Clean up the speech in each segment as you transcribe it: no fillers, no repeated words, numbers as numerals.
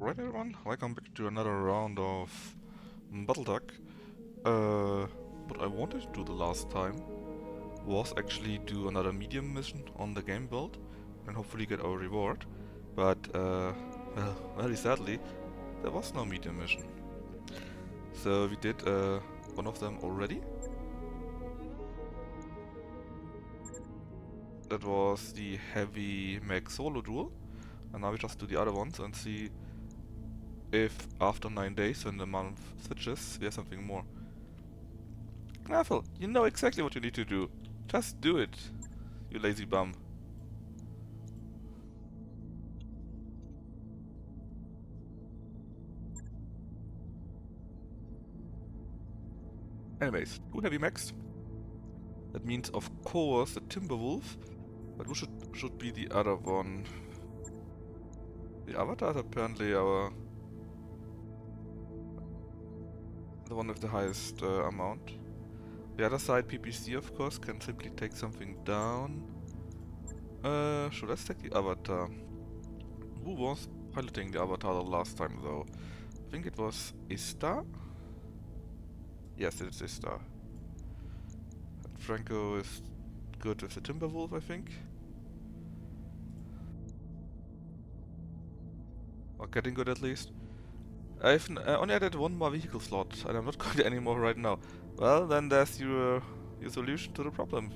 Alright everyone, welcome back to another round of Battletech. What I wanted to do the last time was actually do another medium mission on the game build and hopefully get our reward. But, well, very sadly, there was no medium mission. So we did one of them already. That was the heavy mech solo duel. And now we just do the other ones and see if after 9 days, when the month switches, we have something more. Knaffel, you know exactly what you need to do. Just do it, you lazy bum. Anyways, 2 heavy mechs. That means, of course, the Timberwolf. But who should be the other one? The Avatar is apparently the one with the highest amount. The other side, PPC, of course, can simply take something down. Sure, let's take the Avatar. Who was piloting the Avatar the last time, though? I think it was Ista? Yes, it's Ista. And Franco is good with the Timberwolf, I think. Or getting good at least. I've only added one more vehicle slot, and I'm not going anymore right now. Well, then there's your solution to the problem.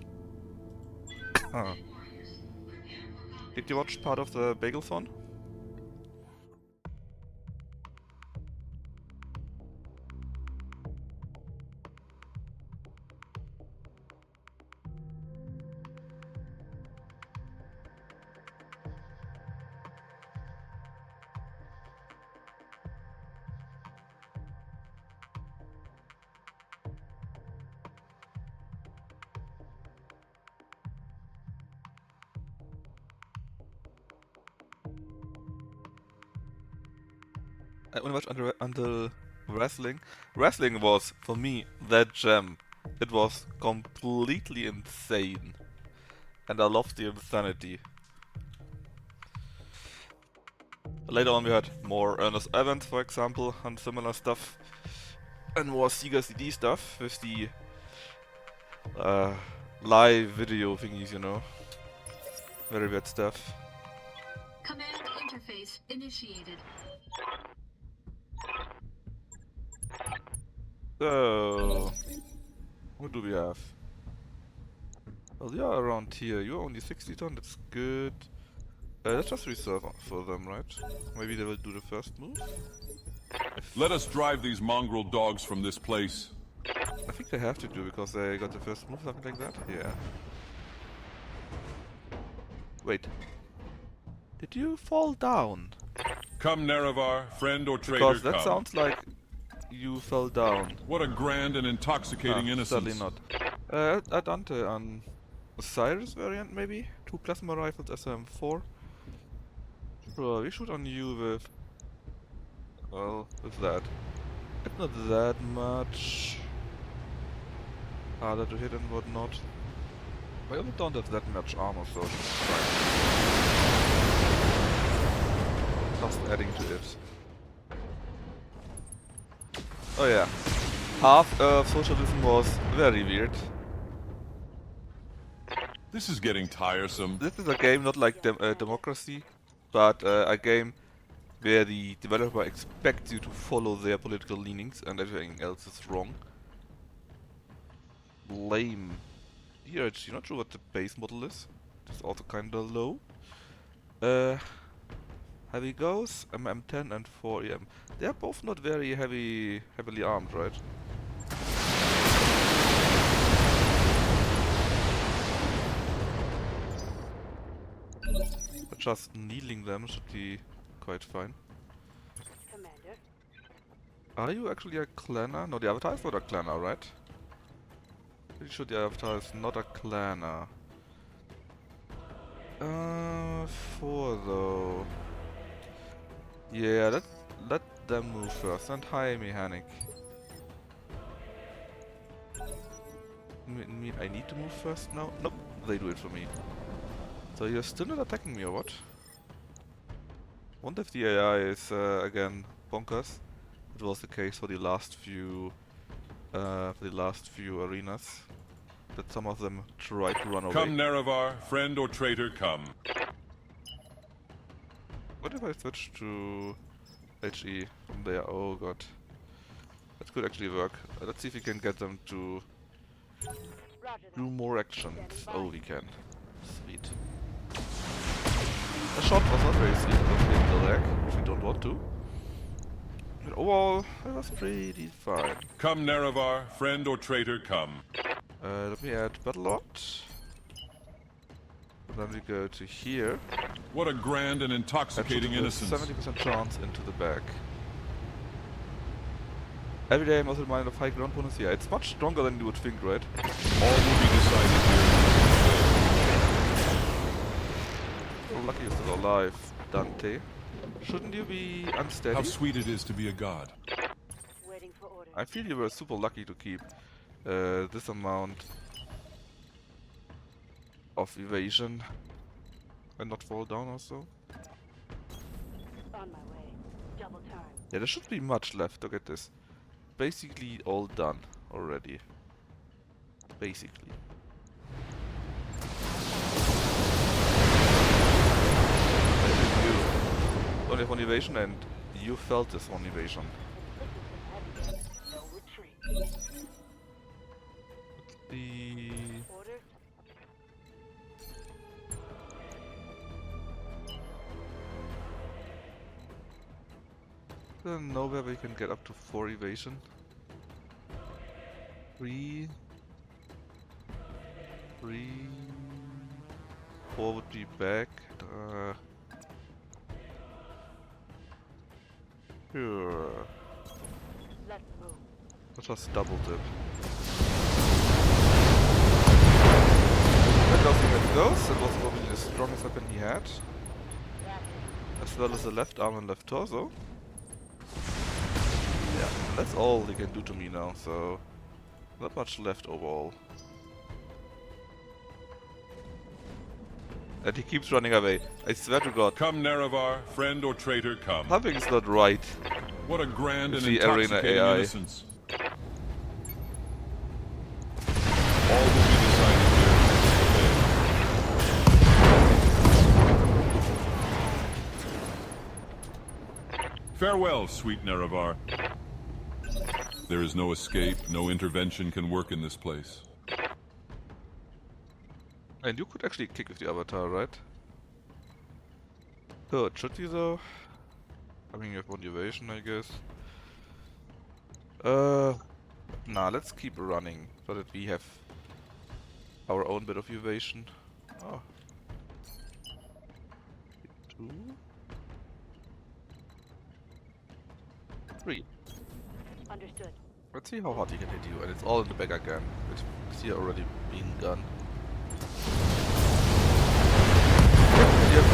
Did you watch part of the Bagel-thon? I only watched until wrestling. Wrestling was, for me, that gem. It was completely insane. And I loved the insanity. Later on we had more Ernest Evans, for example, and similar stuff. And more Sega CD stuff with the live video thingies, you know. Very weird stuff. Command interface initiated. So, what do we have? Well, you're around here. You're only 60 ton, that's good. Let's just reserve for them, right? Maybe they will do the first move? Let us drive these mongrel dogs from this place. I think they have to do, because they got the first move, something like that? Yeah. Wait. Did you fall down? Come, Nerevar, friend or traitor, Because that come. sounds like you fell down. What a grand and intoxicating innocence. Sadly not. Adante on Osiris variant, maybe? 2 plasma rifles, SM4. Sure, we shoot on you with... well, with that. It's not that much harder to hit and whatnot. I also don't have that much armor, so it's fine. Just adding to it. Oh yeah. Half of socialism was very weird. This is getting tiresome. This is a game not like Democracy, but a game where the developer expects you to follow their political leanings and everything else is wrong. Lame. Here, actually not sure what the base model is. It's also kinda low. Heavy goes, M10 and 4EM. They are both not very heavily armed, right? But just needling them should be quite fine. Commander. Are you actually a clanner? No, the Avatar is not a clanner, right? Pretty sure the Avatar is not a clanner. 4 though. Yeah, let them move first. And hi, mechanic. Mean I need to move first now? Nope, they do it for me. So you're still not attacking me or what? Wonder if the AI is again bonkers. It was the case for the last few arenas. That some of them tried to run away. Come, Nerevar, friend or traitor, come. What if I switch to HE from there? Oh god. That could actually work. Let's see if we can get them to do more actions. Oh, we can. Sweet. The shot was not very sweet because we have the lag, which we don't want to. But overall, it was pretty fine. Come, Nerevar, friend or traitor, come. Let me add Battlelord. And then we go to here. What a grand and intoxicating innocence. 70% chance into the back. Every day I'm also reminded of high ground bonus. Yeah, it's much stronger than you would think, right? All will be decided here. So lucky you're still alive, Dante. Shouldn't you be unsteady? How sweet it is to be a god. Waiting for orders. I feel you were super lucky to keep this amount of evasion and not fall down or so. On my way. Double time. Yeah, there should be much left. Look at this. Basically all done already. Basically. You only have one evasion and you felt this one evasion. No retreat. The Orders. nowhere we can get up to 4 evasion. 3. 4 would be back. Sure. Let's move. Let's just double dip. That goes even goes. That was probably the strongest weapon he had. As well as the left arm and left torso. Yeah, that's all they can do to me now, so not much left overall. And he keeps running away. I swear to god. Come, Nerevar, friend or traitor, come. Something is not right. What a grand and The arena intoxicating AI. innocence. All will be decided here. Farewell, sweet Nerevar. There is no escape, no intervention can work in this place. And you could actually kick with the avatar, right? Good, should you though? I mean, you have one evasion, I guess. Nah, let's keep running so that we have our own bit of evasion. Oh. 2. 3. Understood. Let's see how hard he can hit you, and it's all in the back again, which is here already being done. Yep.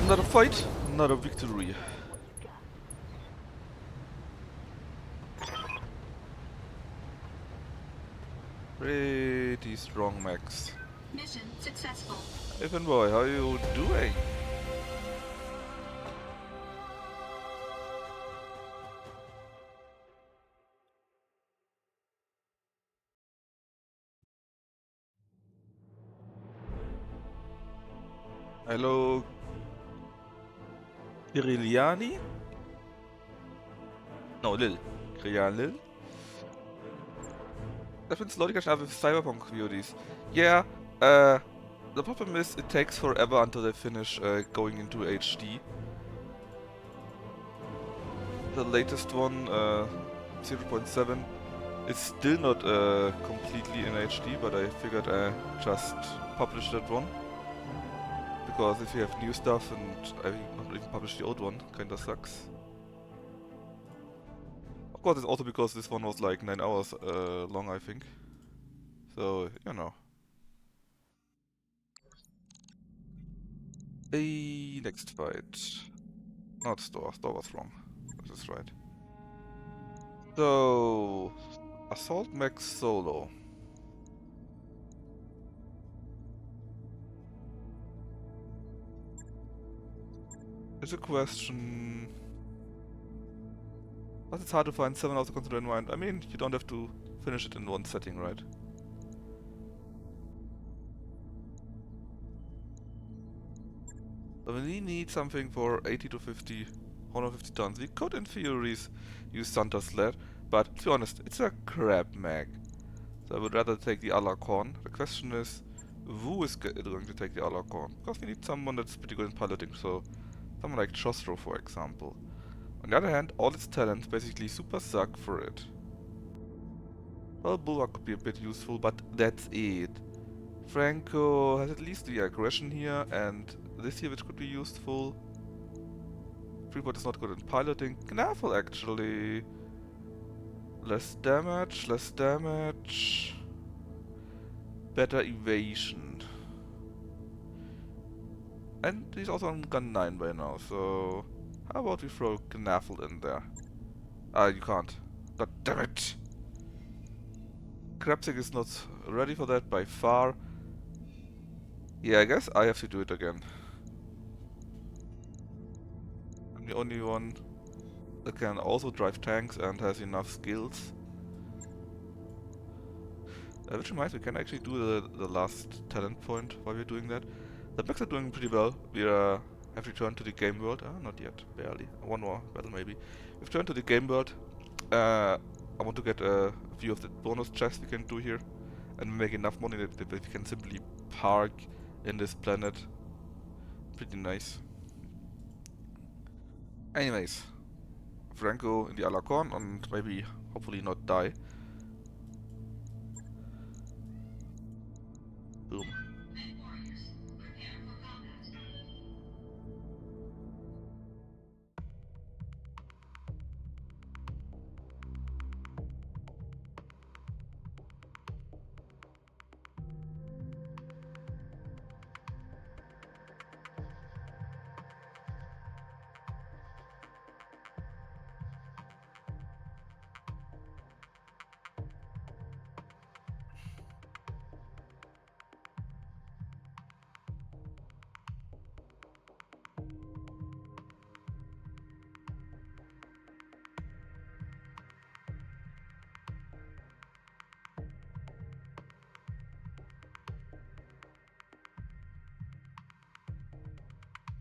Not a fight, not a victory. Pretty strong max. Mission successful. Evan boy, how you doing? Hello, Kiriliani? No, Lil. Kirilian Lil? I've been slowly catching up with Cyberpunk VODs. Yeah, the problem is it takes forever until they finish going into HD. The latest one, 0.7, is still not completely in HD, but I figured I just publish that one. Because if you have new stuff and I not even publish the old one, kinda sucks. Of course, it's also because this one was like 9 hours long, I think. So, you know. A next fight. Not Store. Store was wrong. This is right. So, Assault Max Solo. It's a question. But it's hard to find 7 also consider in mind. I mean, you don't have to finish it in one setting, right? But we need something for 80 to 50, 150 tons. We could, in theory, use Santa Sled, but to be honest, it's a crap mag. So I would rather take the Alarcon. The question is, who is going to take the Alarcon? Because we need someone that's pretty good in piloting, so someone like Chosro, for example. On the other hand, all its talents basically super suck for it. Well, Bulwark could be a bit useful, but that's it. Franco has at least the aggression here, and this here which could be useful. Freeport is not good in piloting. Knaffle actually. Less damage, less damage. Better evasion. And he's also on gun 9 by now, so how about we throw Knaffle in there? Ah, you can't. God damn it! Krapsik is not ready for that by far. Yeah, I guess I have to do it again. I'm the only one that can also drive tanks and has enough skills. Which reminds me, we can actually do the last talent point while we're doing that. The mechs are doing pretty well. We have returned to the game world. Not yet, barely. One more battle maybe. We've returned to the game world. I want to get a few of the bonus chests we can do here and make enough money that we can simply park in this planet. Pretty nice. Anyways, Franco in the Alarcon and maybe, hopefully not die. Boom.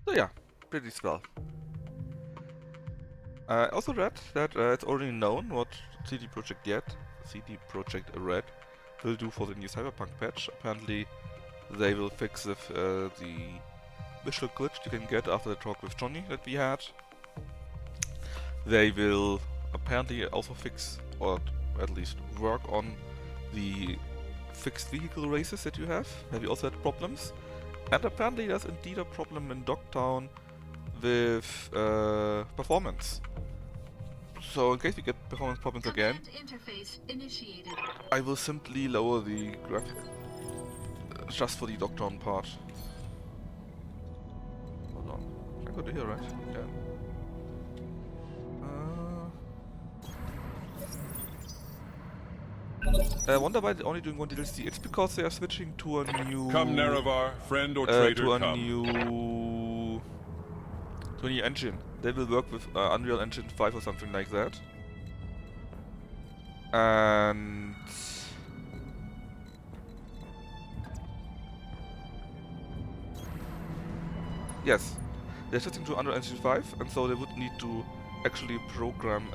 So yeah, pretty swell. I also read that it's already known what CD Projekt Red will do for the new Cyberpunk patch. Apparently they will fix the visual glitch you can get after the talk with Johnny that we had. They will apparently also fix, or at least work on, the fixed vehicle races that you have, where we also had problems. And apparently there's indeed a problem in Dogtown with performance. So in case we get performance problems again, I will simply lower the graphic just for the Dogtown part. Hold on, I go to here, right? Yeah. I wonder why they're only doing one DLC. It's because they are switching to a new... Come, Nerevar, friend or traitor, to a come. new engine. They will work with Unreal Engine 5 or something like that. And... yes, they're switching to Unreal Engine 5, and so they would need to actually program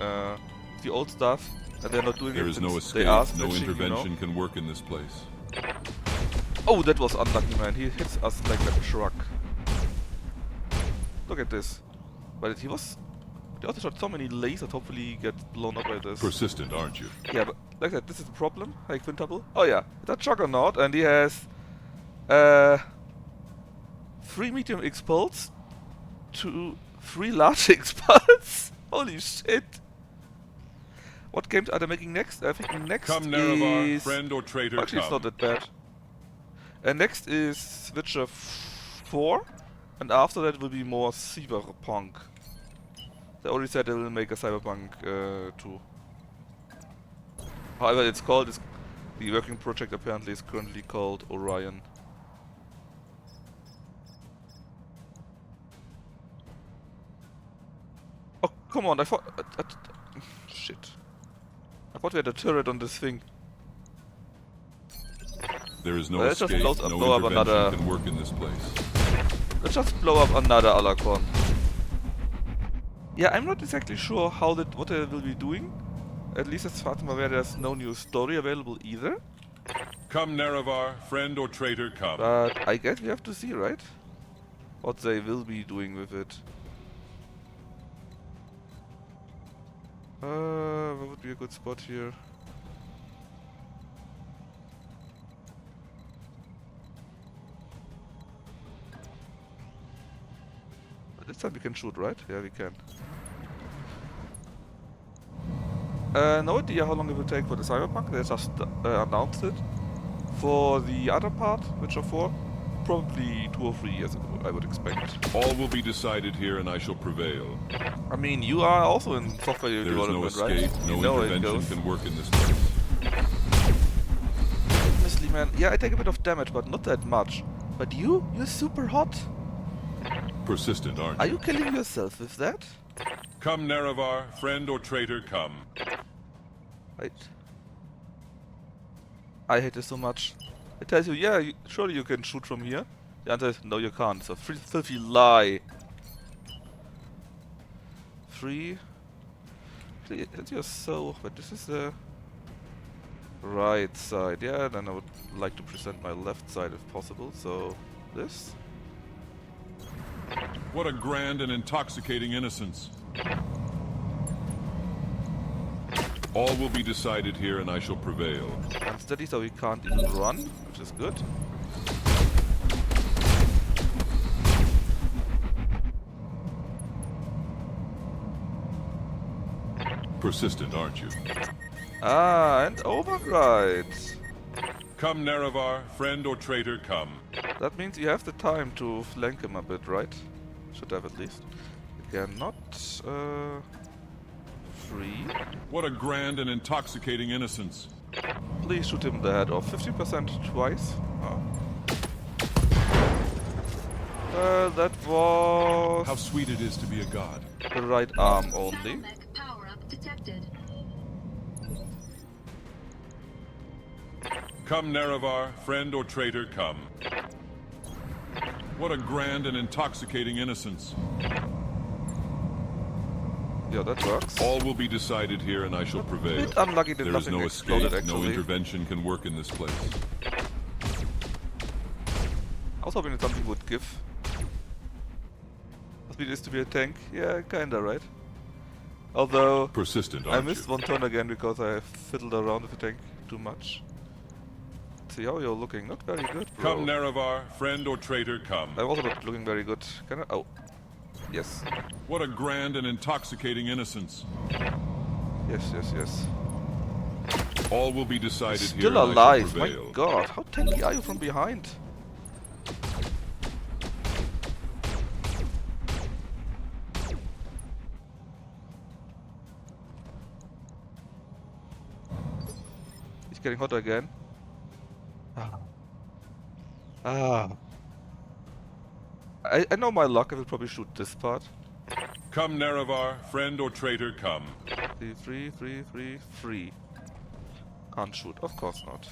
the old stuff, and they're not doing There it is no since escape, they are no switching, intervention you know? can work in this place. Oh, that was unlucky, man. He hits us like a truck. Look at this. But he also shot so many lasers, hopefully he gets blown up by this. Persistent, aren't you? Yeah, but like that, this is the problem. Hey, Quintuple. Oh yeah, that's Juggernaut, and he has 3 medium expulse to 3 large expulse. Holy shit! What games are they making next? I think next Come, Nerevar, is... friend or traitor, actually, it's come. not that bad. Next is Witcher 4, and after that will be more Cyberpunk. They already said they will make a Cyberpunk 2. However, it's called, the working project apparently is currently called Orion. Oh, come on, I thought... shit. I thought we had a turret on this thing. There is no Let's just escape, blow no up intervention another... can work in this place. Let's just blow up another Alacorn. Yeah, I'm not exactly sure what they will be doing. At least as far as I'm aware, there's no new story available either. Come, Nerevar, friend or traitor, come. But I guess we have to see, right? What they will be doing with it. What would be a good spot here? This time we can shoot, right? Yeah, we can. No idea how long it will take for the Cyberpunk. They just announced it. For the other part, Witcher 4, probably 2 or 3 years ago, I would expect. All will be decided here and I shall prevail. I mean, you are also in software There is development, no escape, right? no You know intervention can work in this place. Honestly, man, yeah, I take a bit of damage, but not that much. But you're super hot. Persistent, aren't Are you? you killing yourself with that? Come, Nerevar, friend or traitor, come. Wait. I hate this so much. It tells you, yeah, surely you can shoot from here. The answer is, no, you can't. It's a filthy lie. 3. Since you're so... But this is the right side. Yeah, then I would like to present my left side if possible. So, this. What a grand and intoxicating innocence. All will be decided here and I shall prevail. Unsteady, so we can't even run, which is good. Persistent, aren't you? Ah, and override. Come, Nerevar, friend or traitor, come. That means you have the time to flank him a bit, right? Should have at least. You cannot... 3. What a grand and intoxicating innocence. Please shoot him the head off. 50% twice. Oh. That was... How sweet it is to be a god. the right arm only. Power-up detected. Come, Nerevar, friend or traitor, come. What a grand and intoxicating innocence. Yeah, that works. All will be decided here and I shall prevail. Bit unlucky that There is nothing no exploded, escape, no actually. intervention can work in this place. I was hoping that something would give. How speed is to be a tank? Yeah, kinda, right? Although, Persistent, I aren't missed you? one turn again because I fiddled around with the tank too much. See how you're looking. Not very good, bro. Come, Nerevar, friend or traitor, come. I'm also not looking very good. Can I? Oh. Yes. What a grand and intoxicating innocence. Yes, yes, yes. All will be decided here Still and I shall alive. My prevail. god. How tanky are you from behind? He's getting hotter again. I know my luck. I will probably shoot this part. Come, Nerevar, friend or traitor, come. 3. Can't shoot. Of course not.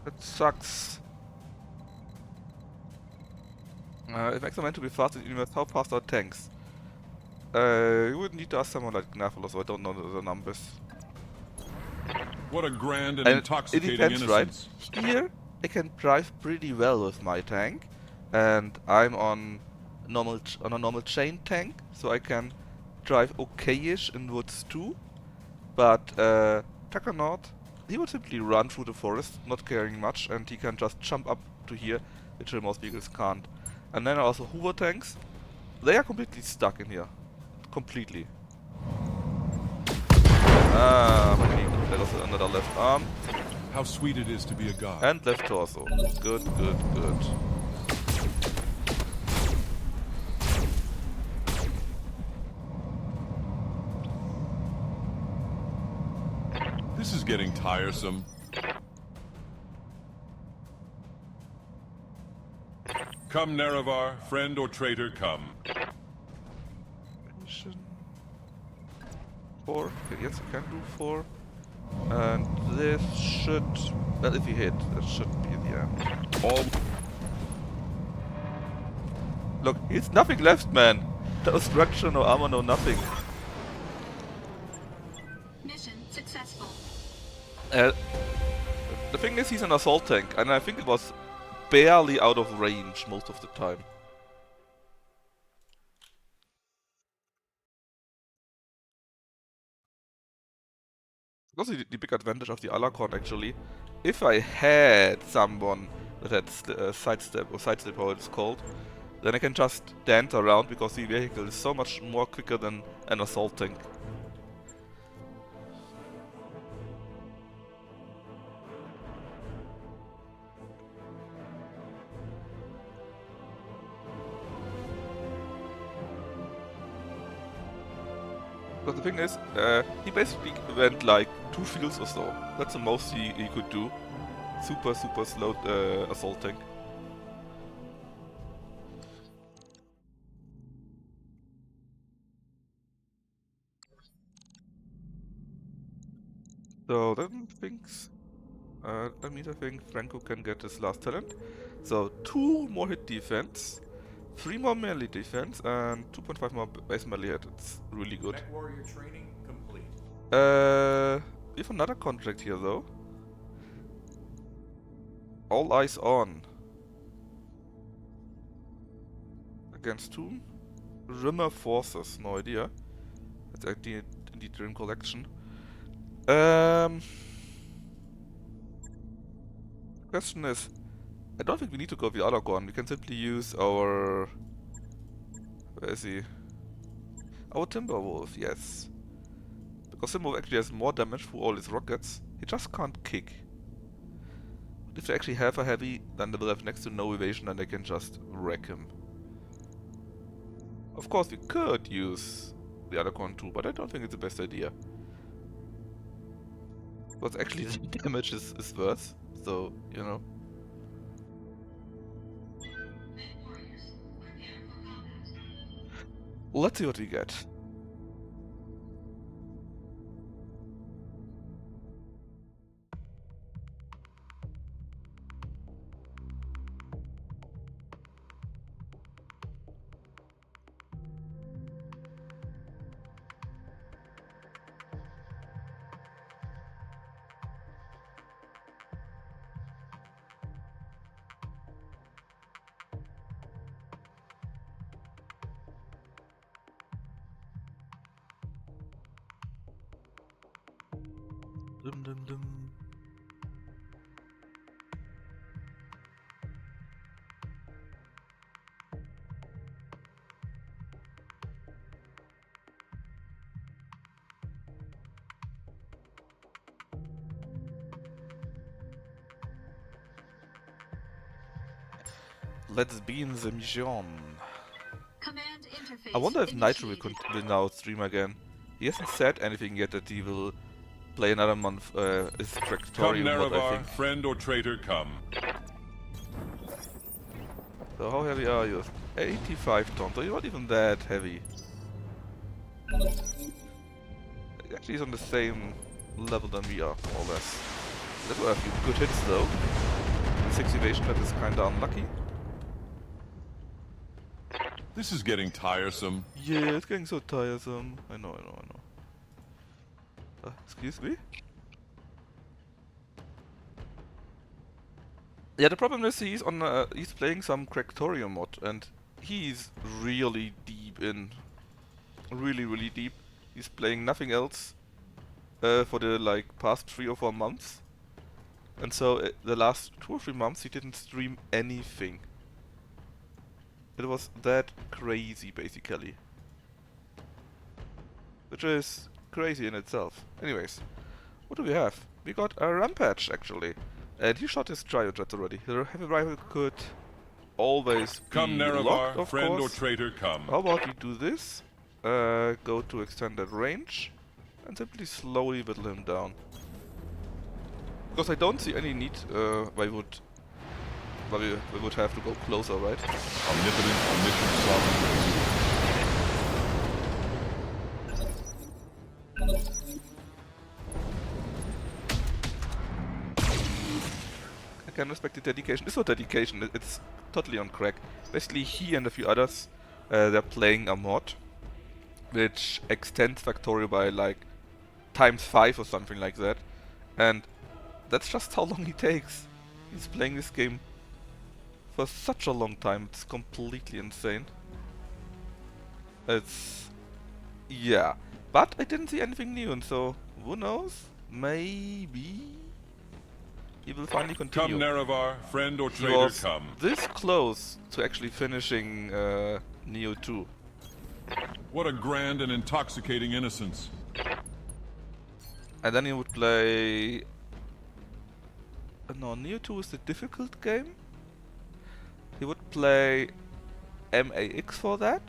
That sucks. If X are meant to be fast in the universe, how fast are tanks? You would need to ask someone like Gnaffalo, so I don't know the numbers. What a grand and And it intoxicating depends, right? innocence. Here, I can drive pretty well with my tank, and I'm on a normal chain tank, so I can drive okay-ish in woods too. But Takanot, he would simply run through the forest, not caring much, and he can just jump up to here, which most vehicles can't. And then also Hoover tanks, they are completely stuck in here. Completely. That was another left arm. How sweet it is to be a god. And left torso. Good, good, good. This is getting tiresome. Come, Nerevar, friend or traitor, come. Mission 4. Okay, yes, I can do 4. And this should... Well, if we hit, that should be the end. All Look, he's nothing left, man. No structure, no armor, no nothing. Mission successful. The thing is, he's an assault tank, and I think it was barely out of range most of the time. That's the big advantage of the Alacorn, actually. If I had someone that had sidestep, or sidestep how it's called, then I can just dance around because the vehicle is so much more quicker than an assault tank. But the thing is, he basically went like 2 fields or so. That's the most he could do. Super slow assault tank. So that means I think Franco can get his last talent. So 2 more hit defense, 3 more melee defense, and 2.5 more base melee hit. It's really good. Mech warrior training complete. We have another contract here though. All eyes on. Against whom? Rimmer forces, no idea. That's actually in the Dream Collection. Question is, I don't think we need to go with the Alacorn. We can simply use our... Where is he? Our Timberwolf, yes. Because Timberwolf actually has more damage through all his rockets. He just can't kick. If they actually have a heavy, then they will have next to no evasion and they can just wreck him. Of course we could use the Alacorn too, but I don't think it's the best idea. Because actually the damage is worse, so, you know. Let's see what we get. Dum dum dum. Let's be in the mission. Command interface. I wonder if Nitro initiated. will now stream again. He hasn't said anything yet that he will play another month. His Come, Tractorium mod, I Nerevar, think. friend or traitor, come. So how heavy are you? 85 tons, so you're not even that heavy. Actually he's on the same level than we are, more or less. That were a few good hits though. 6 evasion, that is kinda unlucky. This is getting tiresome. Yeah, it's getting so tiresome. I know. Excuse me? Yeah, the problem is he's playing some Cractorium mod and he's really deep in. Really deep. He's playing nothing else for the like past 3 or 4 months. And so the last 2 or 3 months he didn't stream anything. It was that crazy basically. Which is crazy in itself. Anyways, what do we have? We got a Rampage actually. And he shot his Triojets already. The heavy rifle could always be Come, locked, Nerevar, of friend or course. traitor, come. How about we do this? Go to extended range and simply slowly whittle him down. Because I don't see any need why I would but we would have to go closer, right? Omnipotent, omniscient, sovereign. I can respect the dedication. It's not dedication, it's totally on crack. Basically, he and a few others, they're playing a mod which extends Factorio by like ×5 or something like that. And that's just how long he takes. He's playing this game for such a long time. It's completely insane. It's... yeah. But I didn't see anything new, and so who knows? Maybe he will finally continue. Come, Nerevar, friend or He traitor, was come. this close to actually finishing Neo 2. What a grand and intoxicating innocence. And then he would play... no, Neo 2 is the difficult game. He would play MAX for that.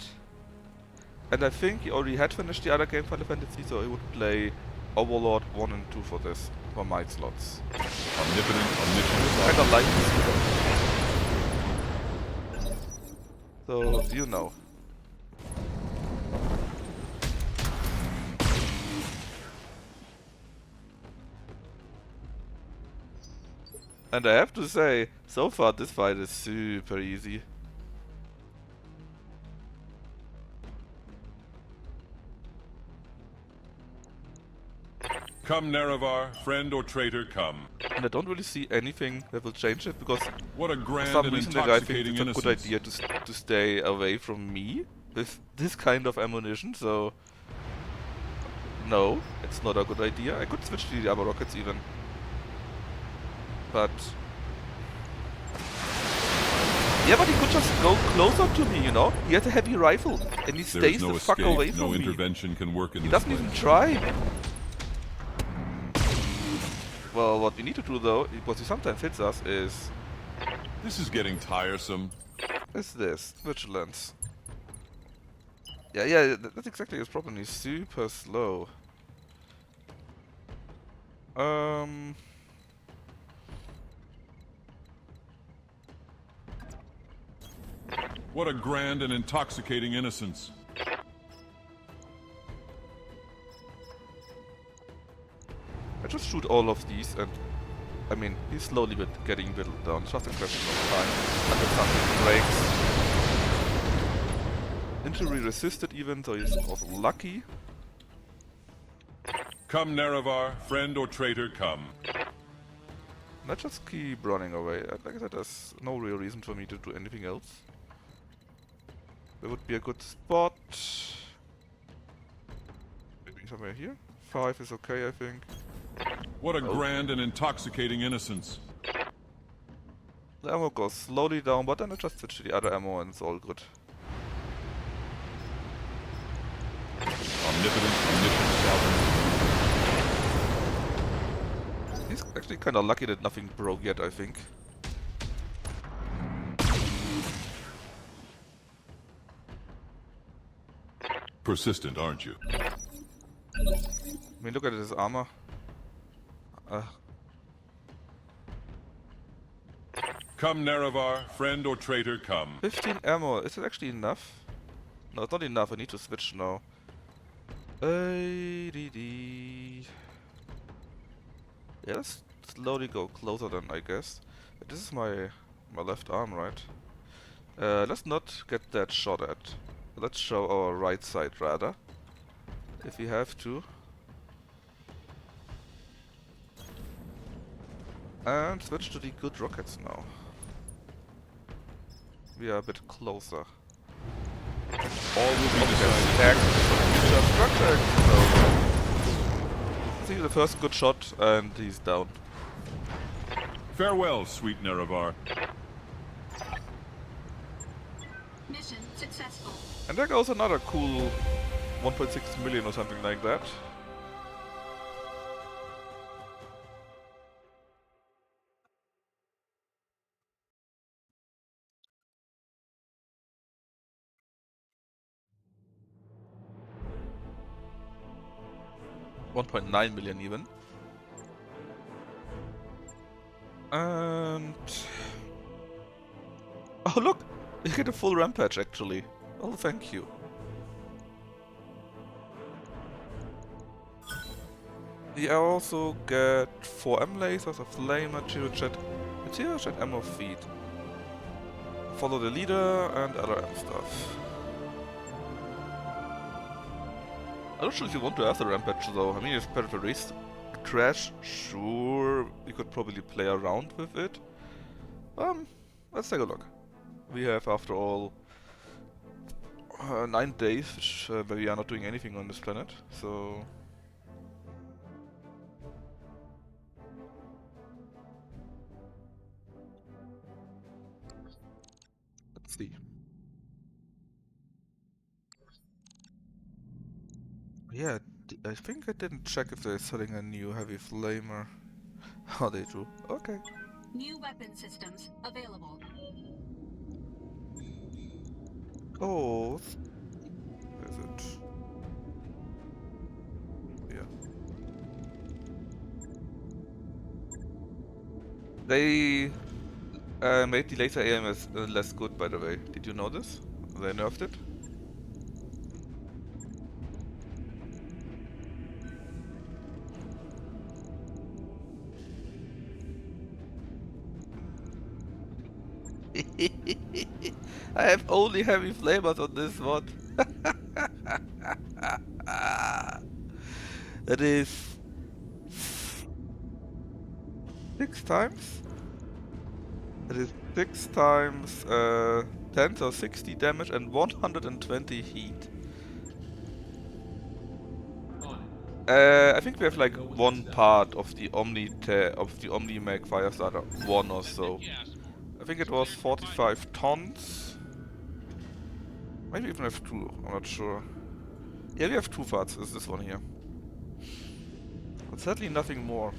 And I think he already had finished the other game, Final Fantasy, so he would play Overlord 1 and 2 for this, for my slots. Omnipotent, omniscient, Kinda sovereign. like this. So, you know. And I have to say, so far this fight is super easy. Come, Nerevar, friend or traitor, come. And I don't really see anything that will change it, because What a for grand some and reason the guy thinks intoxicating it's a good innocence. idea to stay away from me with this kind of ammunition, so... no, it's not a good idea. I could switch to the other rockets even. But... yeah, but he could just go closer to me, you know? He has a heavy rifle, and he There stays is no the fuck escape, away no from me. intervention can work in He this doesn't even place. try. Well, what we need to do though, because he sometimes hits us, is This is getting tiresome. this vigilance. Yeah, that's exactly his problem. He's super slow. What a grand and intoxicating innocence. I just shoot all of these, and I mean, he's slowly getting whittled down. It's just a question of time until something breaks. Injury resisted even, so he's also lucky. Come, Nerevar, friend or traitor, come. Let's just keep running away. Like I said, there's no real reason for me to do anything else. There would be a good spot. Maybe somewhere here. 5 is okay, I think. What a grand and intoxicating innocence. The ammo goes slowly down, but then I just switch to the other ammo and it's all good. Omnipotent, omniscient, sovereign. He's actually kinda lucky that nothing broke yet, I think. Persistent, aren't you? I mean, look at his armor. Come, Nerevar, friend or traitor, come. 15 ammo. Is it actually enough? No, it's not enough. I need to switch now. ADD. Yeah, let's slowly go closer then, I guess. This is my left arm, right? Let's not get that shot at. Let's show our right side rather, if we have to. And switch to the good rockets now. We are a bit closer. All will be decided. See the first good shot and he's down. Farewell, sweet Nerevar. Mission successful. And there goes another cool 1.6 million or something like that. $1.9 million even. And Oh look! You get a full rampage actually. Oh, thank you. You also get 4 M lasers, a flame, material jet ammo feed. Follow the leader and other M stuff. I'm not sure if you want to have the rampage though. I mean, if Predator race trash, sure, you could probably play around with it. Let's take a look. We have, after all, 9 days where we are not doing anything on this planet, so... Let's see. Yeah, I think I didn't check if they're selling a new heavy flamer. Oh, they do. Okay. New weapon systems available. Oh, where is it? Yeah. They made the laser aim less good, by the way. Did you know this? They nerfed it? I have only heavy flamers on this one. That is 6 times? That is 6 times 10, so 60 damage and 120 heat. I think we have like one part of the Omni Mag Firestarter, one or so. I think it was 45 tons. Maybe even have 2, I'm not sure. Yeah, we have 2 parts, is this one here. But sadly nothing more.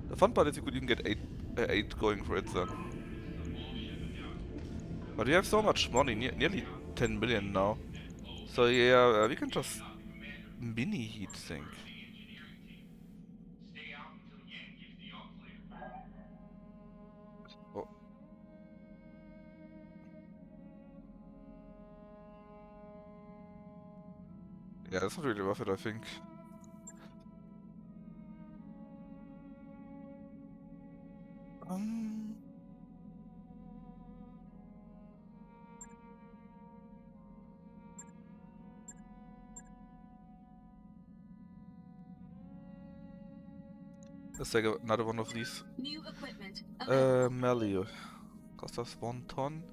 The fun part is you could even get 8 going for it then. But we have so much money, nearly 10 million now. So yeah, we can just mini heat sink. Oh. Yeah, that's not really worth it, I think. Um, let's take another one of these. New equipment available. Melee. Cost us 1 ton.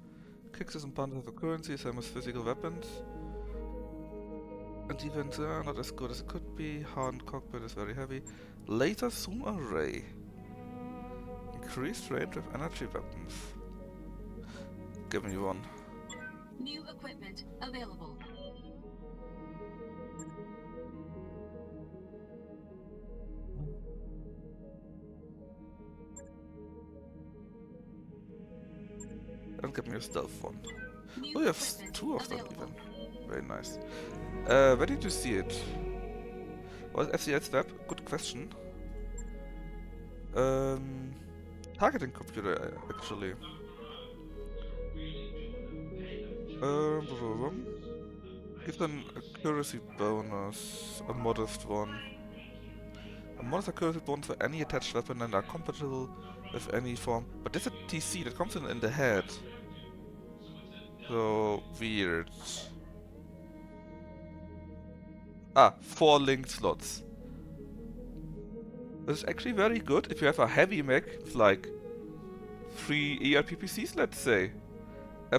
Kicks is and bundles of currency, same as physical weapons. And defense not as good as it could be. Hardened cockpit is very heavy. Laser zoom array. Increased range of energy weapons. Give me one. New equipment available. And give me a stealth one. New Oh, you have equipment 2 of them available. even. Very nice. Where did you see it? Was FCS web? Good question. Targeting computer actually. Give an accuracy bonus, a modest one. A modest accuracy bonus for any attached weapon and are compatible with any form. But that's a TC that comes in the head. So weird. Ah, 4 linked slots. This is actually very good if you have a heavy mech with like 3 ERPPCs, let's say.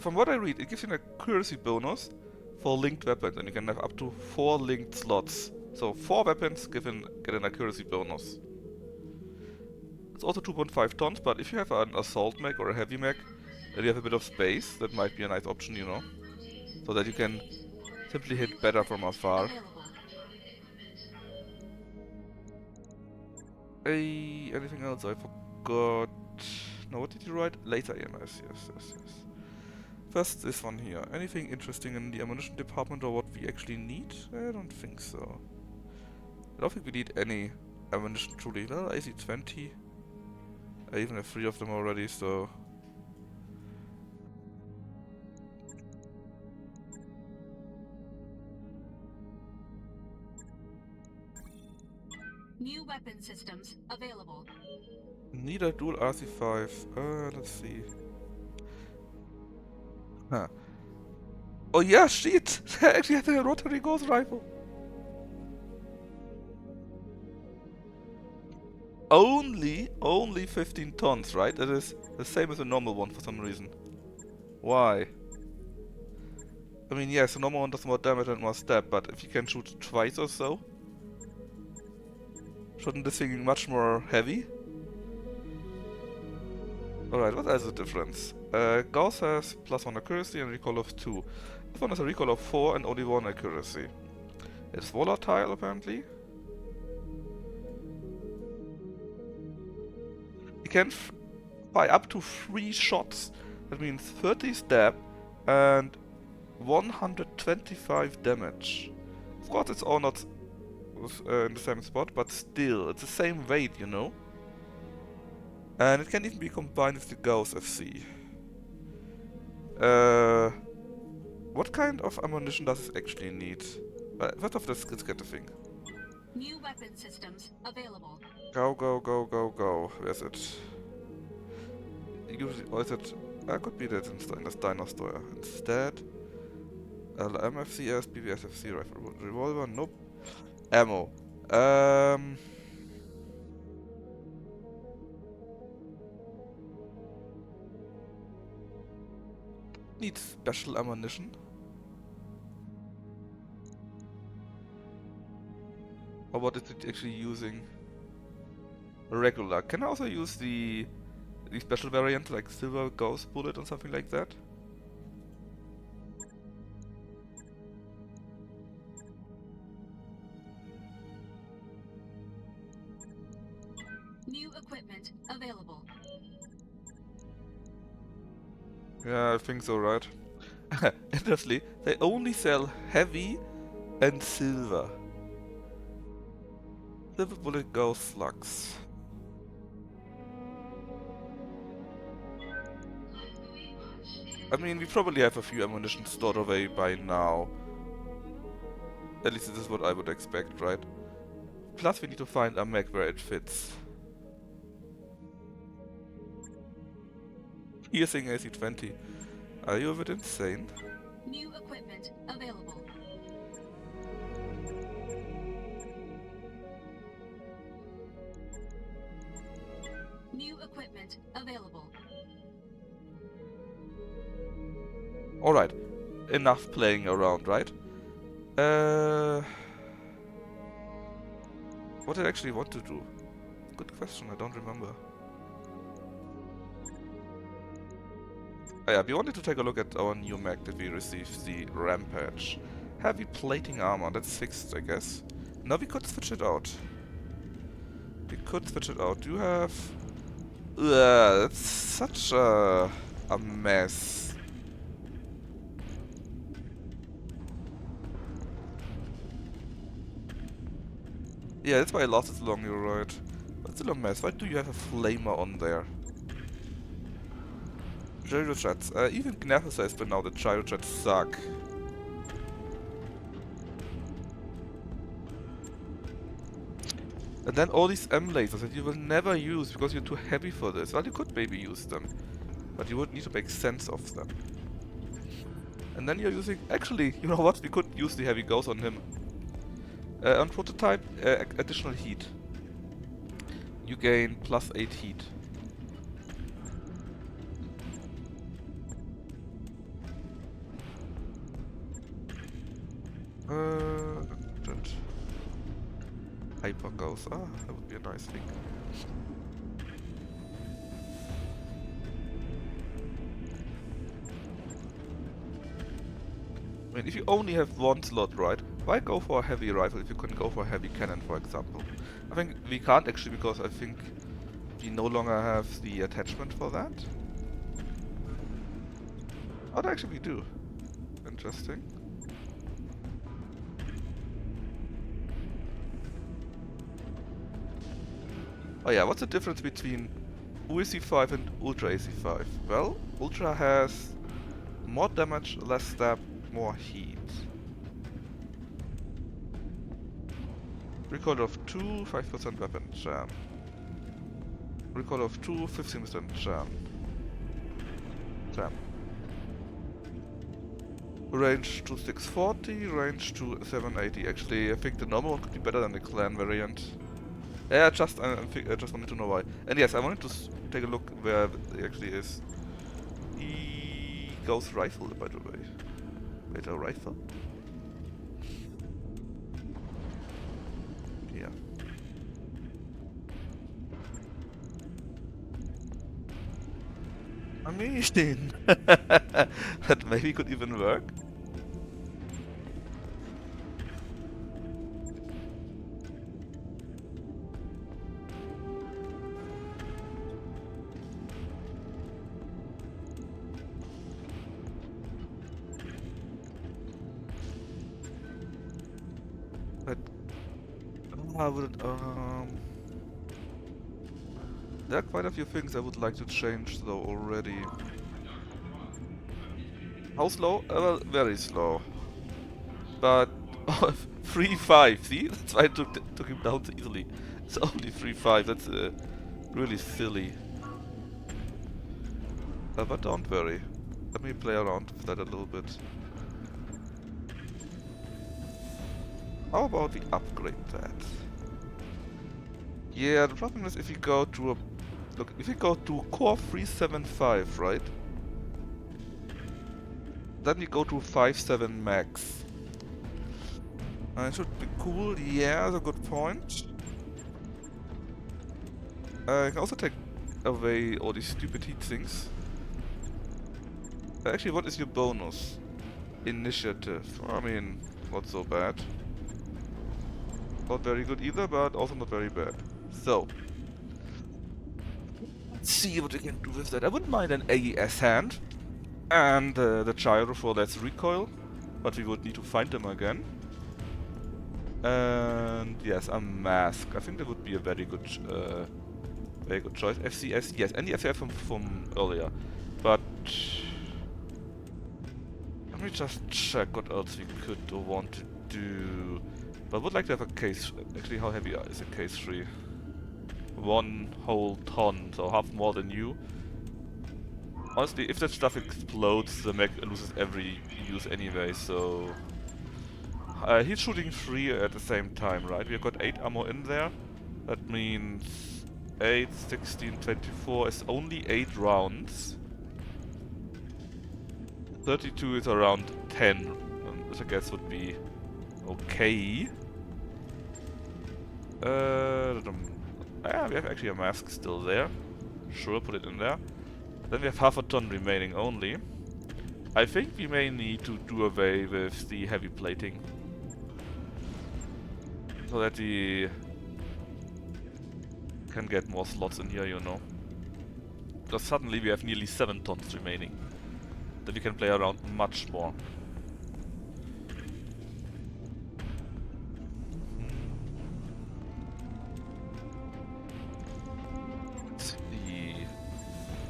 From what I read, it gives you an accuracy bonus for linked weapons, and you can have up to 4 linked slots. So 4 weapons get an accuracy bonus. It's also 2.5 tons, but if you have an assault mech or a heavy mech, and you have a bit of space, that might be a nice option, you know. So that you can simply hit better from afar. Anything else I forgot? No, what did you write? Laser EMS, yes. First, this one here. Anything interesting in the ammunition department or what we actually need? I don't think so. I don't think we need any ammunition truly. Well, AC-20. I even have 3 of them already, so... weapon systems available. Neither dual RC5. Let's see. Huh. Oh yeah, shit! They actually have a rotary ghost rifle. Only 15 tons, right? That is the same as a normal one for some reason. Why? I mean, yes, the normal one does more damage and more stab, but if you can shoot twice or so, shouldn't this thing be much more heavy? Alright, what else is the difference? Gauss has +1 accuracy and recoil of 2. This one has a recoil of 4 and only 1 accuracy. It's volatile, apparently. You can fire up to 3 shots. That means 30 stab and 125 damage. Of course, it's all not in the same spot, but still, it's the same weight, you know? And it can even be combined with the Gauss FC. What kind of ammunition does it actually need? First of all, let's get the thing. New weapon systems available. Go, go, go, go, go. Where's it? Usually, or is it? Could be that in this dinosaur. Instead, LMFCS, BVSFC rifle, revolver, nope. Ammo. Need special ammunition. Or what is it actually using? Regular. Can I also use the special variant like silver ghost bullet or something like that? New equipment available. Yeah, I think so, right? Interestingly, they only sell heavy and silver. Silver bullet ghost slugs. I mean, we probably have a few ammunition stored away by now. At least this is what I would expect, right? Plus we need to find a mech where it fits. Piercing AC-20. Are you a bit insane? New equipment available. New equipment available. Alright. Enough playing around, right? What did I actually want to do? Good question, I don't remember. Oh yeah, we wanted to take a look at our new mech that we received, the Rampage. Heavy plating armor, that's fixed, I guess. Now we could switch it out. We could switch it out. Do you have... that's such a mess. Yeah, that's why I lost it so long, you're right. But still a mess. Why do you have a flamer on there? Gyro jets. Even Gnathos says by now that gyro jets suck. And then all these M lasers that you will never use because you're too heavy for this. Well, you could maybe use them, but you would need to make sense of them. And then you're using... Actually, you know what? We could use the heavy gauss on him. On prototype, additional heat. You gain +8 heat. Hyper gauss. Ah, that would be a nice thing. I mean, if you only have one slot, right? Why go for a heavy rifle if you couldn't go for a heavy cannon, for example? I think we can't actually because I think we no longer have the attachment for that. Oh, actually we do. Interesting. Oh yeah, what's the difference between UAC5 and Ultra AC5? Well, Ultra has more damage, less stab, more heat. Recoil of 2, 5% weapon jam. Recoil of 2, 15% jam. Jam. Range to 640, range to 780. Actually, I think the normal one could be better than the clan variant. Yeah, I just wanted to know why. And yes, I wanted to take a look where it actually is. He goes rifle, by the way. Wait, a rifle? Yeah. Amazing! That maybe could even work. But I would there are quite a few things I would like to change though already. How slow? Well, very slow. But 3-5, see? That's why I took him down so easily. It's only 3-5, that's really silly. But don't worry. Let me play around with that a little bit. How about we upgrade that? Yeah, the problem is if you go to a... Look, if you go to core 375, right? Then you go to 5.7 max. It should be cool, yeah, that's a good point. I can also take away all these stupid heat sinks. Actually, what is your bonus? Initiative. I mean, not so bad. Not very good either, but also not very bad. So, let's see what we can do with that. I wouldn't mind an AES hand. And the gyro for that's recoil. But we would need to find them again. And yes, a mask. I think that would be a very good choice. FCS, yes, and the FCS from earlier. But let me just check what else we could or want to do. But I would like to have a case. Actually, how heavy is a case 3? 1 whole ton, so half more than you. Honestly, if that stuff explodes, the mech loses every use anyway, so... he's shooting 3 at the same time, right? We've got 8 ammo in there. That means 8, 16, 24 is only 8 rounds. 32 is around 10, which I guess would be okay. Yeah, we have actually a mask still there. Sure, put it in there. Then we have half a ton remaining only. I think we may need to do away with the heavy plating. So that we can get more slots in here, you know. Because suddenly we have nearly 7 tons remaining. Then we can play around much more.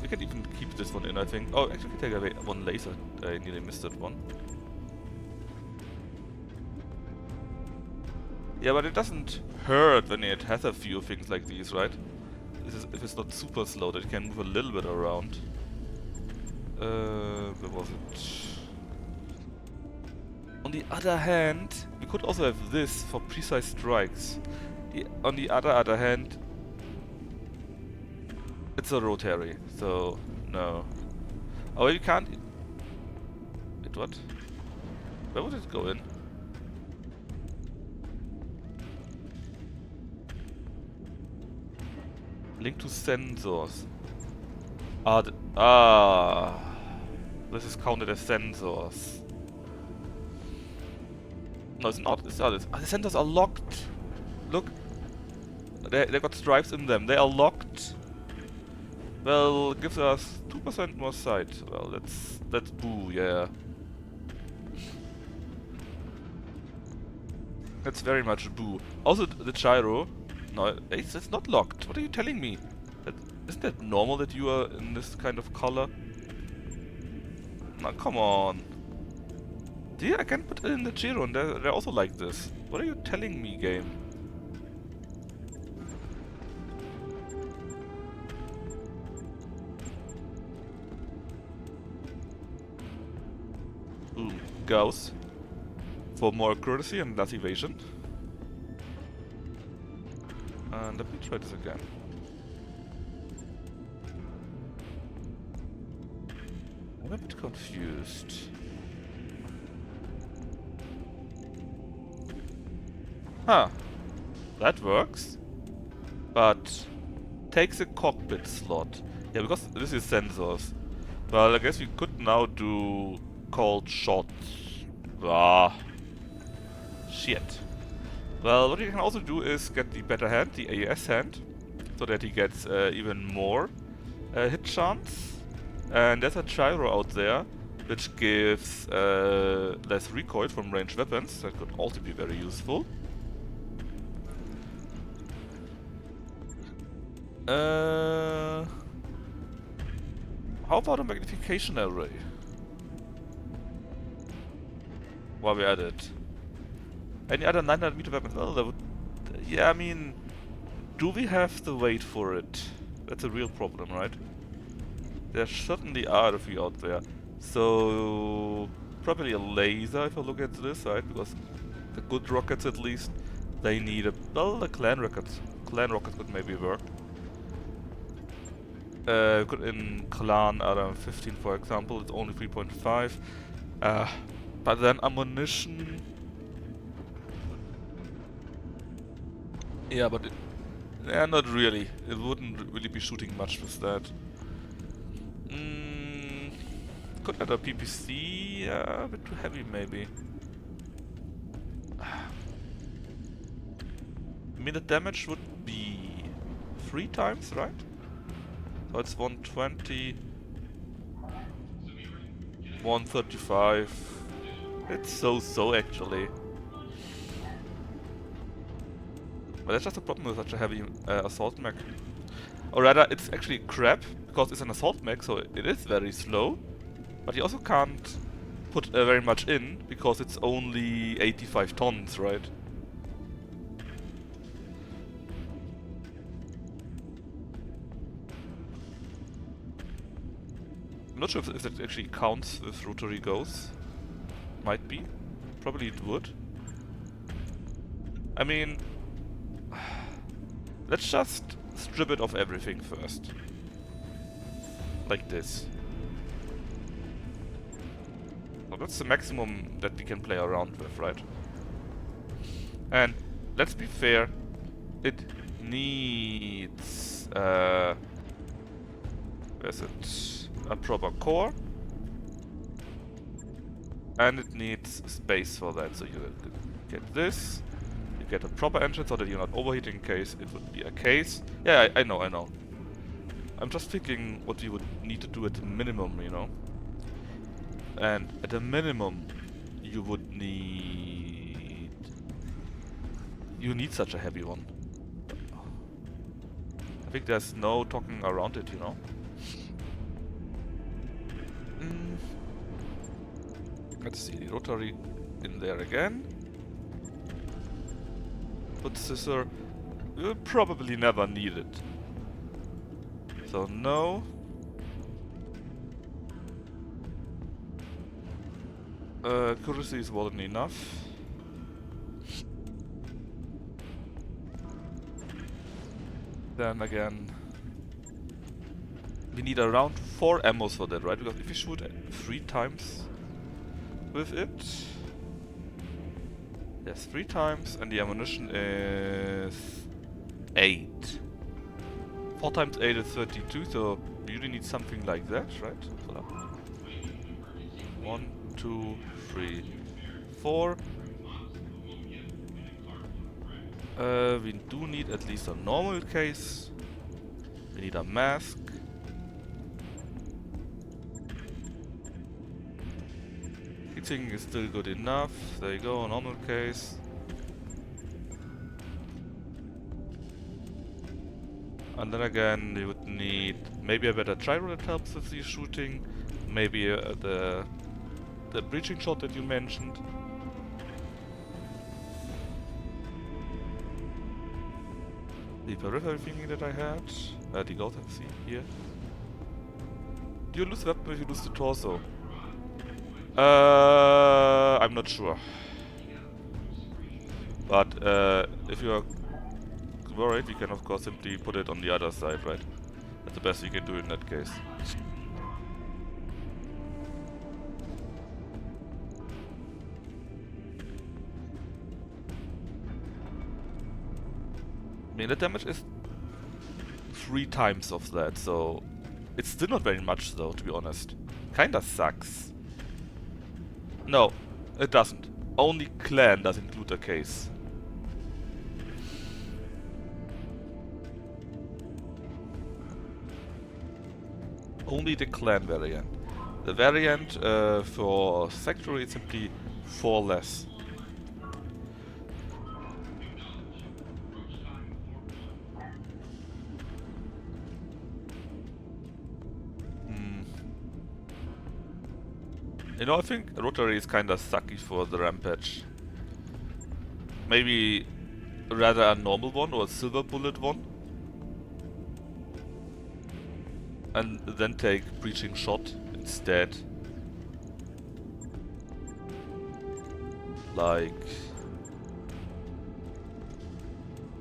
We can even keep this one in, I think. Oh, actually, we can take away one laser. I nearly missed that one. Yeah, but it doesn't hurt when it has a few things like these, right? If it's not super slow, that it can move a little bit around. Where was it? On the other hand, we could also have this for precise strikes. On the other hand, it's a rotary, so no. Oh, you can't. Wait, what? Where would it go in? Link to sensors. This is counted as sensors. No, it's not. It's not. The sensors are locked. Look, they got stripes in them. They are locked. Well, gives us 2% more sight. Well, that's boo, yeah. That's very much boo. Also, the gyro. No, it's not locked. What are you telling me? Isn't that normal that you are in this kind of color? No, come on. Yeah, I can put it in the gyro, and they're also like this. What are you telling me, game? Gauss for more accuracy and less evasion. And let me try this again. I'm a bit confused. Huh. That works. But takes a cockpit slot. Yeah, because this is sensors. Well, I guess we could now do cold shots. Ah. Shit. Well, what you can also do is get the better hand, the AES hand, so that he gets even more hit chance. And there's a gyro out there, which gives less recoil from ranged weapons. That could also be very useful. How about a magnification array? While we're at it. Any other 900-meter weapons? Well, that would... Yeah, I mean... Do we have the weight for it? That's a real problem, right? There certainly are a few out there. So... Probably a laser if I look at this, right? Because the good rockets at least, they need a... Well, the clan rockets. Clan rockets could maybe work. Good in clan RM15 for example, it's only 3.5. But then ammunition... Yeah, but yeah, not really. It wouldn't really be shooting much with that. Could add a PPC, yeah, a bit too heavy maybe. I mean the damage would be 3 times, right? So it's 120, 135. It's so actually. But that's just a problem with such a heavy assault mech. Or rather, it's actually crap, because it's an assault mech, so it is very slow. But you also can't put very much in, because it's only 85 tons, right? I'm not sure if it actually counts with rotary goes. Might be. Probably it would. I mean... Let's just strip it of everything first. Like this. So that's the maximum that we can play around with, right? And let's be fair, it needs where's it? A proper core. And it needs space for that, so you get this. You get a proper engine so that you're not overheating in case it would be a case. Yeah, I know. I'm just thinking what you would need to do at the minimum, you know. And at a minimum, you would need... You need such a heavy one. I think there's no talking around it, you know. Let's see, the rotary in there again. But scissor, we'll probably never need it. So no. Accuracy is more than enough. Then again, we need around 4 ammos for that, right? Because if you shoot 3 times with it, yes, 3 times, and the ammunition is 8. 4 times 8 is 32, so you really need something like that, right? So 1, 2, 3, 4. We do need at least a normal case. We need a mask. Heating is still good enough. There you go, a normal case. And then again, you would need maybe a better gyro that helps with the shooting. Maybe the breaching shot that you mentioned. The peripheral thingy that I had. The Dagoth here. Do you lose weapon if you lose the torso? I'm not sure. But if you are worried, we can of course simply put it on the other side, right? That's the best we can do in that case. I mean, the damage is 3 times of that, so it's still not very much though, to be honest. Kinda sucks. No, it doesn't. Only clan does include a case. Only the clan variant. The variant for Sectory is simply 4 less. You know, I think Rotary is kinda sucky for the Rampage. Maybe rather a normal one or a silver bullet one. And then take Breaching Shot instead. Like...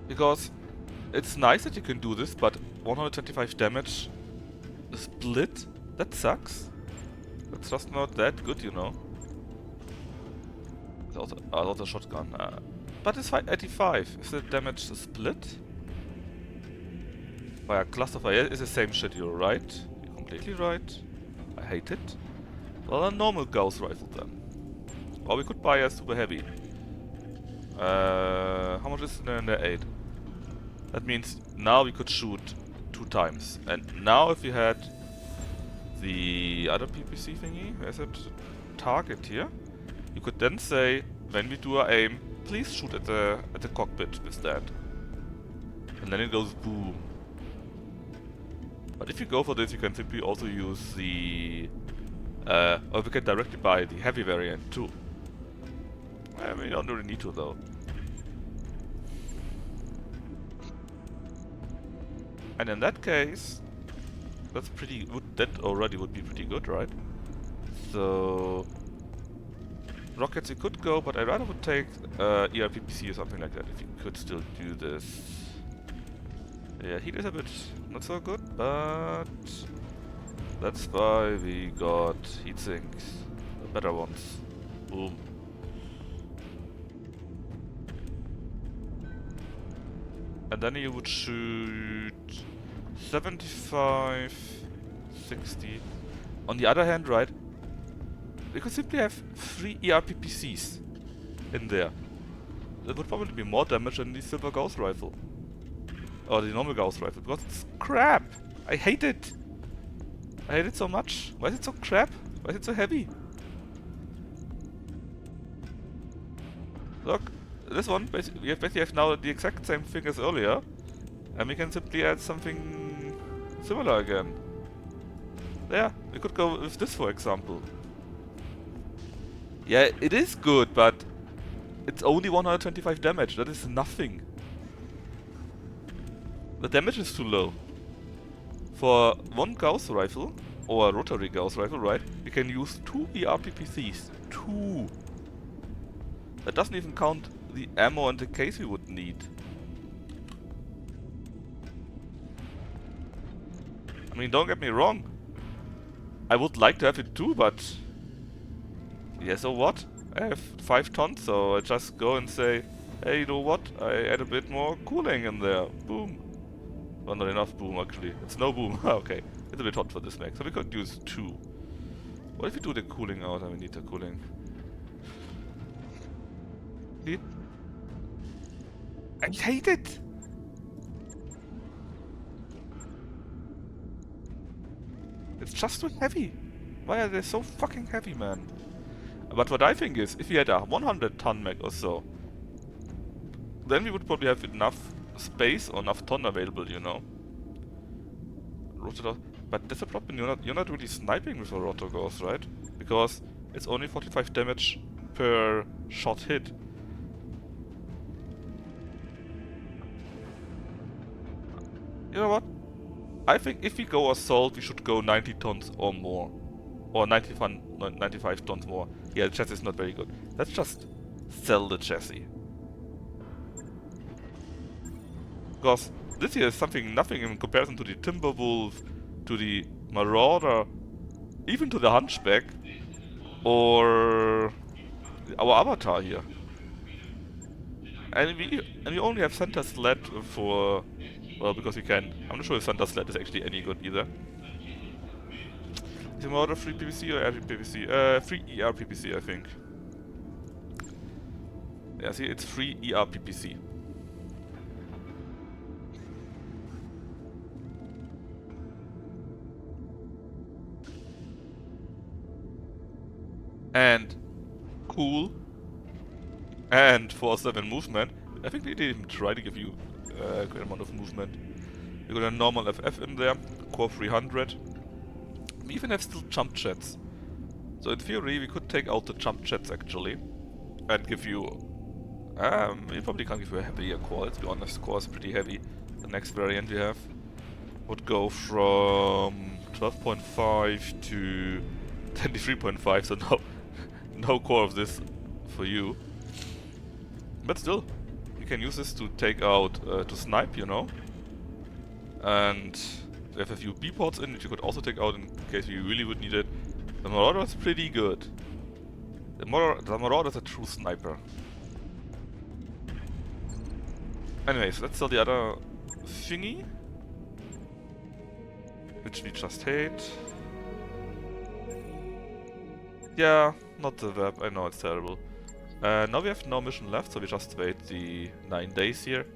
Because it's nice that you can do this, but 125 damage split? That sucks. That's just not that good, you know. There's also a shotgun. But it's 85. Is the damage split? By a clusterfire is the same shit, you're right. You're completely right. I hate it. Well, a normal Gauss rifle then. Or we could buy a super heavy. How much is in the 8? That means now we could shoot 2 times. And now if we had the other PPC thingy, where's it? Target here. You could then say, when we do our aim, please shoot at the cockpit with that. And then it goes boom. But if you go for this, you can simply also use the... or we can directly buy the heavy variant too. I mean, you don't really need to though. And in that case, that's pretty... that already would be pretty good, right? So... rockets you could go, but I rather would take ERPPC or something like that if you could still do this. Yeah, heat is a bit not so good, but that's why we got heat sinks, the better ones. Boom. And then you would shoot 75, 60. On the other hand, right, we could simply have 3 ERPPCs in there. That would probably be more damage than the silver Gauss rifle. Or the normal Gauss rifle, because it's crap! I hate it! I hate it so much. Why is it so crap? Why is it so heavy? Look, this one, we basically have now the exact same thing as earlier. And we can simply add something similar again. There, we could go with this for example. Yeah, it is good, but it's only 125 damage, that is nothing. The damage is too low. For one Gauss rifle, or a rotary Gauss rifle, right, we can use 2 ERPPCs. 2! That doesn't even count the ammo and the case we would need. I mean, don't get me wrong. I would like to have it too, but... yeah, so what? I have 5 tons, so I just go and say, hey, you know what? I add a bit more cooling in there. Boom. Well, not enough boom, actually. It's no boom. Okay. It's a bit hot for this mech, so we could use 2. What if we do the cooling out? We need the cooling. See? I hate it! It's just too heavy. Why are they so fucking heavy, man? But what I think is, if we had a 100-ton mech or so, then we would probably have enough space or enough ton available, you know. But that's a problem, you're not really sniping with a Rotor Gauss, right? Because it's only 45 damage per shot hit. You know what? I think if we go assault, we should go 90 tons or more. Or 95 tons more. Yeah, the chassis is not very good. Let's just sell the chassis. Because this here is nothing in comparison to the Timberwolf, to the Marauder, even to the Hunchback, or our Avatar here. And we only have Center Sled for, well, because we can. I'm not sure if Center Sled is actually any good either. Is the Marauder free PVC or RPPC? Free ERPPC, I think. Yeah, see, it's free ERPPC. And cool. And 4-7 movement. I think they didn't even try to give you a great amount of movement. We got a normal FF in there, core 300. We even have still jump jets. So in theory we could take out the jump jets actually. And give you... we probably can't give you a heavier core, let's be honest. Core is pretty heavy. The next variant we have would go from 12.5 to 23.5, so no core of this for you. But still, you can use this to take out, to snipe, you know. And we have a few B-ports in which you could also take out in case you really would need it. The Marauder is pretty good. The Marauder is a true sniper. Anyways, let's sell the other thingy, which we just hate. Yeah, not the web, I know it's terrible. Now we have no mission left, so we just wait the 9 days here.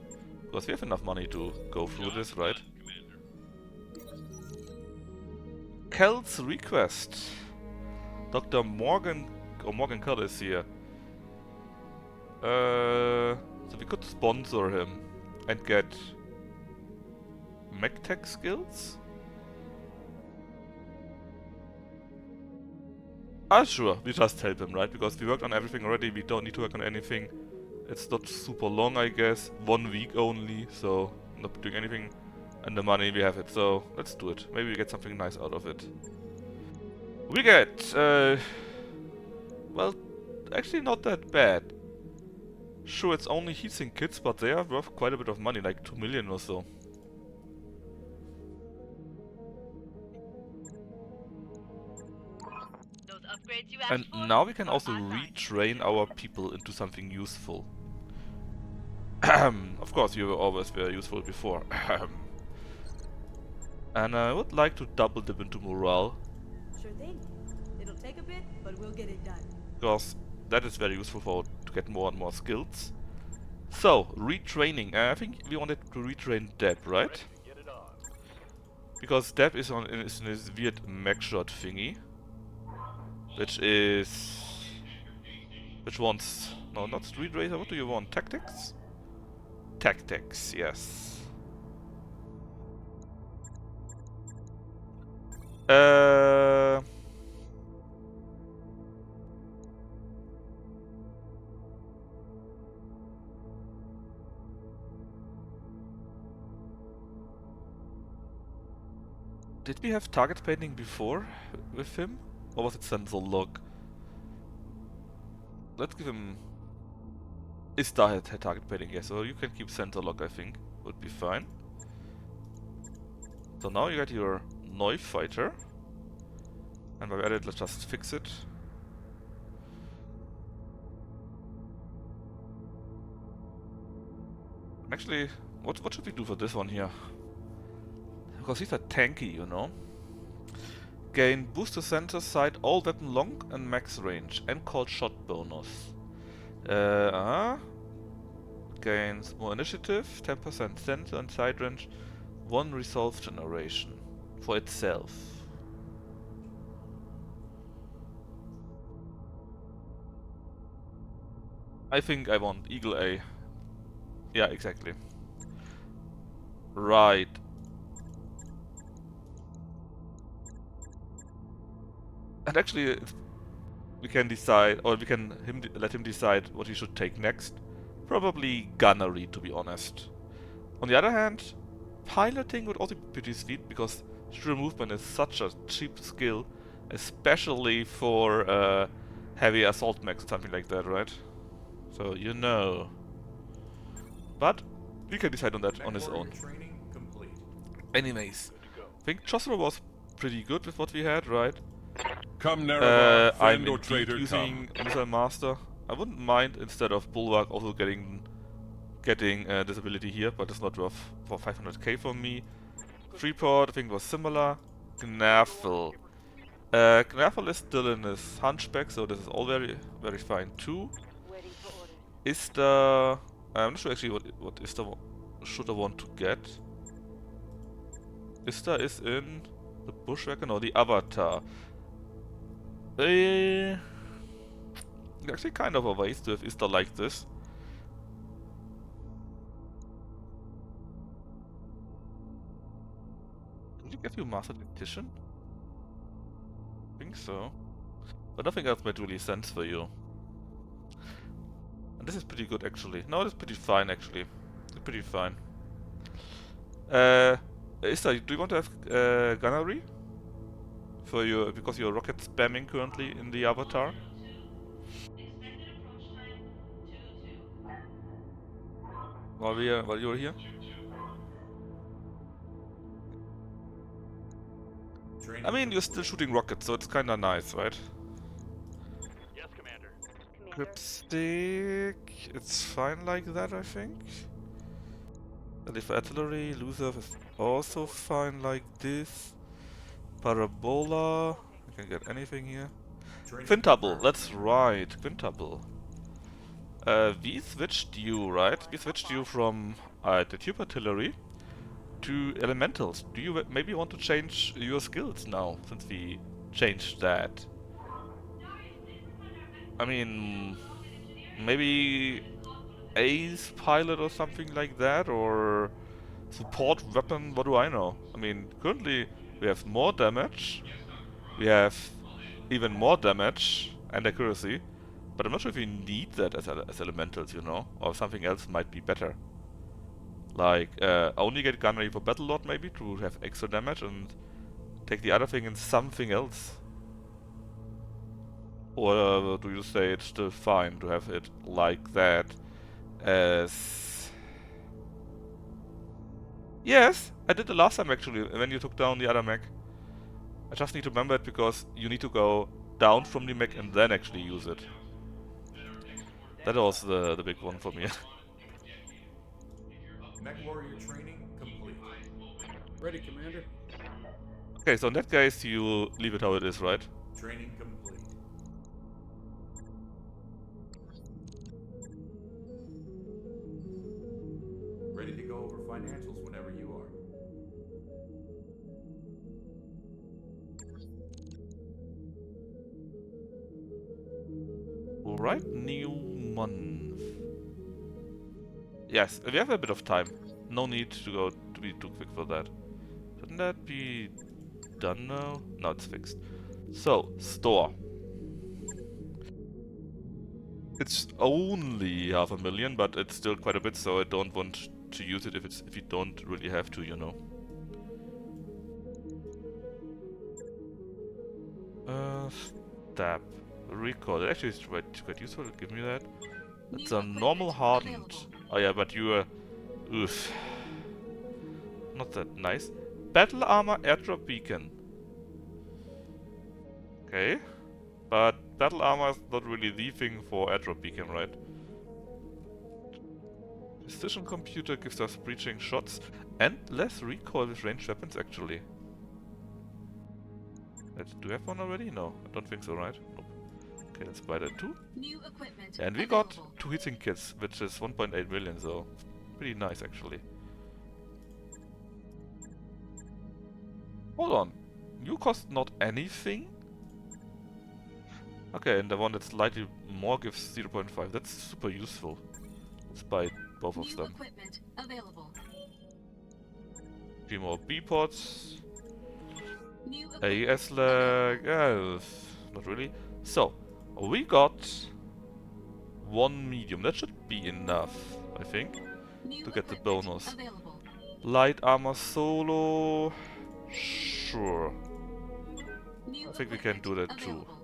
Because we have enough money to go through this, right? Kel's request. Dr. Morgan Kell is here. So we could sponsor him and get mech-tech skills? Sure, we just help him, right? Because we worked on everything already, we don't need to work on anything. It's not super long, I guess. 1 week only, so not doing anything. And the money, we have it, so let's do it. Maybe we get something nice out of it. We get, well, actually not that bad. Sure, it's only heatsink kits, but they are worth quite a bit of money, like 2 million or so. And now we can also retrain our people into something useful. Of course, you were always very useful before. And I would like to double dip into morale. Sure thing. It'll take a bit, but we'll get it done. Because that is very useful to get more and more skills. So, retraining. I think we wanted to retrain Deb, right? Because Deb is in this weird mech shot thingy. Which wants... No, not Street Racer. What do you want? Tactics? Tactics, yes. Did we have target painting before with him? Or was it sensor lock? Let's give him... Istar had target painting, yes, so you can keep sensor lock, I think. Would be fine. So now you got your Neuf fighter. And by edit, let's just fix it. Actually, what should we do for this one here? Because these are tanky, you know. Gain booster center sight, all weapon long and max range, and called shot bonus. Gains more initiative, 10% center and side range, 1 resolve generation for itself. I think I want Eagle A. Yeah, exactly. Right. And actually, we can decide, or we can let him decide what he should take next. Probably gunnery, to be honest. On the other hand, piloting would also be pretty sweet, because sheer movement is such a cheap skill, especially for heavy assault mechs, something like that, right? So you know. But he can decide on that on his own. Training complete. Anyways, I think Chosro was pretty good with what we had, right? Come, Nerevar, I'm friend or indeed traitor, using come. Missile Master. I wouldn't mind instead of Bulwark also getting disability here, but it's not worth for 500k for me. Freeport I think was similar. Gnaffle. Gnaffle is still in his hunchback, so this is all very fine too. Waiting for orders. Ista, I'm not sure actually what Ista should I want to get. Ista is in the Bushwhacker or the Avatar. Actually kind of a waste to have Ista like this. Did you get your Master Tactician? I think so. But nothing else made really sense for you. And this is pretty good actually. No, it's pretty fine actually. It's pretty fine. Ista, do you want to have gunnery? For your because you're rocket spamming currently in the Avatar? While you're here? I mean, you're still shooting rockets, so it's kinda nice, right? Yes, Commander. Gripstick, it's fine like that, I think. And for artillery, Luthor is also fine like this. Parabola, I can get anything here. Quintuple, that's right, quintuple. We switched you, right? We switched you from the tube artillery to elementals. Do you maybe want to change your skills now, since we changed that? I mean, maybe ace pilot or something like that, or support weapon, what do I know? I mean, currently we have more damage, we have even more damage and accuracy, but I'm not sure if we need that as elementals, you know, or something else might be better. Like, only get gunnery for Battlelord maybe to have extra damage and take the other thing in something else. Or do you say it's still fine to have it like that as... Yes, I did the last time actually, when you took down the other mech. I just need to remember it because you need to go down from the mech and then actually use it. That was the big one for me. Mech warrior training complete. Ready, Commander. Okay, so in that case you leave it how it is, right? Training complete. Ready to go over financials whenever you are. Alright, new month. Yes, we have a bit of time. No need to be too quick for that. Shouldn't that be done now? No, it's fixed. So, store. It's only 500,000, but it's still quite a bit, so I don't want to use it if you don't really have to, you know. Stab. Recall. Actually, it's quite useful. Give me that. It's a normal hardened. Oh yeah, but you oof. Not that nice. Battle armor airdrop beacon. Okay. But battle armor is not really the thing for airdrop beacon, right? Precision computer gives us breaching shots and less recoil with ranged weapons actually. Do we have one already? No, I don't think so, right? Nope. Okay, let's buy that too. New equipment And we available. got 2 heatsink kits, which is 1.8 million, so pretty nice actually. Hold on, you cost not anything? Okay, and the one that's slightly more gives 0.5. That's super useful. Let's buy both of New them. equipment available. 3 more B-pods. New equipment AES lag. Not really. So, we got 1 medium. That should be enough, I think, New to get the equipment bonus. Available. Light armor solo. Sure. New I think we can do equipment that too. available.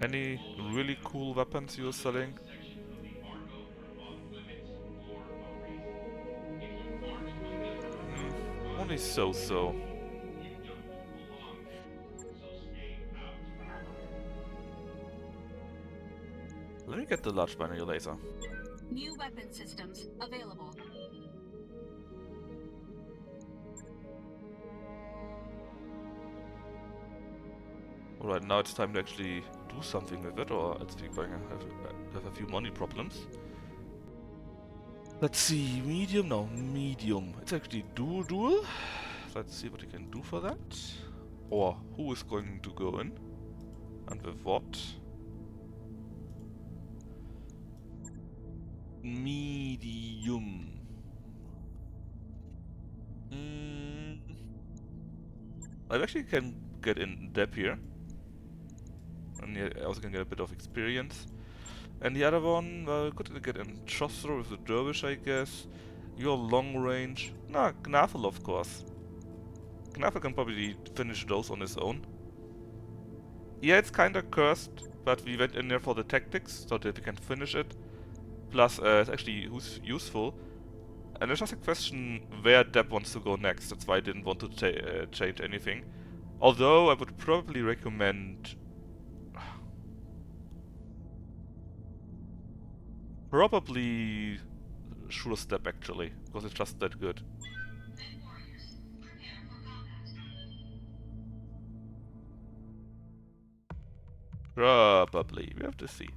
Any really cool weapons you're selling? Only so-so. Let me get the large binary laser. New weapon systems available. Alright, now it's time to actually do something with it, or else we're going to have a few money problems. Let's see, medium? No, medium. It's actually dual. Let's see what we can do for that. Or who is going to go in? And with what? Medium. I actually can get in Dep here. And yeah, I also can get a bit of experience. And the other one, could get in Chosro with the Dervish, I guess. You're long range. Nah, Gnafel, of course. Gnafel can probably finish those on his own. Yeah, it's kinda cursed, but we went in there for the tactics, so that we can finish it. Plus, it's actually useful. And it's just a question where Deb wants to go next, that's why I didn't want to change anything. Although, I would probably recommend... Probably... Sure Step, actually, because it's just that good. Probably, we have to see.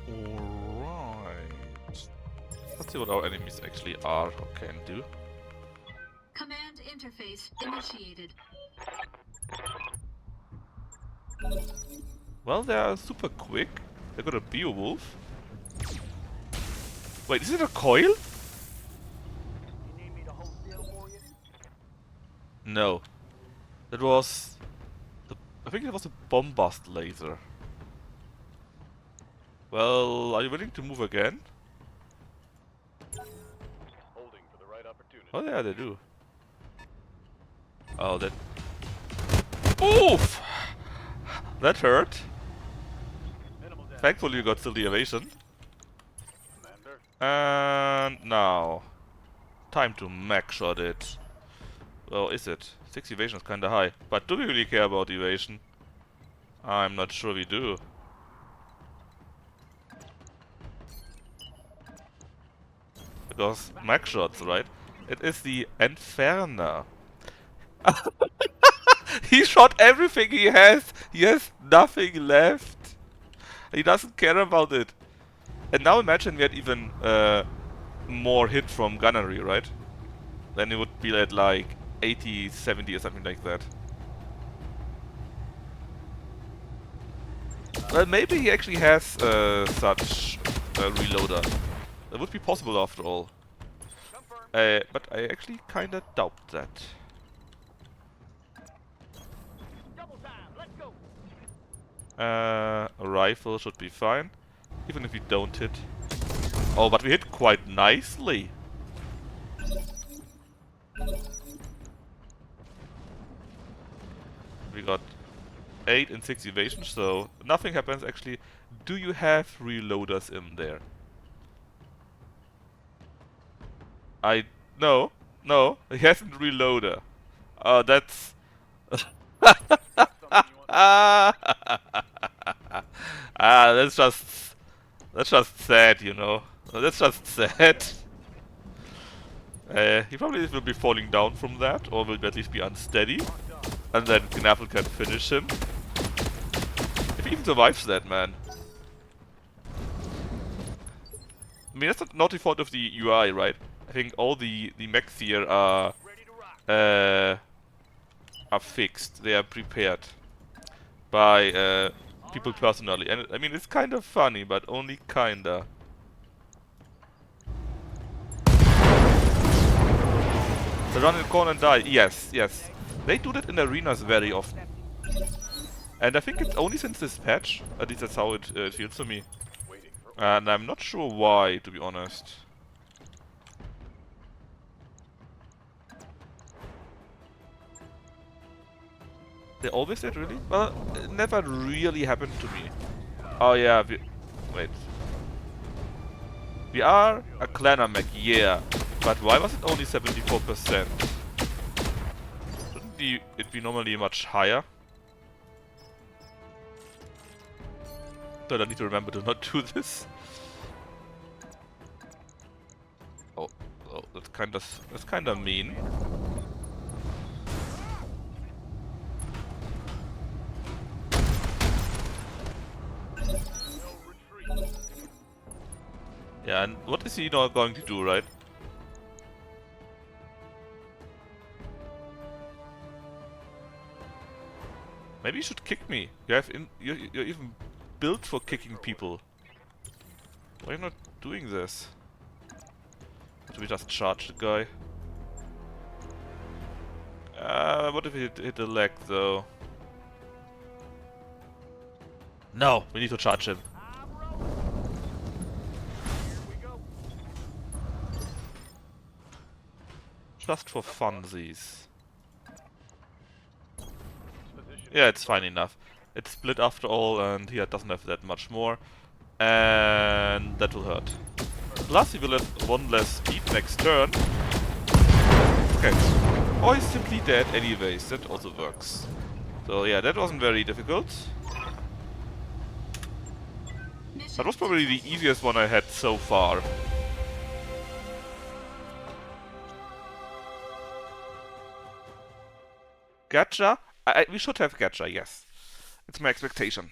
Alright. Let's see what our enemies actually are or can do. Command interface initiated. Well, they are super quick. They got a Beowulf. Wait, is it a coil? You need me to hold still for you? No. That was... I think it was a bombast laser. Well, are you willing to move again? Holding for the right opportunity. Oh yeah, they do. Oh, that... Oof! That hurt. Minimal damage. Thankfully you got still the evasion. Commander. And now... Time to max shot it. Well, is it? 6 evasion is kinda high. But do we really care about evasion? I'm not sure we do. Because max shots, right? It is the Inferno. He shot everything he has. He has nothing left. He doesn't care about it. And now imagine we had even more hit from gunnery, right? Then it would be at like 80, 70 or something like that. Well, maybe he actually has such a reloader. That would be possible after all. But I actually kinda doubt that. Double time. Let's go. A rifle should be fine, even if we don't hit. Oh, but we hit quite nicely. We got 8 and 6 evasion, so nothing happens actually. Do you have reloaders in there? No, no, he hasn't reloaded. That's... that's just... That's just sad, you know. That's just sad. He probably will be falling down from that, or will at least be unsteady. And then Knaffle can finish him. If he even survives that, man. I mean, that's not the fault of the UI, right? I think all the mechs here are fixed. They are prepared by people personally. And I mean, it's kind of funny, but only kinda. So run in the corner and die. Yes, yes. They do that in arenas very often. And I think it's only since this patch. At least that's how it feels to me. And I'm not sure why, to be honest. They always did, really? Well, it never really happened to me. Oh yeah, wait. We are a clanner mech, yeah. But why was it only 74%? Shouldn't it be normally much higher? But I need to remember to not do this. Oh, that's kinda mean. Yeah, and what is he now going to do, right? Maybe you should kick me. You're even built for kicking people. Why are you not doing this? Should we just charge the guy? What if he hit the leg, though? No, we need to charge him. Just for funsies. Yeah, it's fine enough. It's split after all, and he doesn't have that much more. And that will hurt. Plus, he will have one less speed next turn. Okay. Or he's simply dead anyways, that also works. So yeah, that wasn't very difficult. That was probably the easiest one I had so far. Gacha? We should have gacha, yes. It's my expectation.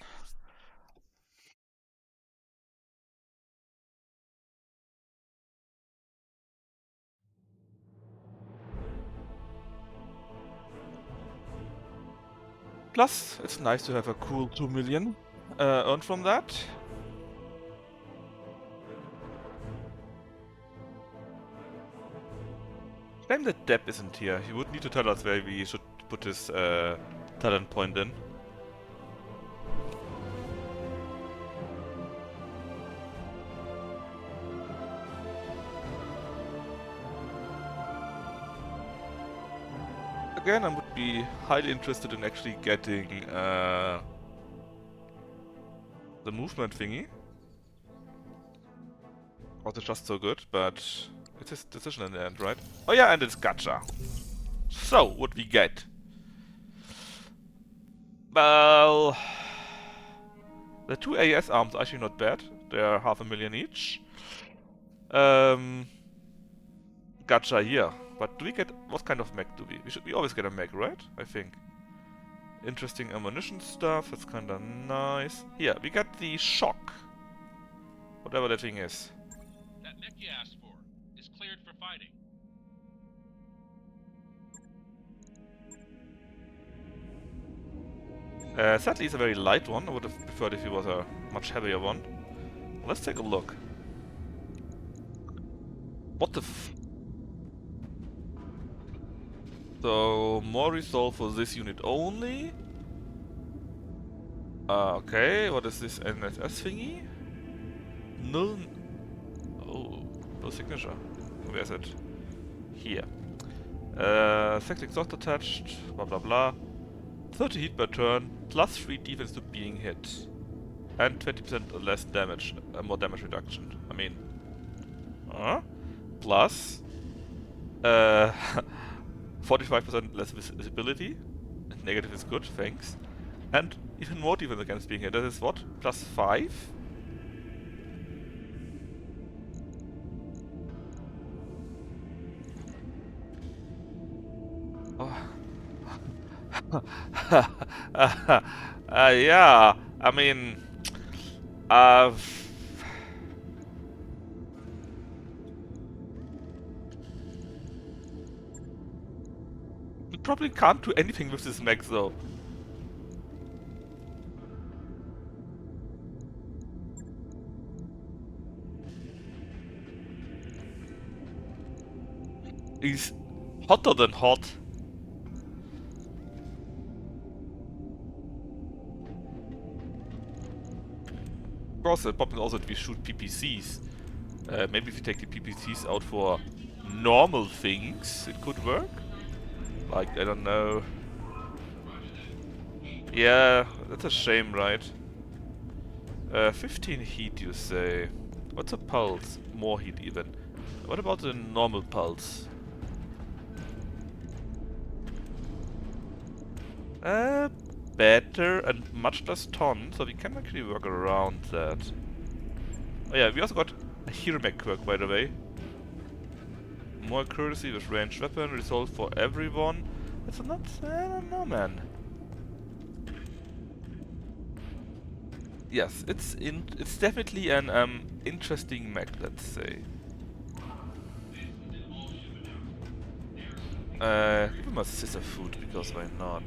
Plus, it's nice to have a cool 2 million earned from that. Shame that Depp isn't here. He would need to tell us where we should put his talent point in. Again, I would be highly interested in actually getting the movement thingy. Also just so good, but it's his decision in the end, right? Oh yeah, and it's gacha. So, what we get? Well, the 2 AS arms are actually not bad. They are 500,000 each. Gacha here. But do we get... what kind of mech do we? We always get a mech, right? I think. Interesting ammunition stuff. That's kinda nice. Here, we got the shock. Whatever that thing is. That mech you asked for is cleared for fighting. Sadly, it's a very light one. I would have preferred if it was a much heavier one. Let's take a look. What the f... So, more resolve for this unit only. Okay, what is this NSS thingy? No... oh, no signature. Where is it? Here. Sex exhaust attached, blah blah blah. 30 hit per turn, plus 3 defense to being hit. And 20% less damage, more damage reduction. I mean... plus... 45% less visibility. Negative is good, thanks. And even more defense against being hit. That is what? Plus 5? Oh. Yeah, I mean, we probably can't do anything with this mech though. He's hotter than hot. Of course, the problem is also that we shoot PPCs. Maybe if we take the PPCs out for normal things, it could work. Like, I don't know. Yeah, that's a shame, right? 15 heat, you say. What's a pulse? More heat, even. What about the normal pulse? Better and much less ton, so we can actually work around that. Oh yeah, we also got a hero mech quirk, by the way. More accuracy with ranged weapon, resolve for everyone. That's not... I don't know, man. Yes, it's definitely an interesting mech, let's say. Give him a scissor food, because why not?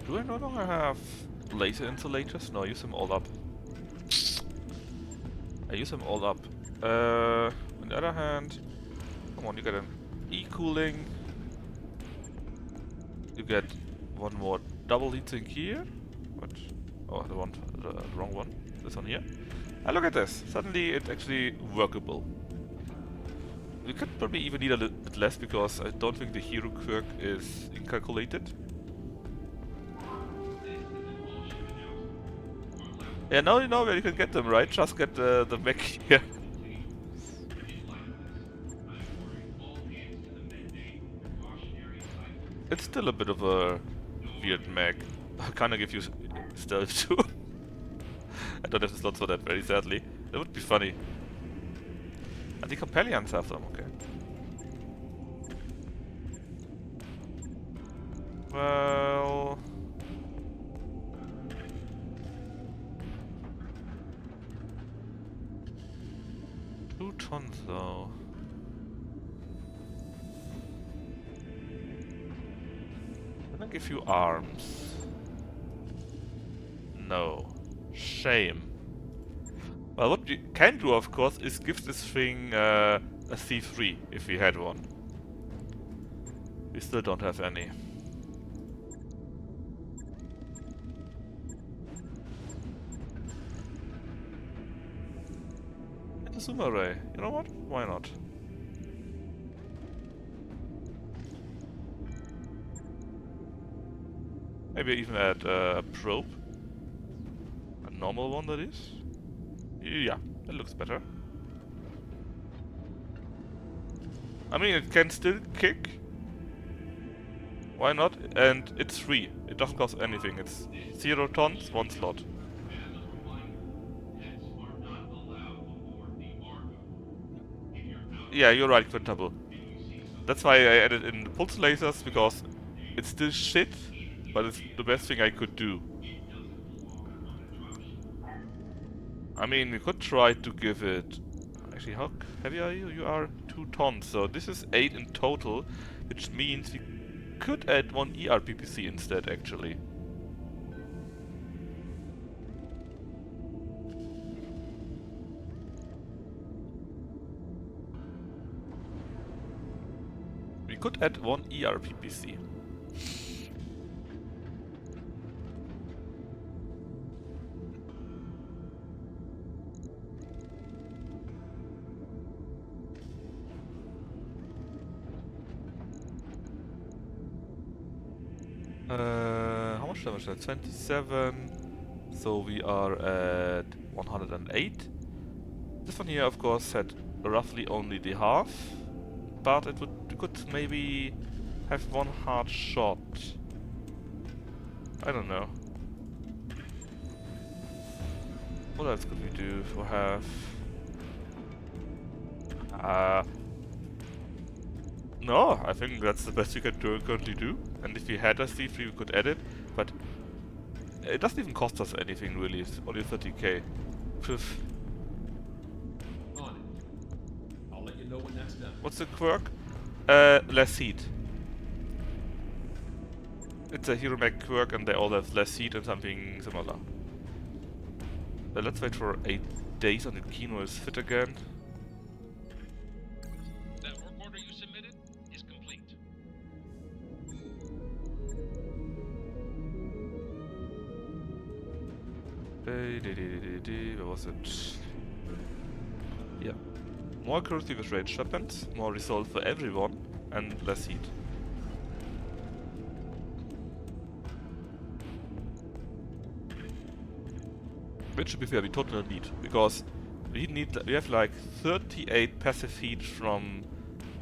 Do I no longer have laser insulators? No, I use them all up. I use them all up. On the other hand, come on, you get an E-cooling. You get one more double heatsink here. What? Oh, the wrong one. This one here. And look at this. Suddenly it's actually workable. We could probably even need a little bit less because I don't think the hero quirk is incalculated. Yeah, now you know where you can get them, right? Just get the mech here. It's still a bit of a weird mech. I kinda give you stealth too. I don't have the slots for that, very sadly. That would be funny. And the companions have them, okay. Well... 2 tons though. Can I give you arms? No. Shame. Well, what we can do, of course, is give this thing a C3, if we had one. We still don't have any. And a zoom array. You know what? Why not? Maybe even add a probe. A normal one, that is. Yeah, that looks better. I mean, it can still kick. Why not? And it's free. It doesn't cost anything. It's 0 tons, 1 slot. Yeah, you're right, Quintable. That's why I added in the pulse lasers, because it's still shit, but it's the best thing I could do. I mean, we could try to give it... Actually, how heavy are you? You are 2 tons, so this is 8 in total, which means we could add 1 ERPPC instead, actually. We could add 1 ERPPC. How much damage? 27. So we are at 108. This one here, of course, had roughly only the half, but we could maybe have one hard shot. I don't know. What else could we do for half? No, I think that's the best we can currently do. And if we had a C3, we could add it, but it doesn't even cost us anything really. It's only 30k. Poof. On it. I'll let you know when that's done. What's the quirk? Less heat. It's a hero mech quirk, and they all have less heat and something similar. Let's wait for 8 days until Kino is fit again. That work order you submitted is complete. Where was it? Yeah. More accuracy with ranged weapons, more resolve for everyone, and less heat. Which, to be fair, we totally need, because we have like 38 passive heat from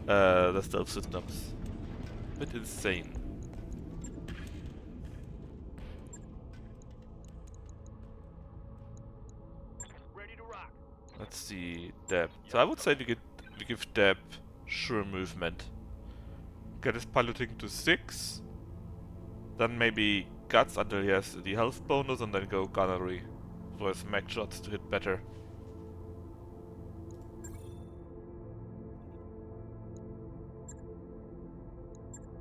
the stealth systems. Bit insane. Ready to rock. Let's see, Deb. So I would say we give Deb sure movement. Get his piloting to 6. Then maybe guts until he has the health bonus, and then go gunnery for his mech shots to hit better.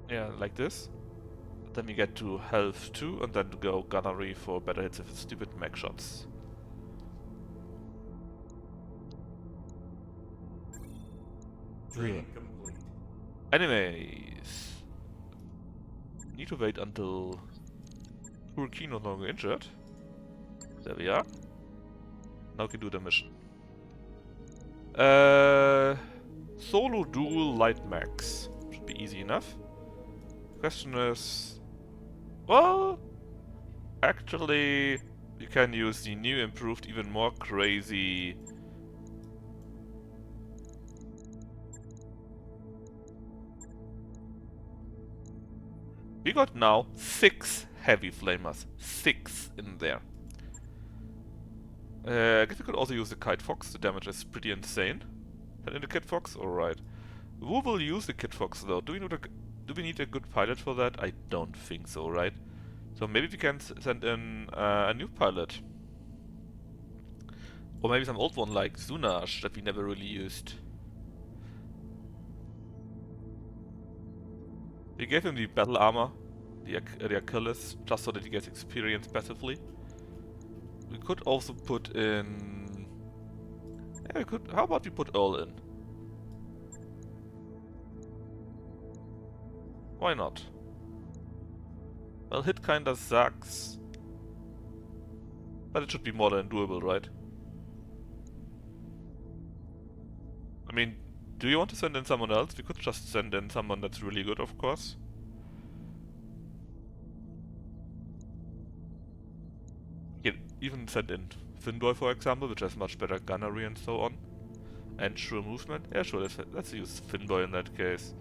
Yeah, like this. Then we get to health 2, and then go gunnery for better hits with stupid mech shots. Training complete. Anyways, need to wait until Hurricane no longer injured. There we are. Now we can do the mission. Solo dual light mechs. Should be easy enough. Question is, well, actually, you can use the new improved, even more crazy. We got now 6 heavy flamers. 6 in there. I guess we could also use the Kite Fox. The damage is pretty insane. And in the Kit Fox? Alright. Who will use the Kit Fox though? Do we need a good pilot for that? I don't think so, right? So maybe we can send in a new pilot. Or maybe some old one like Zunash that we never really used. We gave him the battle armor, the Achilles, just so that he gets experience passively. We could also put in... Yeah, we could... How about we put Earl in? Why not? Well, hit kinda sucks. But it should be more than doable, right? I mean, do you want to send in someone else? We could just send in someone that's really good, of course. You can even send in Finboy, for example, which has much better gunnery and so on. And sure movement. Yeah, sure, let's use Finboy in that case.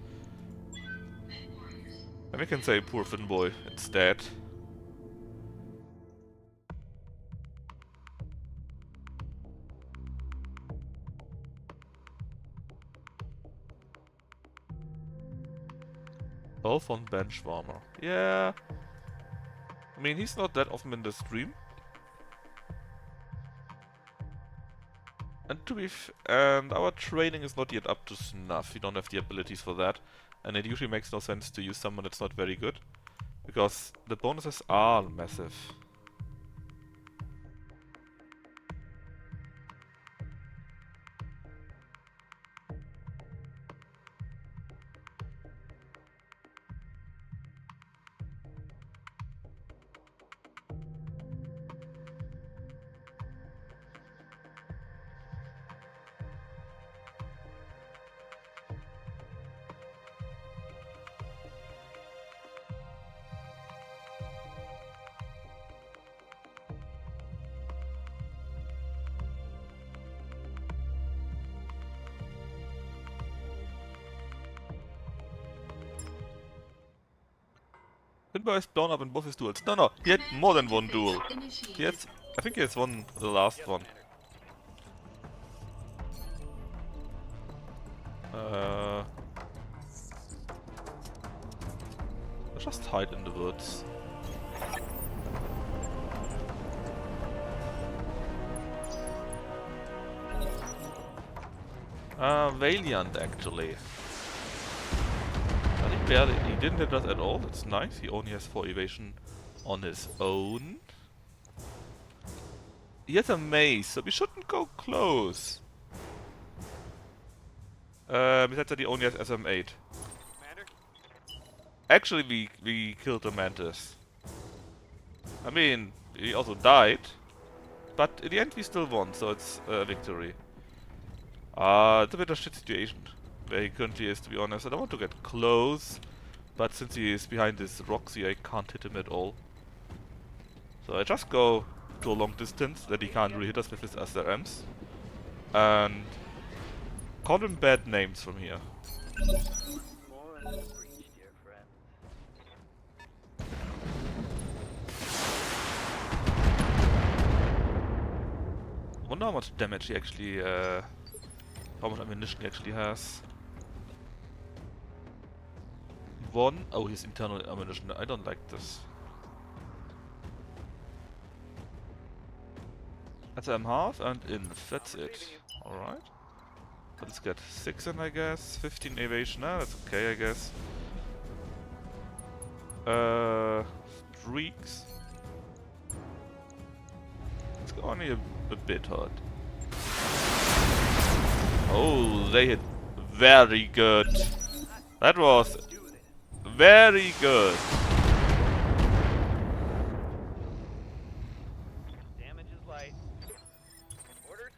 And we can say poor Finboy instead. Both on bench warmer. Yeah. I mean, he's not that often in the stream. And our training is not yet up to snuff. We don't have the abilities for that. And it usually makes no sense to use someone that's not very good. Because the bonuses are massive. Finboy is blown up in both his duels. No, he had Command more than one interface duel. initiated. He has, I think he has won the last one. Let's just hide in the woods. Valiant actually. I think barely, he didn't hit us at all, that's nice. He only has 4 evasion on his own. He has a mace, so we shouldn't go close. Besides that he only has SM8. Commander? Actually we killed the Mantis. I mean, he also died. But in the end we still won, so it's a victory. It's a bit of a shit situation where he currently is, to be honest. I don't want to get close, but since he is behind this Roxy, I can't hit him at all. So I just go to a long distance that he can't really hit us with his SRMs. And call him bad names from here. More in the breach, dear friend. I wonder how much damage he actually, how much ammunition he actually has. One, oh, his internal ammunition, I don't like this. SM half and inf, that's it. Alright. Let's get 6 in, I guess. 15 evasion, that's okay, I guess. Streaks. It's only a bit hard. Oh, they hit very good. That was very good. Damage is light. Orders?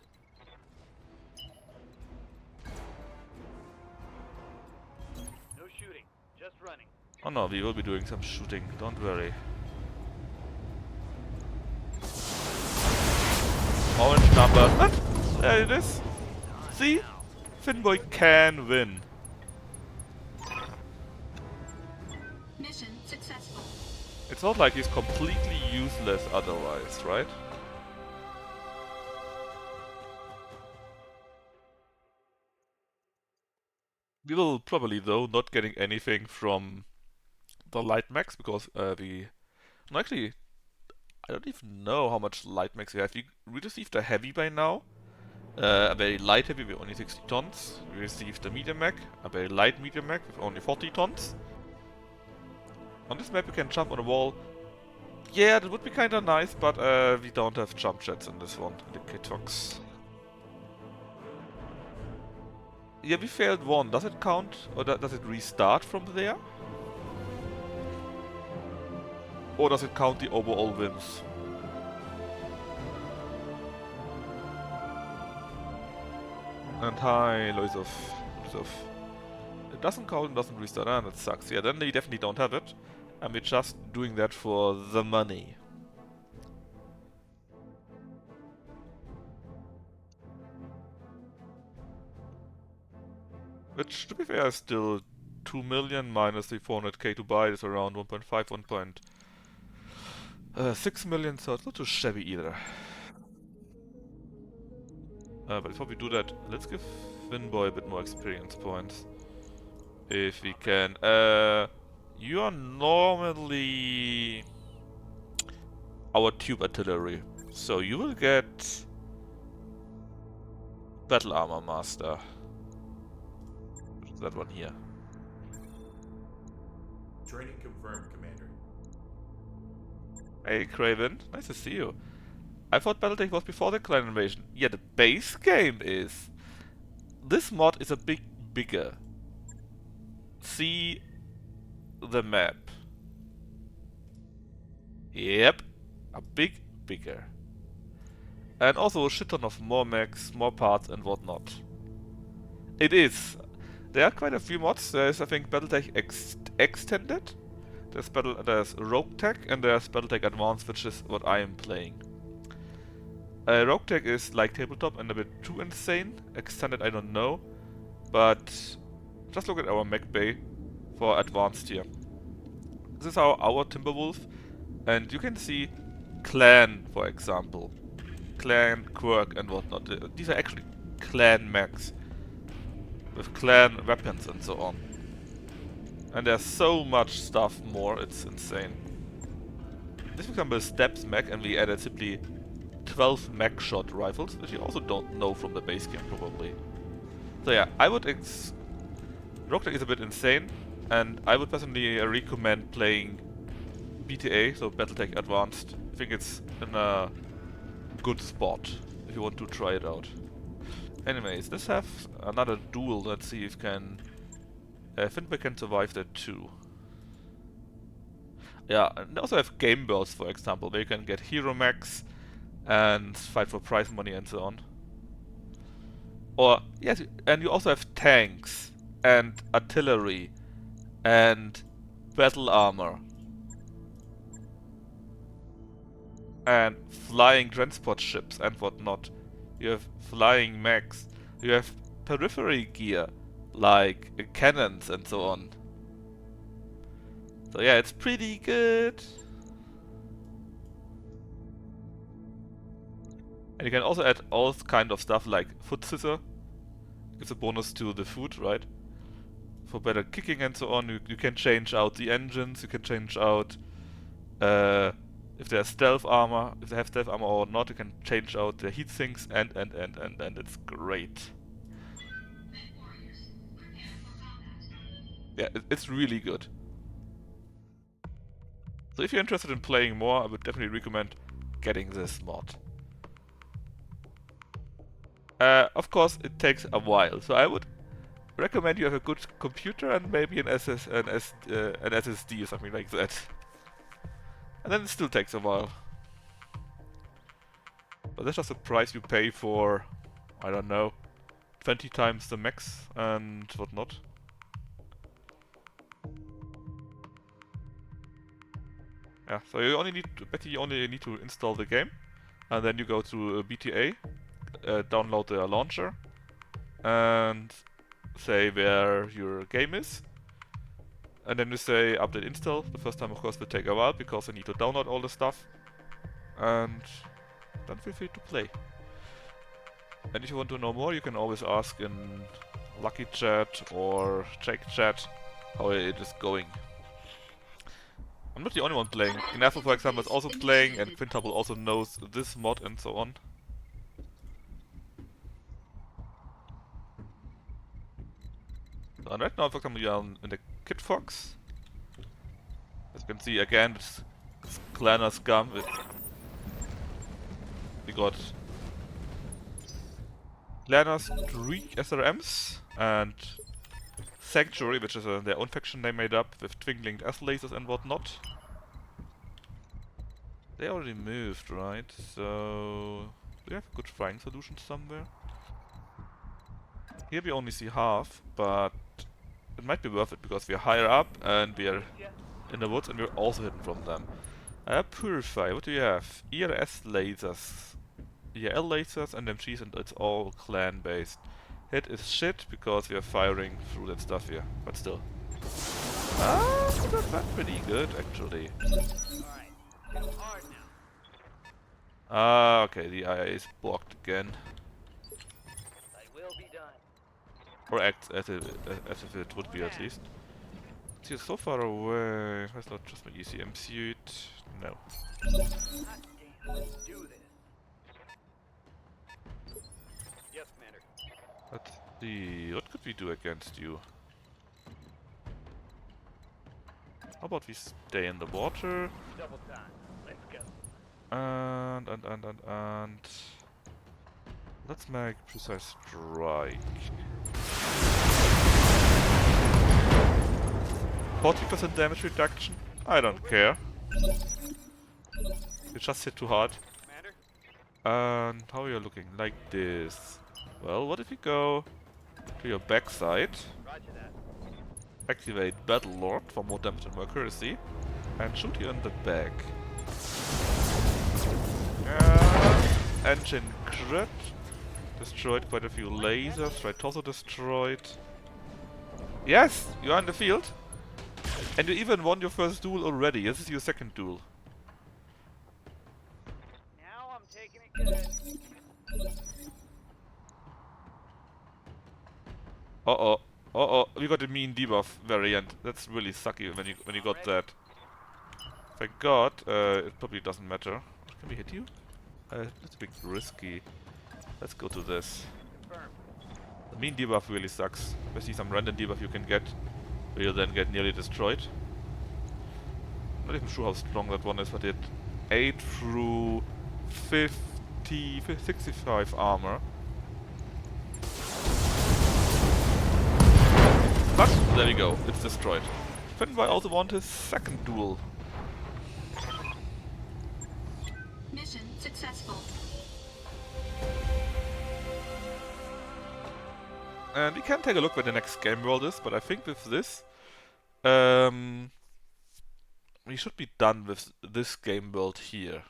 No shooting, just running. Oh no, we will be doing some shooting, don't worry. Orange number. What? There it is. See? Finboy can win. Mission successful. It's not like he's completely useless otherwise, right? We will probably, though, not getting anything from the light max because we... No, actually, I don't even know how much light max we have. We received a heavy by now. A very light heavy with only 60 tons. We received a medium mech, a very light medium mech with only 40 tons. On this map you can jump on a wall. Yeah, that would be kinda nice, but we don't have jump jets in this one, in the Kitox. Yeah, we failed one. Does it count, or does it restart from there? Or does it count the overall wins? And hi, Loisov. It doesn't count and doesn't restart, and that sucks. Yeah, then we definitely don't have it. And we're just doing that for the money. Which, to be fair, is still 2 million minus the 400k to buy is around 1.5, 1.6 million, so it's not too shabby either. But before we do that, let's give Finboy a bit more experience points. If we can. You are normally our tube artillery, so you will get Battle Armor Master. That one here. Training confirmed, Commander. Hey Craven, nice to see you. I thought Battletech was before the clan invasion. Yeah, the base game is. This mod is a bit bigger. See the map. Yep, a bit bigger. And also a shit ton of more mechs, more parts and whatnot. It is. There are quite a few mods. There's, I think, Battletech Extended. There's Rogue Tech and there's Battletech Advanced, which is what I am playing. Rogue Tech is like tabletop and a bit too insane. Extended, I don't know. But just look at our mech bay for Advanced here. This is our Timberwolf, and you can see Clan, for example. Clan, Quirk, and whatnot. These are actually Clan mechs with Clan weapons and so on. And there's so much stuff more, it's insane. This becomes a Steps mech, and we added simply 12 mech shot rifles, which you also don't know from the base game probably. So yeah, I would Rogue Tech is a bit insane, and I would personally recommend playing BTA, so Battletech Advanced. I think it's in a good spot if you want to try it out. Anyways, let's have another duel. Let's see if can Finback can survive that too. Yeah, and they also have game bursts, for example, where you can get hero mechs and fight for prize money and so on. Or yes, and you also have tanks and artillery and battle armor and flying transport ships and whatnot. You have flying mechs. You have periphery gear like cannons and so on. So yeah, it's pretty good. And you can also add all kind of stuff like foot scissor. Gives a bonus to the foot, right? For better kicking and so on. You can change out the engines. You can change out if they have stealth armor. If they have stealth armor or not, you can change out their heat sinks and it's great. Yeah, it's really good. So if you're interested in playing more, I would definitely recommend getting this mod. Of course, it takes a while, so I would recommend you have a good computer and maybe an SSD or something like that. And then it still takes a while. But that's just the price you pay for, I don't know, 20 times the max and whatnot. Yeah, so you only need to install the game, and then you go to BTA, download the launcher, and say where your game is, and then you say update install. The first time, of course, will take a while because I need to download all the stuff, and then feel free to play. And if you want to know more, you can always ask in Lucky Chat or Jake Chat how it is going. I'm not the only one playing. Gnaffle, for example, is also playing, and Quintuple also knows this mod and so on. So, and right now, for example, we are in the Kid Fox. As you can see, again, it's Clanner scum. We got Clanner Streak SRMs and Sanctuary, which is their own faction they made up with twinkling S lasers and whatnot. They already moved, right? So do we have a good flying solution somewhere? Here we only see half, but it might be worth it because we are higher up and we are in the woods and we're also hidden from them. Purify, what do you have? ERS lasers, EL lasers and MGs, and it's all clan based. Hit is shit because we are firing through that stuff here, but still. That's pretty good actually. Okay, the IA is blocked again. Or acts as if it would be at least. You're so far away. Let's not trust my ECM suit. No. Let's see, what could we do against you? How about we stay in the water? And let's make precise strike. 40% damage reduction? I don't care. You just hit too hard. And how are you looking? Like this. Well, what if you go to your backside, activate Battle Lord for more damage and more accuracy, and shoot you in the back. Engine crit. Destroyed quite a few lasers. Right, also destroyed. Yes, you are in the field. And you even won your first duel already. This is your second duel. Now I'm taking it good. Uh-oh. Uh-oh. We got a mean debuff variant. That's really sucky when you got that. Thank God. It probably doesn't matter. Can we hit you? That's a bit risky. Let's go to this. Confirmed. The mean debuff really sucks. Especially some random debuff you can get, where you then get nearly destroyed. Not even sure how strong that one is, but it 8 through 65 armor. But there we go, it's destroyed. Finboy also won his second duel. Mission successful. And we can take a look where the next game world is, but I think with this, we should be done with this game world here.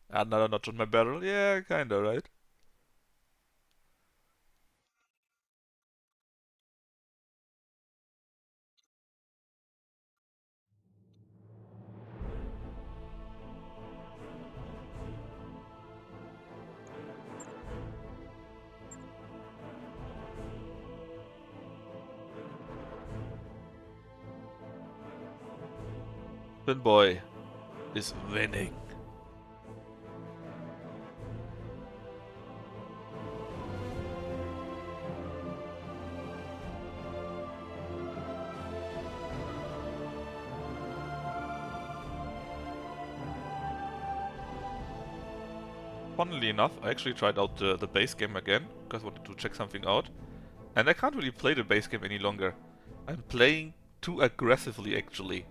Another notch on my barrel? Yeah, kinda, right? Finboy is winning. Funnily enough, I actually tried out the base game again, because I wanted to check something out. And I can't really play the base game any longer. I'm playing too aggressively, actually.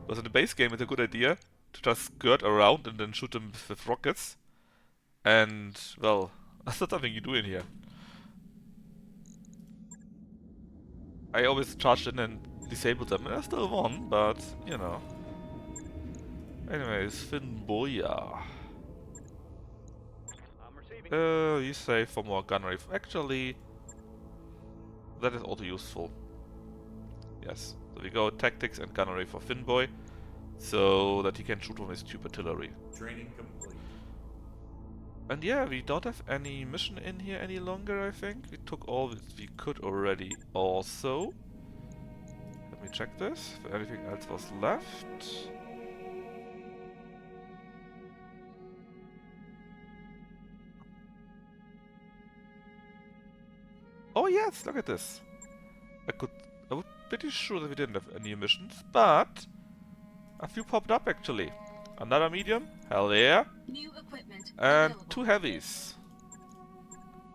Because in the base game it's a good idea to just skirt around and then shoot them with rockets. And, well, that's not something you do in here. I always charged in and disabled them, and I still won, but, you know. Anyways, Finboya. I'm receiving. You save for more gunnery. Actually, that is also useful. Yes. So we go tactics and gunnery for Finboy, so that he can shoot from his tube artillery. Training complete. And yeah, we don't have any mission in here any longer, I think. We took all that we could already also. Let me check this, if anything else was left. Oh yes, look at this. I was pretty sure that we didn't have any missions, but a few popped up actually. Another medium, hell yeah, New equipment and available. 2 heavies.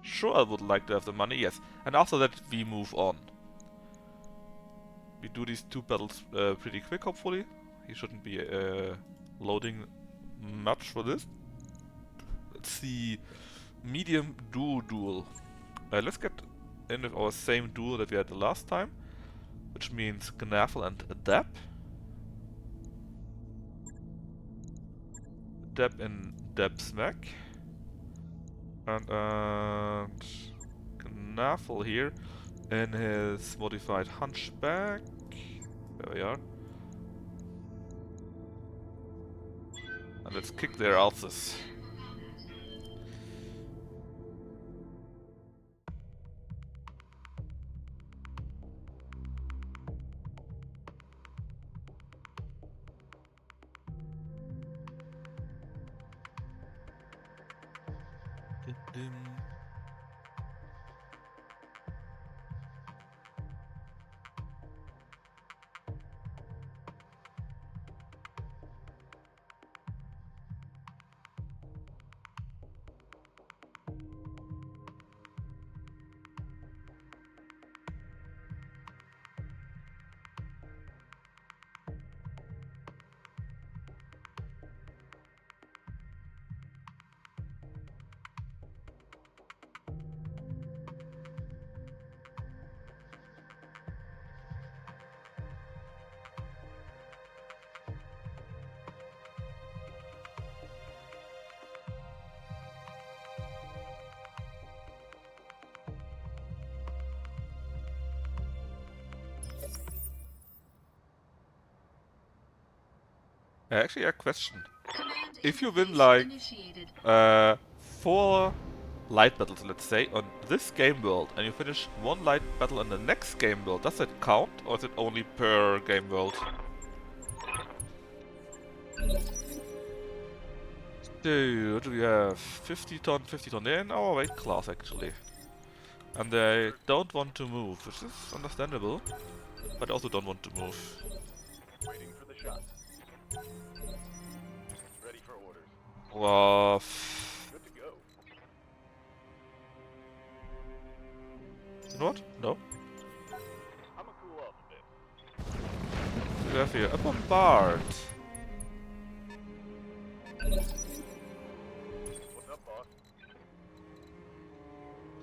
Sure, I would like to have the money, yes. And after that, we move on. We do these 2 battles pretty quick, hopefully. He shouldn't be loading much for this. Let's see, medium duel. Let's get in with our same duel that we had the last time, which means Gnaffle and Dab. Dab in Dab Smack. And Gnaffle here in his modified Hunchback. There we are. And let's kick their asses. Actually, a question. Command If you win interface like initiated. 4 light battles, let's say, on this game world, and you finish 1 light battle on the next game world, does that count, or is it only per game world? So, what do we have? 50 ton, 50 ton. They're in our weight class, actually. And they don't want to move, which is understandable, but also don't want to move. Waiting for the shot. Ready for orders. Well, Good to go. you know what? No. I'ma cool off a bit. We have here a bombard. What's up, boss?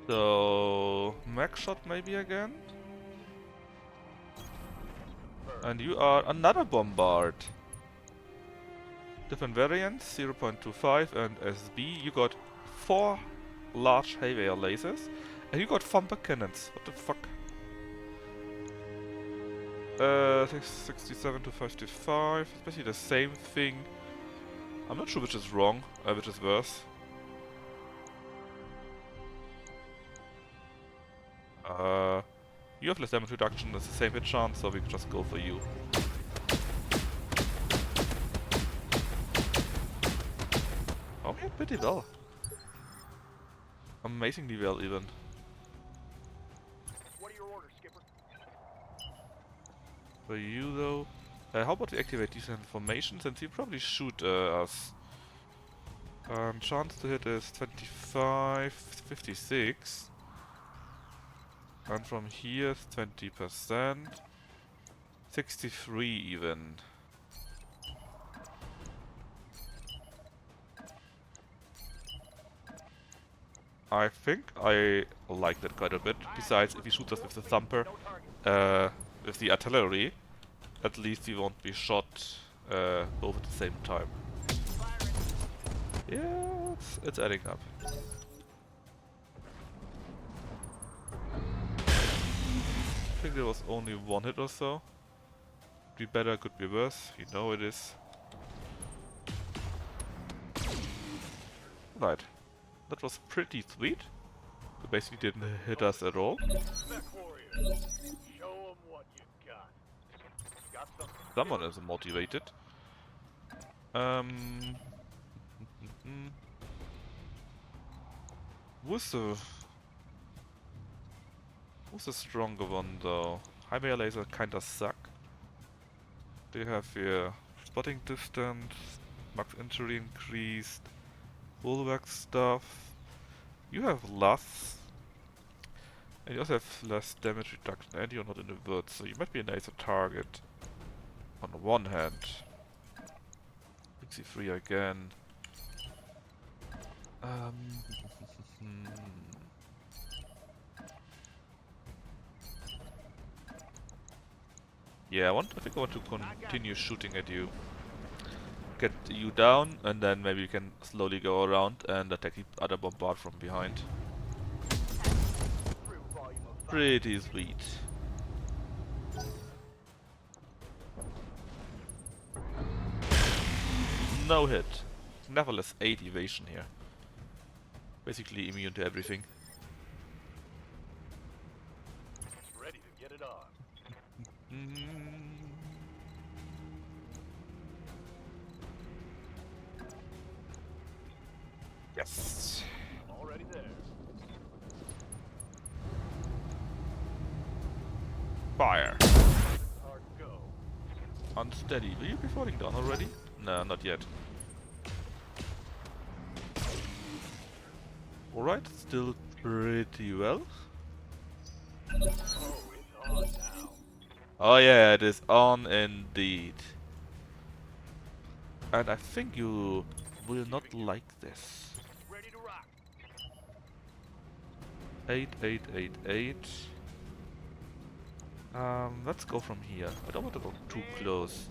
So, max shot maybe again? And you are another bombard. Different variants, 0.25 and SB. You got 4 large heavier lasers. And you got thumper cannons. What the fuck? 67 to 55. It's basically the same thing. I'm not sure which is wrong, which is worse. You have less damage reduction, it's the same hit chance, so we can just go for you. Oh, we did pretty well. Amazingly well, even. What are your orders, Skipper? For you, though. How about we activate these information, since you probably shoot us. Chance to hit is 25, 56. And from here, 20%. 63 even. I think I like that quite a bit. Besides, if he shoots us with the thumper, with the artillery, at least we won't be shot both at the same time. Yeah, it's adding up. I think there was only 1 hit or so. Could be better, could be worse. You know it is. Right. That was pretty sweet. They basically didn't hit us at all. Mech warriors. Show 'em what you got. Got something? Someone is motivated. Who's the stronger one though? Highway laser kinda suck. They have here spotting distance, max injury increased, bulwark stuff. You have less. And you also have less damage reduction, and you're not in the woods, so you might be a nicer target. On the one hand. 63 again. Yeah, I think I want to continue shooting at you. Get you down, and then maybe you can slowly go around and attack the other bombard from behind. Pretty sweet. No hit. Nevertheless, 8 evasion here. Basically immune to everything. Ready to get it on. Yes. Already there. Fire. Hard go. Unsteady. Will you be falling down already? No, not yet. Alright, still pretty well. Oh, it's on now. Oh yeah, it is on indeed. And I think you will not like this. Ready to rock. 8888. Let's go from here. I don't want to go too close.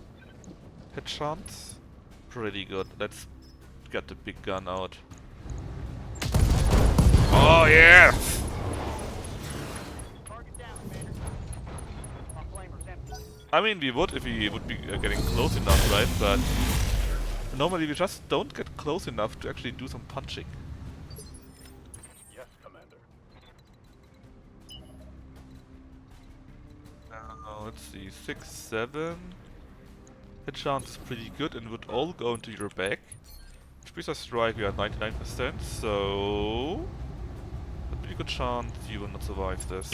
Hit chance? Pretty good. Let's get the big gun out. Oh yeah! Target down, Commander. My flamer's empty. I mean, we would if we would be getting close enough, right? But normally we just don't get close enough to actually do some punching. Yes, Commander. Let's see, 6, 7. Hit chance is pretty good and would all go into your back. Which brings us strike, we are at 99%, so... a pretty good chance you will not survive this.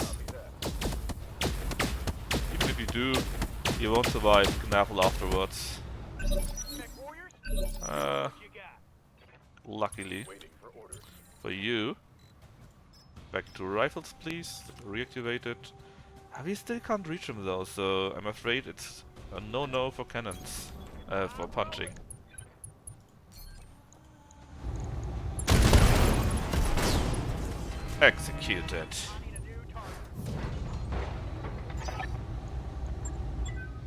Even if you do, you won't survive Knavel afterwards. Tech warriors? What you got? Luckily Waiting for orders. for you. Back to rifles, please. Reactivated. We still can't reach him though, so I'm afraid it's a no-no for cannons. For punching. Executed. Need a new target.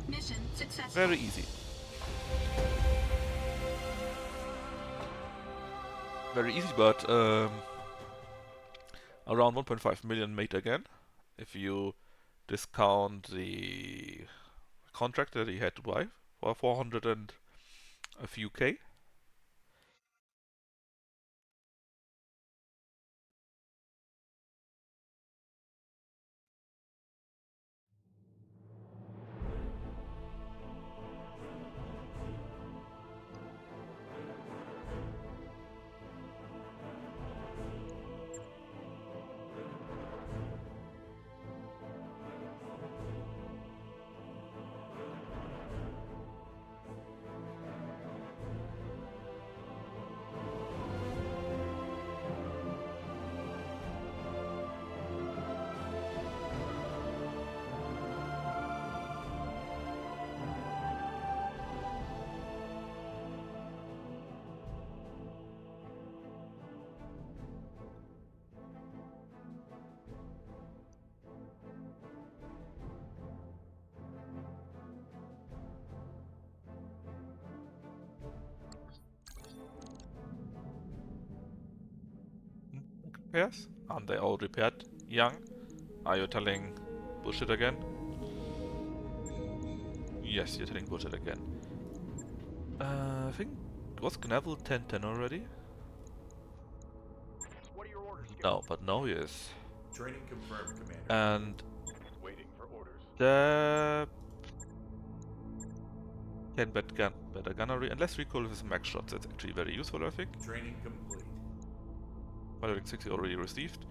Mission successful. Very easy. Very easy, but around 1.5 million made again. If you discount the contract that he had to buy for 400 and a few K. Repairs? Aren't they all repaired? Young? Are you telling bullshit again? Yes, you're telling bullshit again. I think... was Knavel 10-10 already? What are your orders? No, but now he is. Training confirmed, Commander. And... Waiting for orders. the... can better gunnery and less recoil with his max shots. That's actually very useful, I think. Training complete. Piloting 60 already received.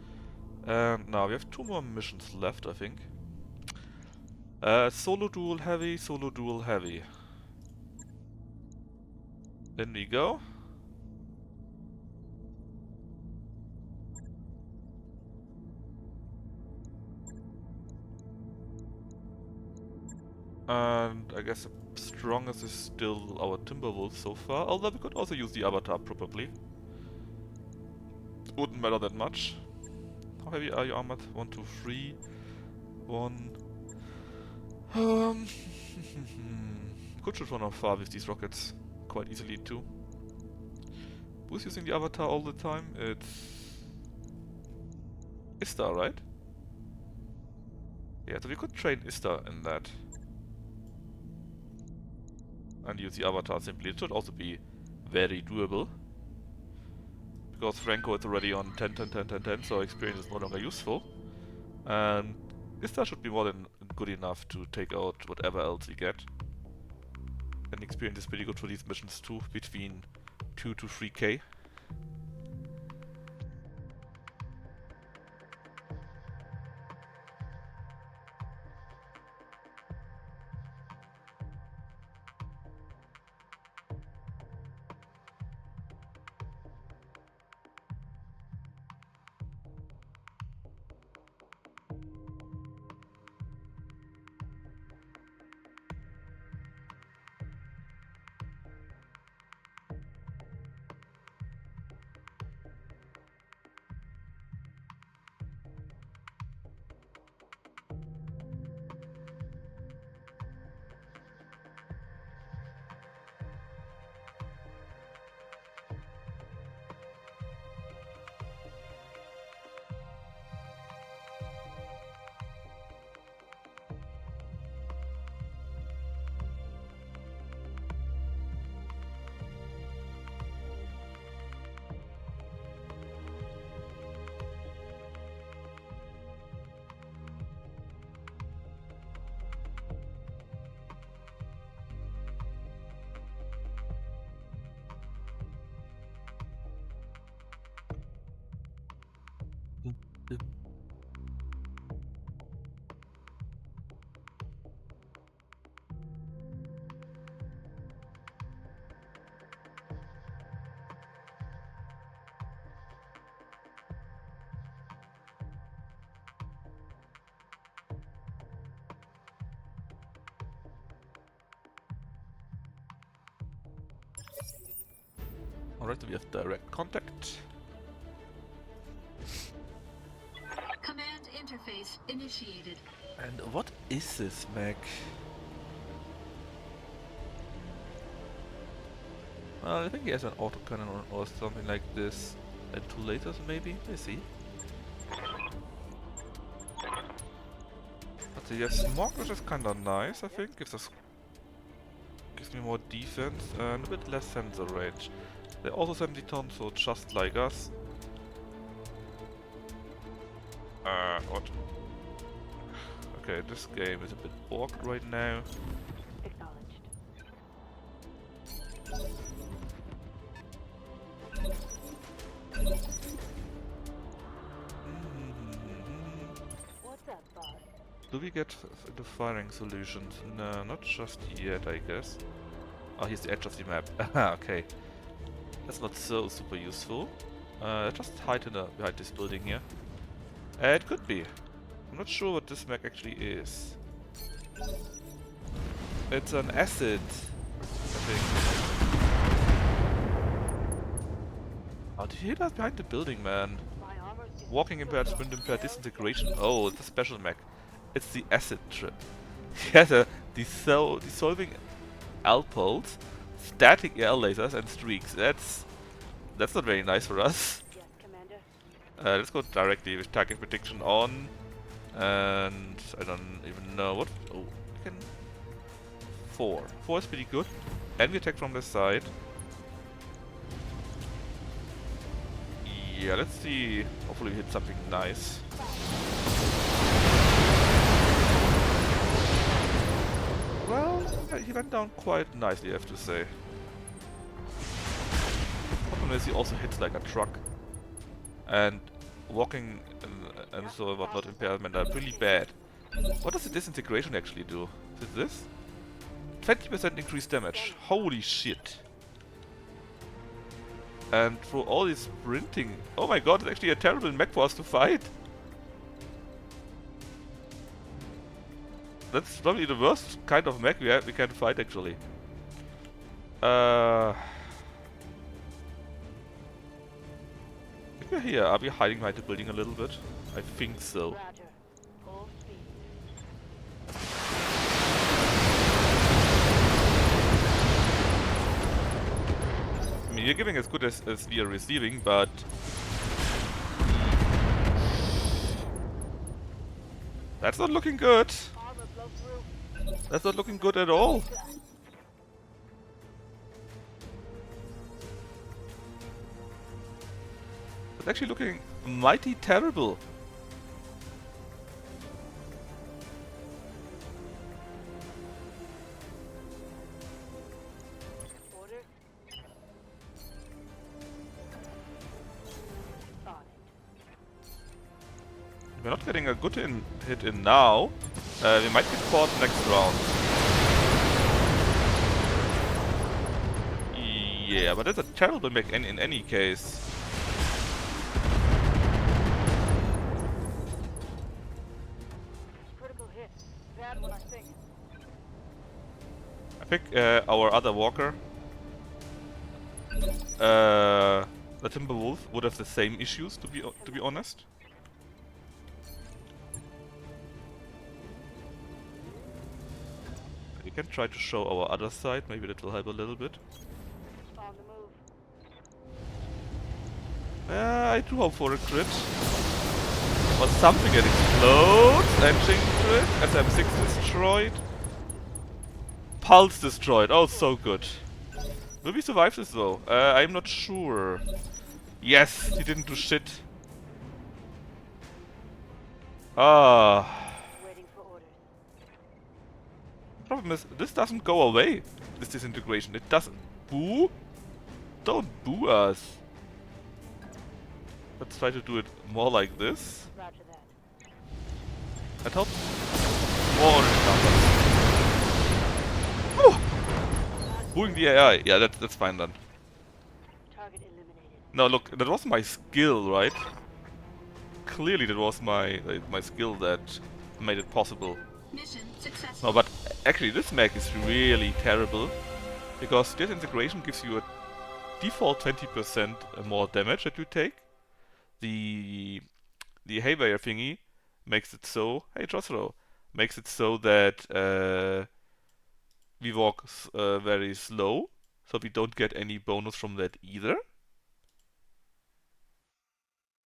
And now we have 2 more missions left, I think. Solo duel heavy, solo duel heavy. In we go. And I guess the strongest is still our Timberwolf so far, although we could also use the Avatar probably. Wouldn't matter that much. How heavy are you armored? 1, 2, 3. 1. Could shoot from afar with these rockets quite easily too. Who's using the Avatar all the time? It's... Istar, right? Yeah, so we could train Istar in that. And use the Avatar simply. It should also be very doable. Because Franco is already on 10, 10, 10, 10, 10, so experience is no longer useful. And Istar should be more than good enough to take out whatever else we get. And experience is pretty good for these missions too, between 2 to 3k. Alright, we have direct contact. Command interface initiated. And what is this mech? Well, I think he has an autocannon or something like this. And 2 lasers maybe? Let's see. But he has smog, which is kinda nice, I think. Gives me more defense and a bit less sensor range. They're also 70 tons, so just like us. What? Okay, this game is a bit borked right now. Acknowledged. What's up, boss? Do we get the firing solutions? No, not just yet, I guess. Oh, here's the edge of the map. Okay. That's not so super useful. Just hide behind this building here. It could be. I'm not sure what this mech actually is. It's an acid, I think. Oh, did you hear that behind the building, man? My armor's getting Walking impaired, so sprint impaired, well. disintegration. Oh, it's a special mech. It's the acid trip. He has a dissolving pulse, static air lasers, and streaks. That's not very nice for us. Yes, Commander. Let's go directly with target prediction on. And I don't even know what. Oh, we can. 4. 4 is pretty good. And we attack from the side. Yeah, let's see. Hopefully, we hit something nice. Well, he went down quite nicely, I have to say. Problem is, he also hits like a truck. And walking and so whatnot impairment are really bad. What does the disintegration actually do? Is it this? 20% increased damage. Holy shit. And for all this sprinting, oh my god, it's actually a terrible mech for us to fight. That's probably the worst kind of mech we can fight actually. I think we're here. Are we hiding behind the building a little bit? I think so. Roger. Full speed. I mean, you're giving as good as we are receiving, but... That's not looking good. Armor blow through. That's not looking good at all. It's actually looking mighty terrible. Order. On it. We're not getting a good hit in now. We might get caught next round. Yeah, but that's a terrible mech in any case. Critical hit. Bad one, I think. I think our other walker, the Timberwolf, would have the same issues. To be honest. We can try to show our other side. Maybe that will help a little bit. On the move. I do hope for a crit. Or something that explodes. Engine crit. SM6 destroyed. Pulse destroyed. Oh, so good. Will we survive this though? I'm not sure. Yes, he didn't do shit. Ah. Waiting for orders. Problem is, this doesn't go away. This disintegration. It doesn't. Boo? Don't boo us. Let's try to do it more like this. Roger that. That helps. More orange numbers. Oh! Booing the AI. Yeah, that's fine then. Target eliminated. No, look, that was my skill, right? Clearly that was my skill that made it possible. Mission successful. No, but actually this mech is really terrible. Because disintegration gives you a default 20% more damage that you take. The haywire thingy makes it so, hey Josro, makes it so that we walk very slow, so we don't get any bonus from that either.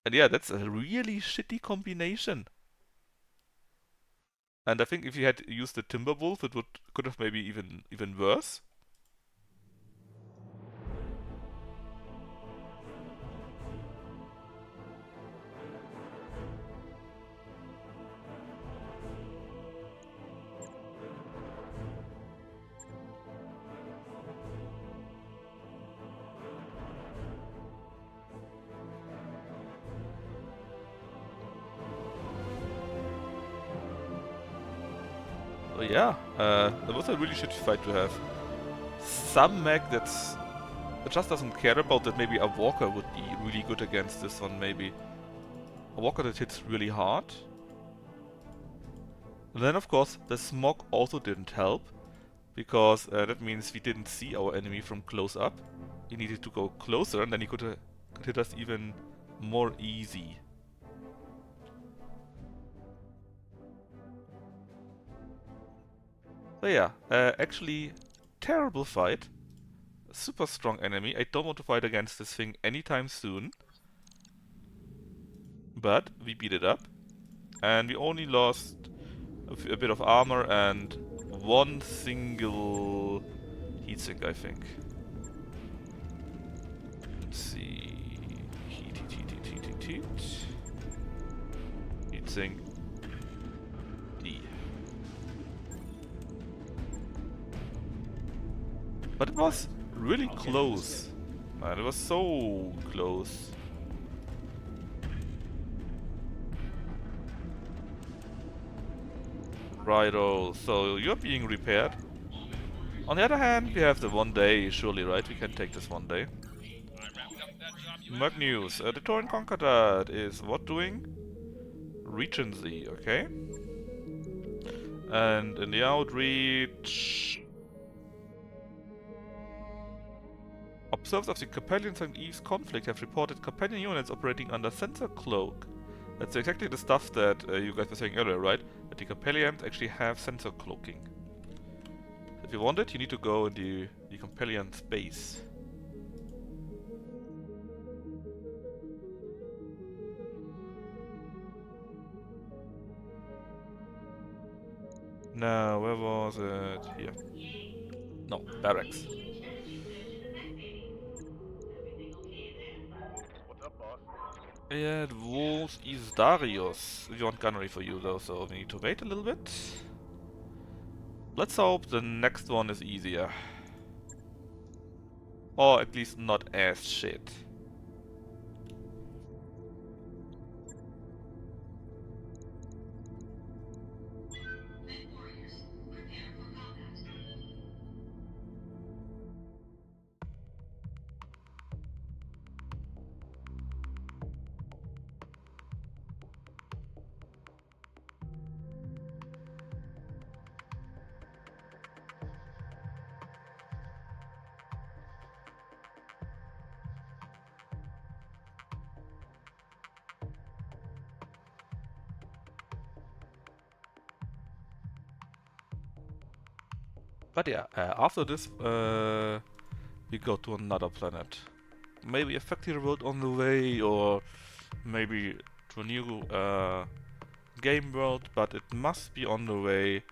And yeah, that's a really shitty combination. And I think if you had used the Timberwolf, it could have maybe even worse. So yeah, that was a really shitty fight to have. Some mech that just doesn't care about that. Maybe a walker would be really good against this one, maybe. A walker that hits really hard. And then of course the smog also didn't help, because that means we didn't see our enemy from close up. He needed to go closer and then he could hit us even more easy. So yeah, actually terrible fight. Super strong enemy. I don't want to fight against this thing anytime soon. But we beat it up. And we only lost a bit of armor and one single heatsink, I think. Let's see. Heatsink. D. But it was really close. Man, it was so close. Righto, so you're being repaired. On the other hand, we have the 1 day, surely, right? We can take this 1 day. Mug news. The Tauren Conqueror is what doing? Regency, okay. And in the outreach... Observers of the Capellians and Eve's conflict have reported Capellian units operating under sensor cloak. That's exactly the stuff that you guys were saying earlier, right? That the Capellians actually have sensor cloaking. If you want it, you need to go in the Capellian space. Now, where was it? Here. No, barracks. What's up, boss? It was Isdarius. We want gunnery for you though, so we need to wait a little bit. Let's hope the next one is easier. Or at least not as shit. But yeah, after this, we go to another planet. Maybe a factory world on the way, or maybe to a new game world, but it must be on the way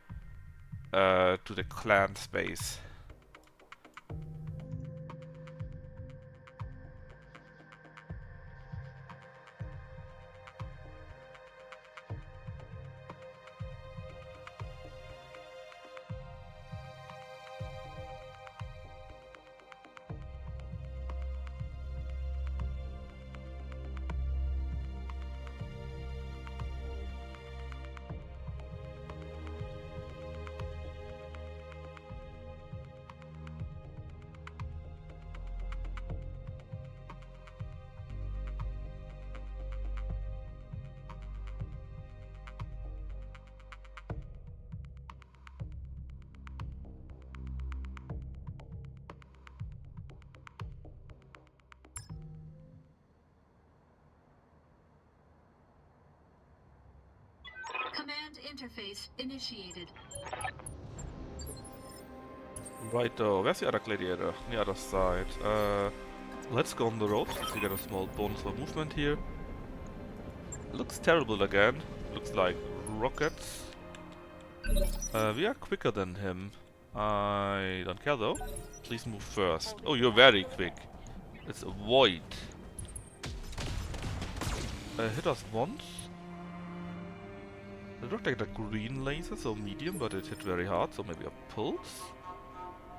to the clan space. interface initiated. Right though, where's the other gladiator? On the other side. Let's go on the road, since we get a small bonus for movement here. Looks terrible again. Looks like rockets. We are quicker than him. I don't care though. Please move first. Oh, you're very quick. Let's avoid. Hit us once. It looked like the green laser, so medium, but it hit very hard, so maybe a pulse?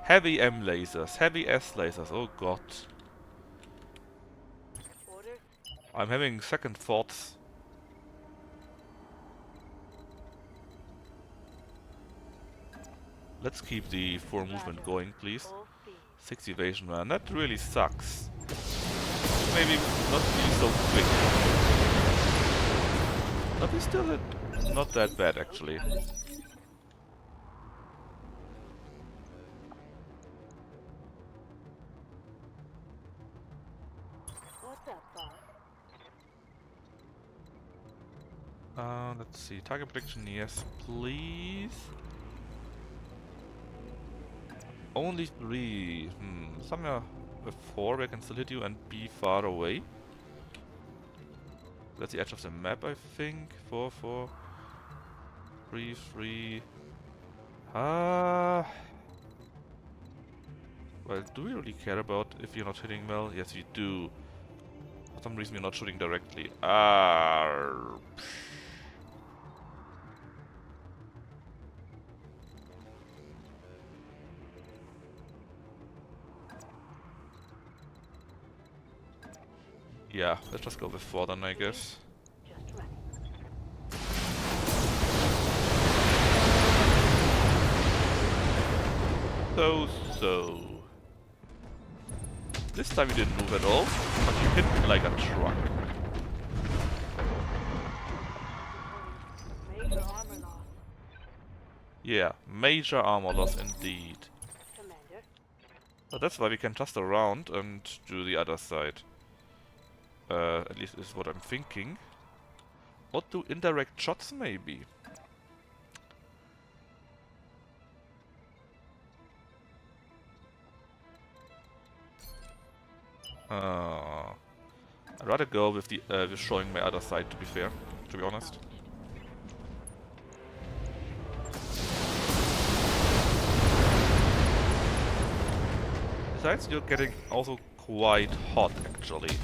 Heavy M lasers, heavy S lasers, oh god. Orders? I'm having second thoughts. Let's keep the 4 movement going, please. Full speed. 6 evasion, man, that really sucks. Maybe not be so quick. But we still hit not that bad, actually. What's up, boss? Let's see. Target prediction, yes, please. Only 3. Somewhere with 4 we can still hit you and be far away. That's the edge of the map, I think. 4, 4. 3, 3. Well, do we really care about if you're not hitting well? Yes, we do. For some reason, we're not shooting directly. Yeah, let's just go with 4 then, I guess. Just running. So. This time you didn't move at all, but you hit me like a truck. Major armor loss. Yeah, major armor loss indeed. Commander. But that's why we can just around and do the other side. At least is what I'm thinking. Or do indirect shots maybe. I'd rather go with the with showing my other side, to be fair, to be honest. Besides, you're getting also quite hot, actually.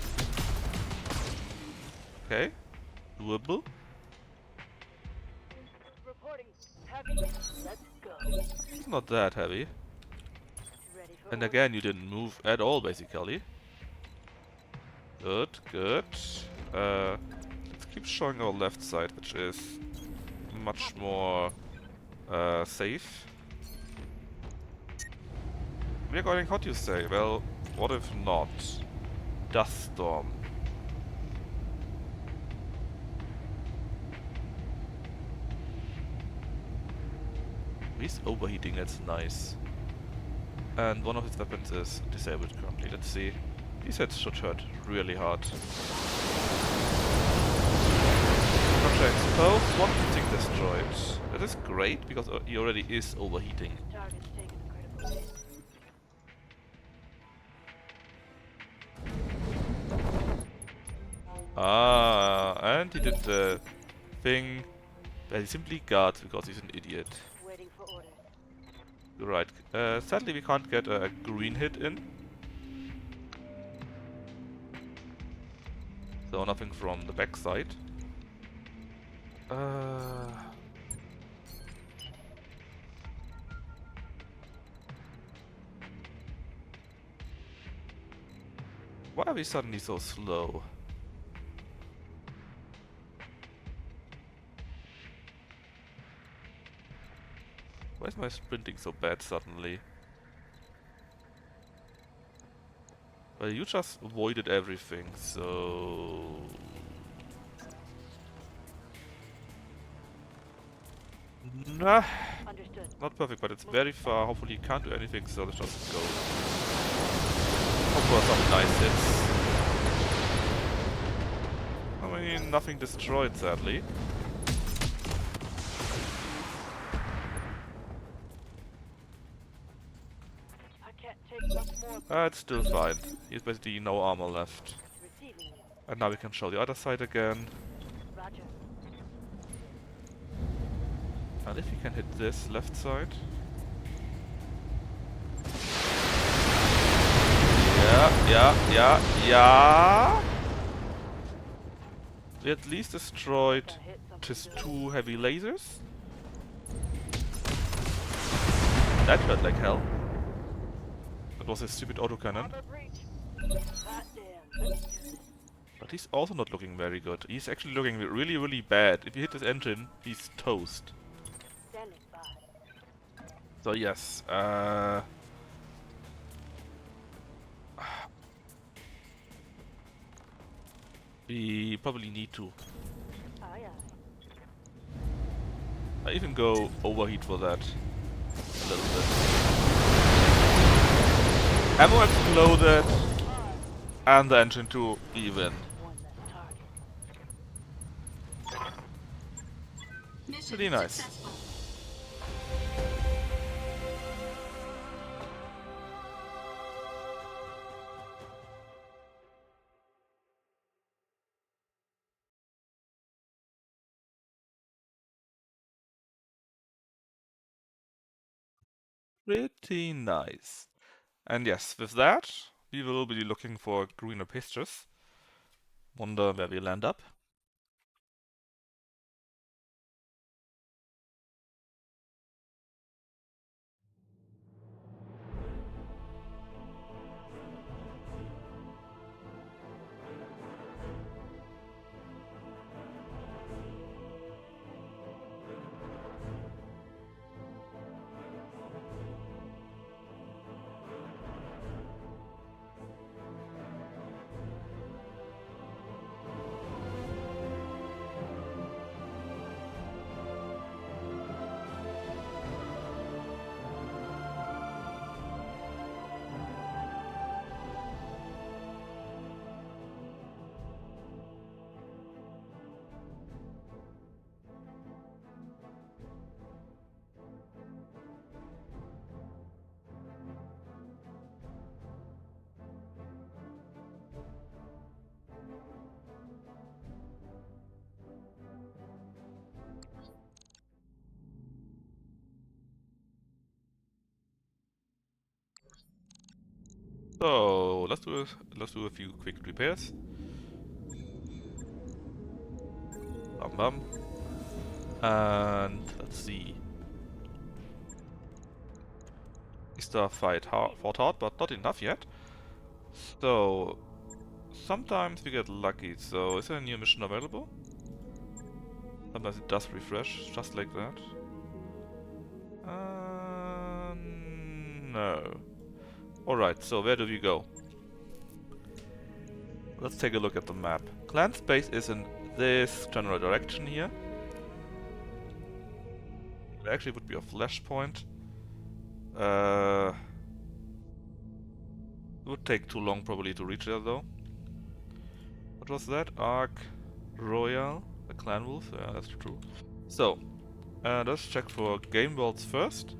Okay, doable. Reporting. Heavy. Let's go. It's not that heavy. Ready for And orders. again, you didn't move at all, basically. Good, good. Let's keep showing our left side, which is much more safe. We're going hot, you say? Well, what if not? Dust storm. He's overheating, that's nice. And one of his weapons is disabled currently. Let's see. These hits should hurt really hard. Structure exposed, one thing destroyed. That is great, because he already is overheating. Target's taking a critical hit. And he did the thing that he simply got because he's an idiot. Waiting for orders. Right. Sadly, we can't get a green hit in. So nothing from the backside. Why are we suddenly so slow? Why is my sprinting so bad suddenly? Well, you just avoided everything, so... Nah, Understood. not perfect, but it's very far. Hopefully you can't do anything, so let's just go. Hope for some nice hits. I mean, nothing destroyed, sadly. It's still fine. He's basically no armor left. Receiving you. And now we can show the other side again. Roger. And if we can hit this left side. Yeah. We at least destroyed his 2 heavy lasers. That hurt like hell. That was his stupid autocannon. Armor breach. Goddamn. Let's do this. But he's also not looking very good. He's actually looking really, really bad. If you hit his engine, he's toast. Standing by. So yes, we probably need to. Aye, aye. I even go overheat for that. A little bit. Ammo exploded, and the engine 2 even. One less target. Mission Pretty nice. successful. Pretty nice. And yes, with that, we will be looking for greener pastures. Wonder where we land up. So let's do a few quick repairs. Bum bum. And let's see. Easter fought hard, but not enough yet. So sometimes we get lucky. So is there a new mission available? Sometimes it does refresh, just like that. No. Alright, so where do we go? Let's take a look at the map. Clan space is in this general direction here. It actually would be a flashpoint. It would take too long probably to reach there though. What was that? Arc Royal? The Clan Wolf? Yeah, that's true. So, let's check for game worlds first.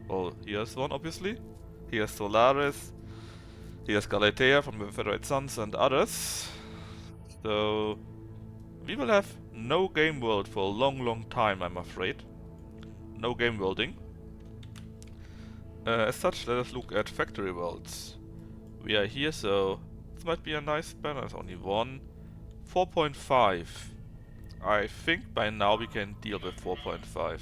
Well, here's one obviously. Here's Solaris. Here's Galatea from the Federate Suns and others. So, we will have no game world for a long time, I'm afraid. No game worlding. As such, let us look at factory worlds. We are here, so this might be a nice banner. There's only one. 4.5. I think by now we can deal with 4.5.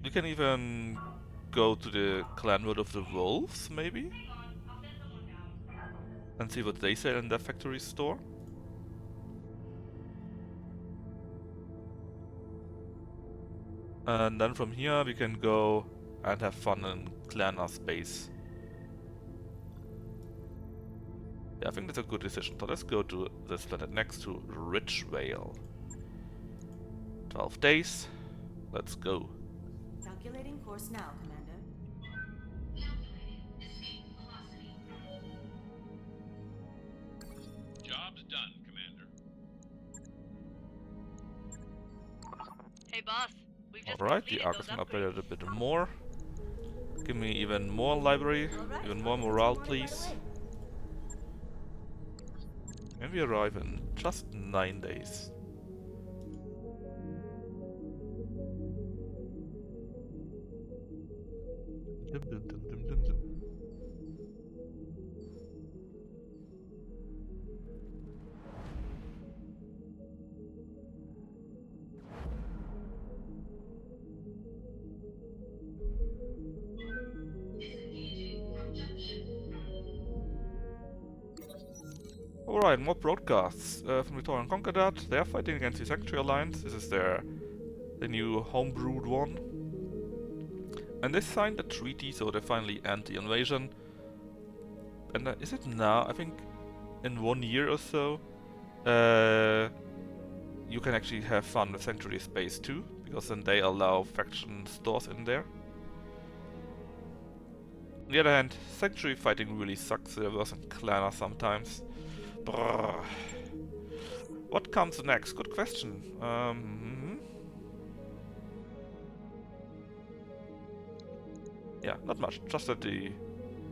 We can even go to the clan world of the wolves, maybe? And see what they sell in their factory store. And then from here we can go and have fun in Clanna space. Yeah, I think that's a good decision. So let's go to this planet next to Ridgevale. 12 days. Let's go. Calculating course now, Commander. Job's done, Commander. Hey, boss. We've just Alright, the completed Arc has those been upgraded a bit more. Give me even more library, Alright, even more I'll morale, get you on it right please. away. And we arrive in just 9 days. Dum, dum, dum, dum, dum, dum. Alright, more broadcasts from Victoria and Concordat. They are fighting against the Sanctuary Alliance. This is the new homebrewed one. And they signed a treaty, so they finally end the invasion. And is it now? I think in 1 year or so, you can actually have fun with Sanctuary Space too, because then they allow faction stores in there. On the other hand, Sanctuary fighting really sucks. They're worse than Clanner sometimes. Brrr. What comes next? Good question. Yeah, not much. Just that the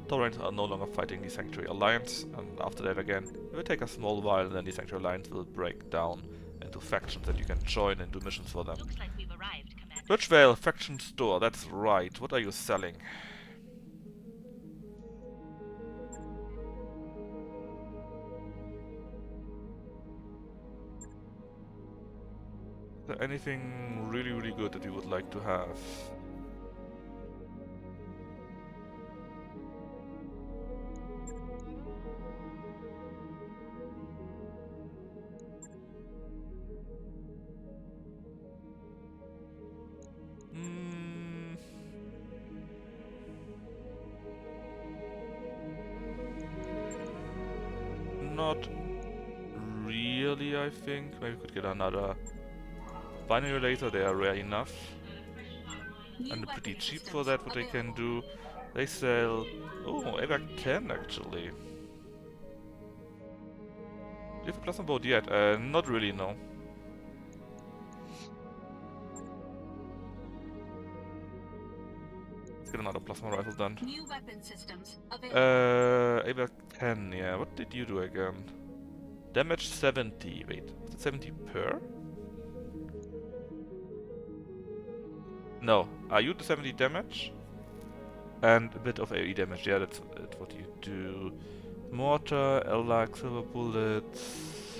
Torrents are no longer fighting the Sanctuary Alliance, and after that again, it will take a small while, and then the Sanctuary Alliance will break down into factions that you can join and do missions for them. Looks like we've arrived, Commander. Birchvale Faction Store, that's right. What are you selling? Is there anything really, really good that you would like to have? Not really, I think. Maybe we could get another binary laser. They are rare enough. And they're pretty cheap for that, what they can do. They sell... Oh, AVAC 10 actually. Do you have a plasma boat yet? Not really, no. Let's get another plasma rifle done. New weapon systems available. AVAC 10, yeah. What did you do again? Damage 70. Wait, was it 70 per? No. Are you the 70 damage? And a bit of AE damage, yeah, that's what you do. Mortar, L-like, silver bullets.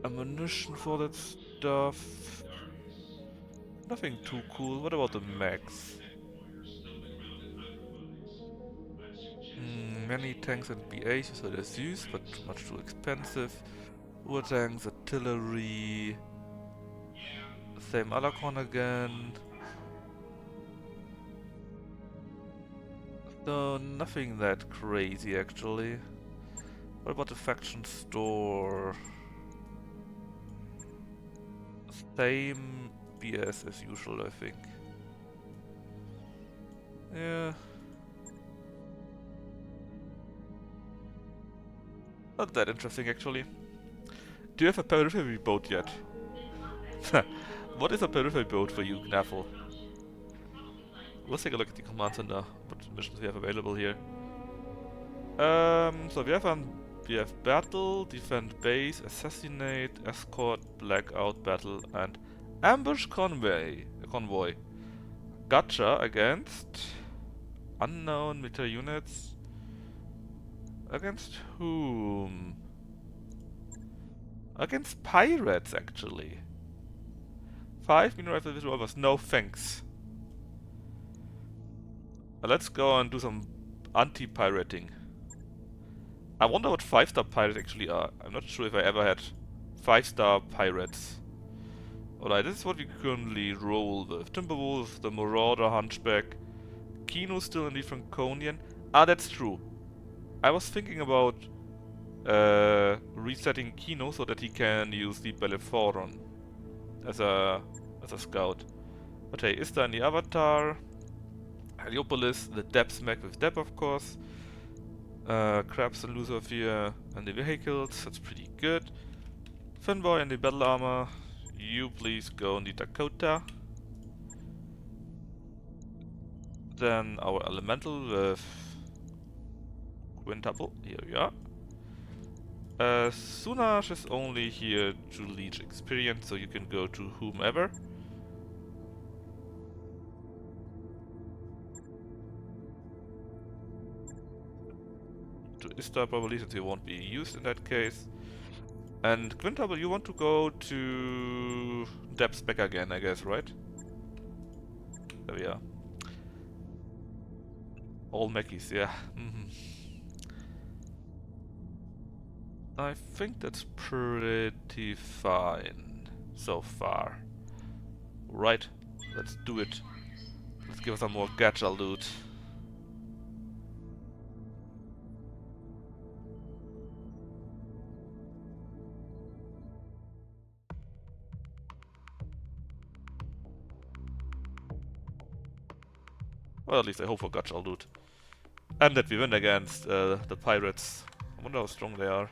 Ammunition for that stuff. Nothing too cool. What about the max? Many tanks and BAs, so there's use, but much too expensive. War tanks, artillery. Same Alacon again. So nothing that crazy actually. What about the faction store? Same BS as usual, I think. Yeah. Not that interesting actually. Do you have a periphery boat yet? What is a periphery boat for you, Knaffle? Let's take a look at the command center, what missions we have available here. So we have battle, defend base, assassinate, escort, blackout, battle, and ambush convoy. Gotcha against unknown military units. Against whom? Against pirates, actually. 5 mini rifle with revolvers. No thanks. Let's go and do some anti-pirating. I wonder what 5-star pirates actually are. I'm not sure if I ever had 5-star pirates. Alright, this is what we currently roll with. Timberwolf, the Marauder, Hunchback. Kino's still in the Franconian. Ah, that's true. I was thinking about resetting Kino so that he can use the Bellephoron as a scout. But hey, Ista in the Avatar. Heliopolis, the Depths mech with Dep, of course. Crabs and Lucifer and the vehicles, that's pretty good. Finboy and the battle armor. You please go in the Dakota. Then our elemental with quintuple. Here we are. Sunaj is only here to leech experience, so you can go to whomever. To Istar probably, since you won't be used in that case. And quintuple, you want to go to Depths back again, I guess, right? There we are. All Mackies, yeah. I think that's pretty fine so far. Right, let's do it. Let's give us some more gacha loot. Well, at least I hope for gacha loot. And that we win against the pirates. I wonder how strong they are.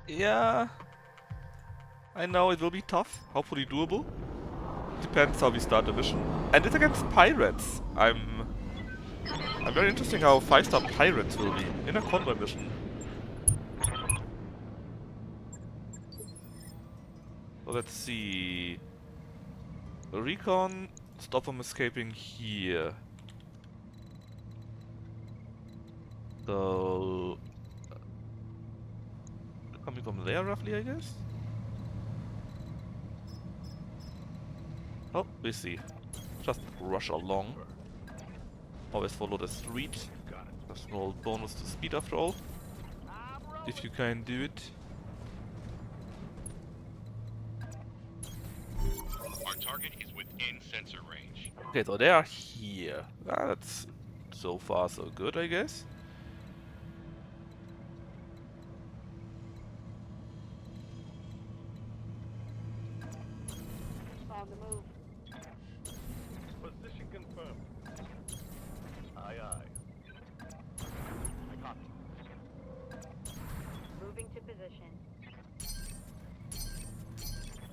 Yeah, I know it will be tough, hopefully doable. Depends how we start the mission. And it's against pirates. I'm very interesting how 5-star pirates will be in a convoy mission. So let's see. Recon, stop them escaping here. So coming from there roughly, I guess? Oh, we see. Just rush along. Always follow the street. A small bonus to speed after all. If you can do it. Our target is within sensor range. Okay, so they are here. That's so far so good, I guess. On the move. Position confirmed. Aye, aye. I copy. Moving to position.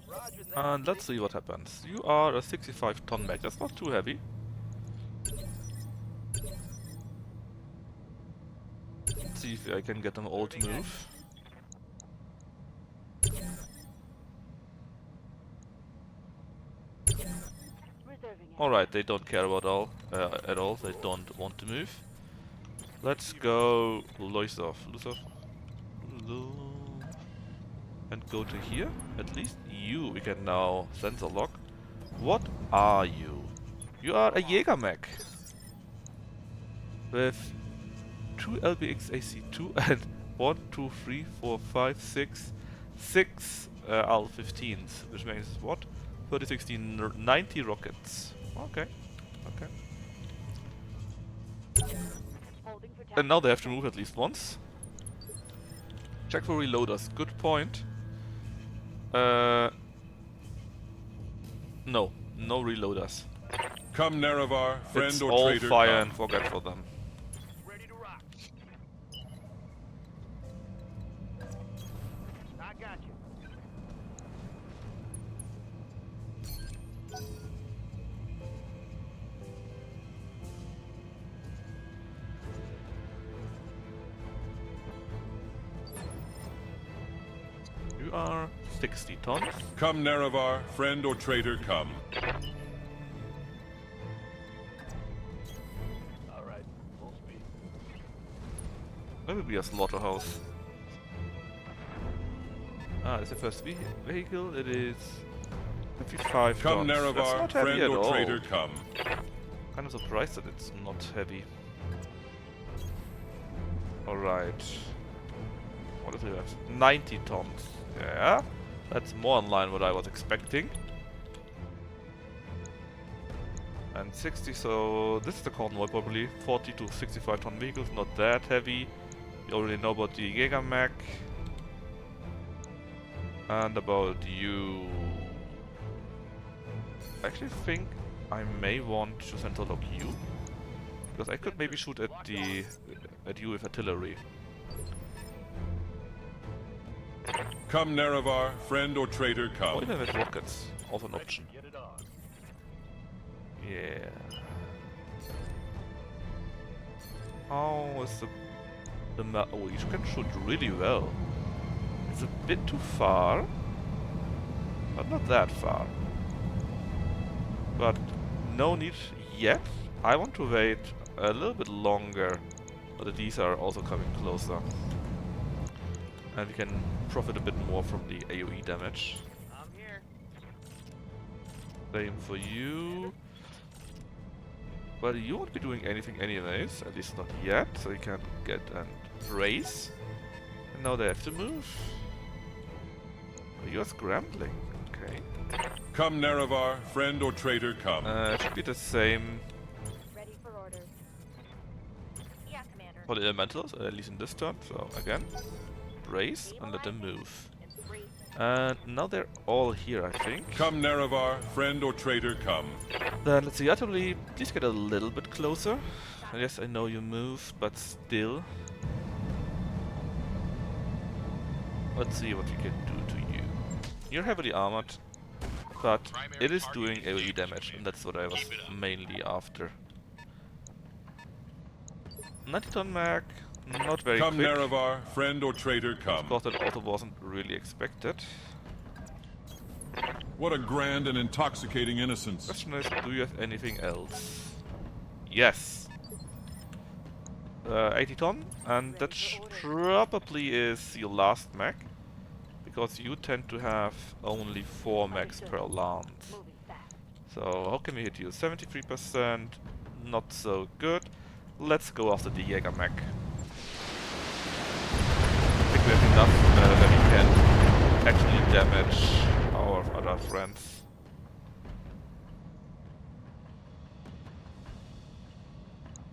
Roger that. And let's see what happens. You are a 65-ton mech. That's not too heavy. Let's see if I can get them all to move. Reserving it. Alright, they don't care about at all. They don't want to move. Let's go Loisov. And go to here. At least you we can now sensor lock. What are you? You are a Jäger mech. With 2 LBX AC2 and 1, 2, 3, 4, 5, 6, 6 AL-15s, which means what? 30, 60, 90 rockets. Okay, okay. Holding for And now they have to move at least once. Check for reloaders. Good point. No, no reloaders. Come, Nerevar, friend It's or all traitor. fire come. and forget for them. Ready to rock. far? 60 tons. Come, Nerevar, friend or traitor, come. All right, full speed. That will be a slaughterhouse. Ah, it's the first vehicle. It is 55 Come, tons. That's Nerevar, not heavy friend at or all. traitor, come. Kind of surprised that it's not heavy. Alright. What is it at? 90 tons. Yeah. That's more in line what I was expecting. And 60, so this is the convoy probably. 40 to 65 ton vehicles, not that heavy. You already know about the Jäger mech. And about you. I actually think I may want to center lock you. Because I could maybe shoot at you with artillery. Come, Nerevar, friend or traitor, Or come. even with rockets. Also an option. Get it on. Yeah. How is the map? Oh, you can shoot really well. It's a bit too far, but not that far. But no need yet. I want to wait a little bit longer, so that these are also coming closer, and we can profit a bit more from the AoE damage. I'm here. Same for you. But you won't be doing anything anyways, at least not yet, so you can get an raise. And now they have to move. Oh, you're scrambling, okay. Come, Nerevar, friend or traitor, come. It should be the same Ready for orders. Yeah, Commander. for the elementals, at least in this turn. So again, raise and let them move. And now they're all here, I think. Come, Nerevar, friend or traitor, come. Then let's see, artillery, please get a little bit closer. Yes, I know you moved, but still. Let's see what we can do to you. You're heavily armored, but it is doing AoE damage, and that's what I was mainly after. 90 ton mag, not very Come, quick. Nerevar, friend or traitor, come. Of course, that also wasn't really expected. What a grand and intoxicating innocence. Question is, do you have anything else? Yes. 80 ton, and that probably is your last mech, because you tend to have only 4 mechs per lance. Moving fast. So how can we hit you? 73%, not so good. Let's go after the Jäger mech. I think we have enough that we can actually damage our other friends.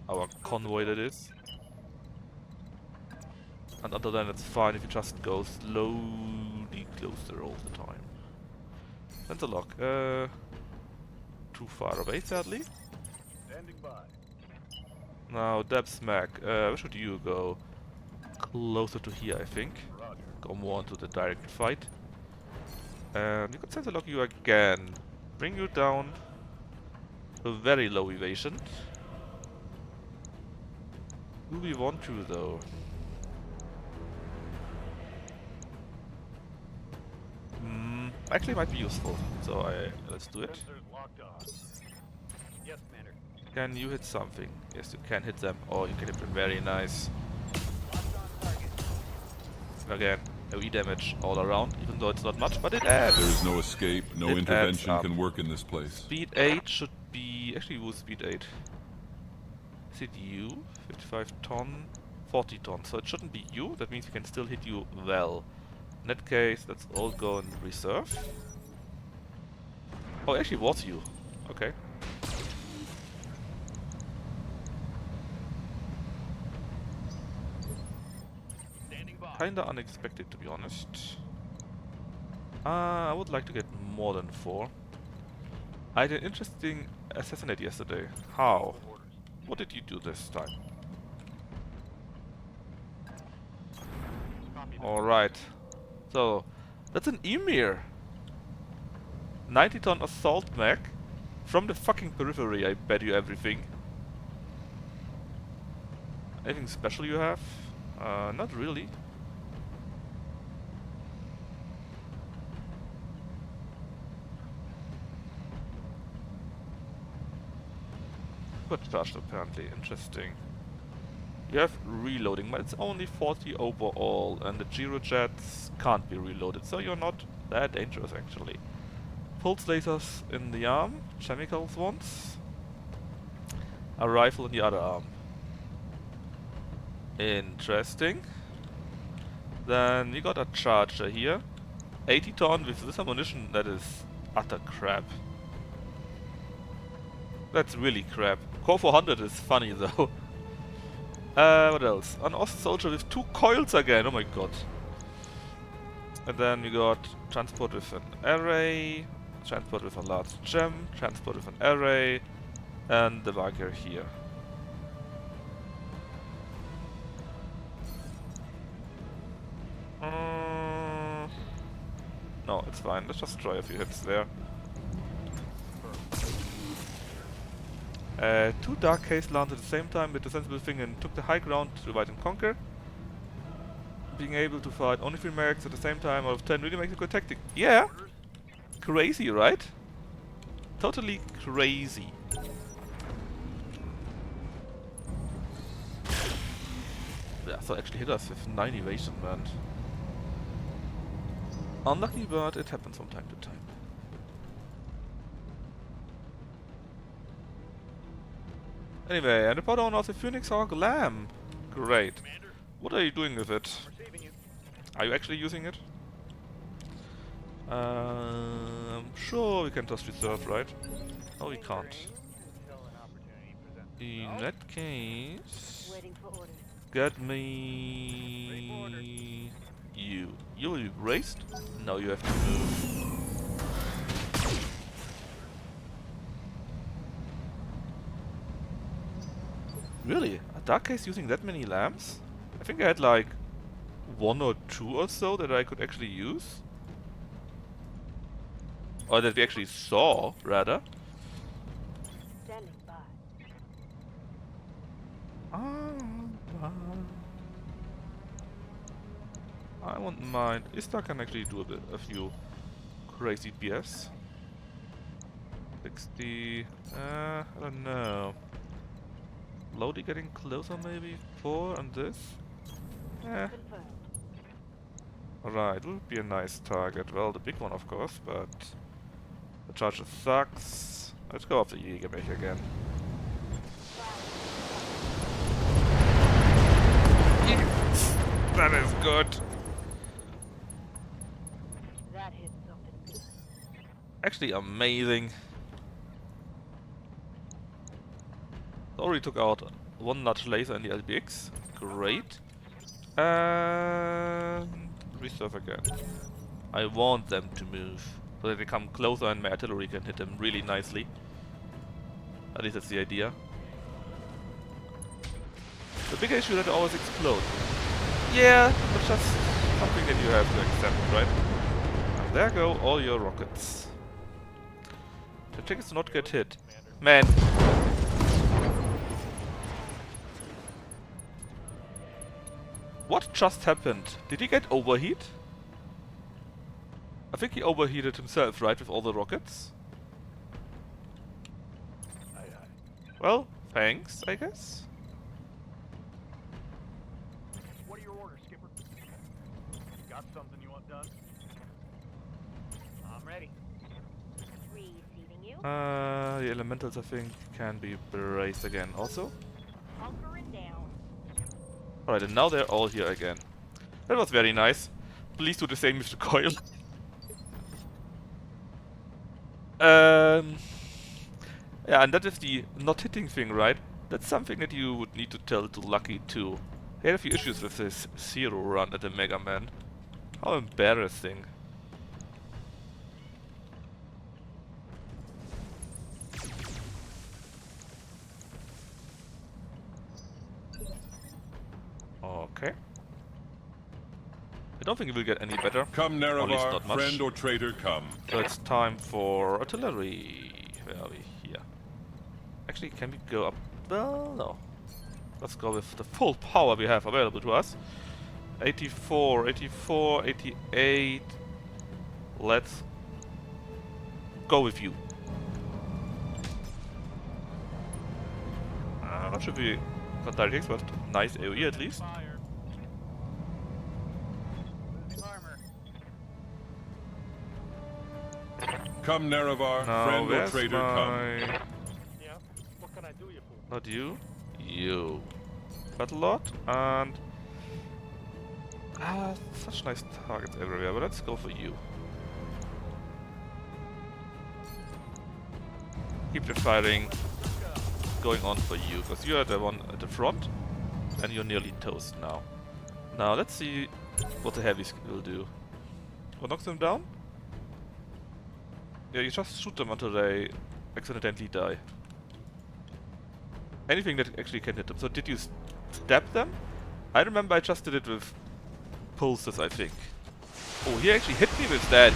Our convoy, that is. And other than it's fine if you just go slowly closer all the time. Sensor lock. Too far away, sadly. Standing by. Now, depth mag. Where should you go? Closer to here, I think. Roger. Go more into the direct fight. And you can sensor lock you again. Bring you down to a very low evasion. Do we want to, though? Actually might be useful, so let's do it. Sensors locked on. Yes, Commander. Can you hit something? Yes, you can hit them. Oh, you can hit them. Very nice. Locked on target. Again, AoE damage all around, even though it's not much, but it adds. There is no escape, no It intervention adds up. can work in this place. Speed 8 should be... Actually, who's speed 8? Is it you? 55 ton? 40 ton. So it shouldn't be you. That means we can still hit you well. In that case, let's all go in reserve. Oh, it actually was you. Okay. Standing by. Kinda unexpected, to be honest. I would like to get more than 4. I had an interesting assassinate yesterday. How? What did you do this time? Alright. So, that's an Emir. 90 ton assault mech. From the fucking periphery, I bet you everything. Anything special you have? Not really. Got charged apparently. Interesting. You have reloading, but it's only 40 overall, and the Gyrojets can't be reloaded, so you're not that dangerous actually. Pulse lasers in the arm, chemicals once, a rifle in the other arm. Interesting. Then you got a charger here. 80 ton with this ammunition, that is utter crap. That's really crap. Core 400 is funny though. What else? An Ost soldier with 2 coils again, oh my god. And then you got transport with an array, transport with a large gem, transport with an array, and the Valkyrie here. No, it's fine. Let's just try a few hits there. 2 Dark Haze landed at the same time with the sensible thing and took the high ground to divide and conquer. Being able to fight only 3 mercs at the same time out of 10 really makes a good tactic. Yeah! Crazy, right? Totally crazy. Yeah, so actually hit us with 9 evasion, man. Unlucky, but it happens from time to time. Anyway, and the part owner of the Phoenix Hawk Lamb. Great. What are you doing with it? Are you actually using it? Sure, we can just reserve, right? No, we can't. In that case, Waiting for orders. get me you. You will be braced? No, you have to move. Really? A Dark Case using that many lamps? I think I had like 1 or 2 or so that I could actually use. Or that we actually saw, rather. Standing by. I won't mind. Istar can actually do a few crazy BS. 60. I don't know. Lodi getting closer maybe? 4 and this? Eh. Confirmed. Alright, would be a nice target. Well, the big one of course, but the charger sucks. Let's go after Jägermech again. Yes! That is good! That hit something good. Actually amazing. Already took out 1 large laser in the LBX. Great. And reserve again. I want them to move so that they come closer and my artillery can hit them really nicely. At least that's the idea. The big issue is that they always explode. Yeah, that's just something that you have to accept, right? And there go all your rockets. The trick is to not get hit. Man! What just happened? Did he get overheat? I think he overheated himself, right, with all the rockets? Well, thanks, I guess. What are your orders, Skipper? Got something you want done? I'm ready. Receiving you. The elementals, I think, can be braced again also. Hunkering down. Alright, and now they're all here again. That was very nice. Please do the same with the coil. Yeah, and that is the not hitting thing, right? That's something that you would need to tell to Lucky too. He had a few issues with his Zero run at the Mega Man. How embarrassing. Okay. I don't think it will get any better. Come, Or at least Nerevar, not much. friend or traitor, come. So it's time for artillery. Where are we? Here. Actually, can we go up? Well, no. Let's go with the full power we have available to us. 84, 84, 88. Let's go with you. not sure if we got direct hits, but nice AoE at least. Fire. Losing armor. Come, Nerevar, Now, friend or where's traitor, come. Yeah. What can I do you for? Not you. You. Battlelord and... such nice targets everywhere, but let's go for you. Keep the firing going on for you, because you are the one at the front, and you're nearly toast now. Now, let's see what the heavy will do. What knocks them down? Yeah, you just shoot them until they accidentally die. Anything that actually can hit them. So did you stab them? I remember I just did it with pulses, I think. Oh, he actually hit me with that.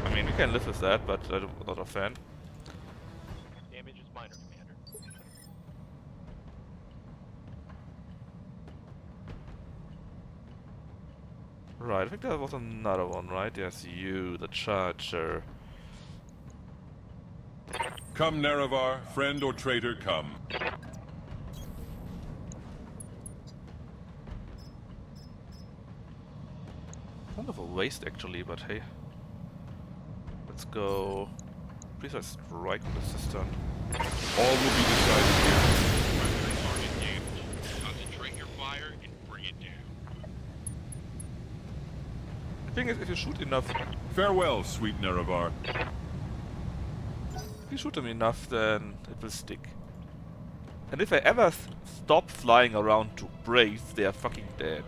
I mean, we can live with that, but I'm not a fan. Damage is minor, Commander. Right, I think there was another one, right? Yes, you, the Charger. Come, Nerevar, friend or traitor, come. Kind of a waste actually, but hey. Let's go. Precise strike on the cistern. All will be decided here. Primary target damage. Concentrate your fire and bring it down. The thing is, if you shoot enough, Farewell, sweet Nerevar. if you shoot them enough, then it will stick. And if I ever stop flying around to brace, they are fucking dead.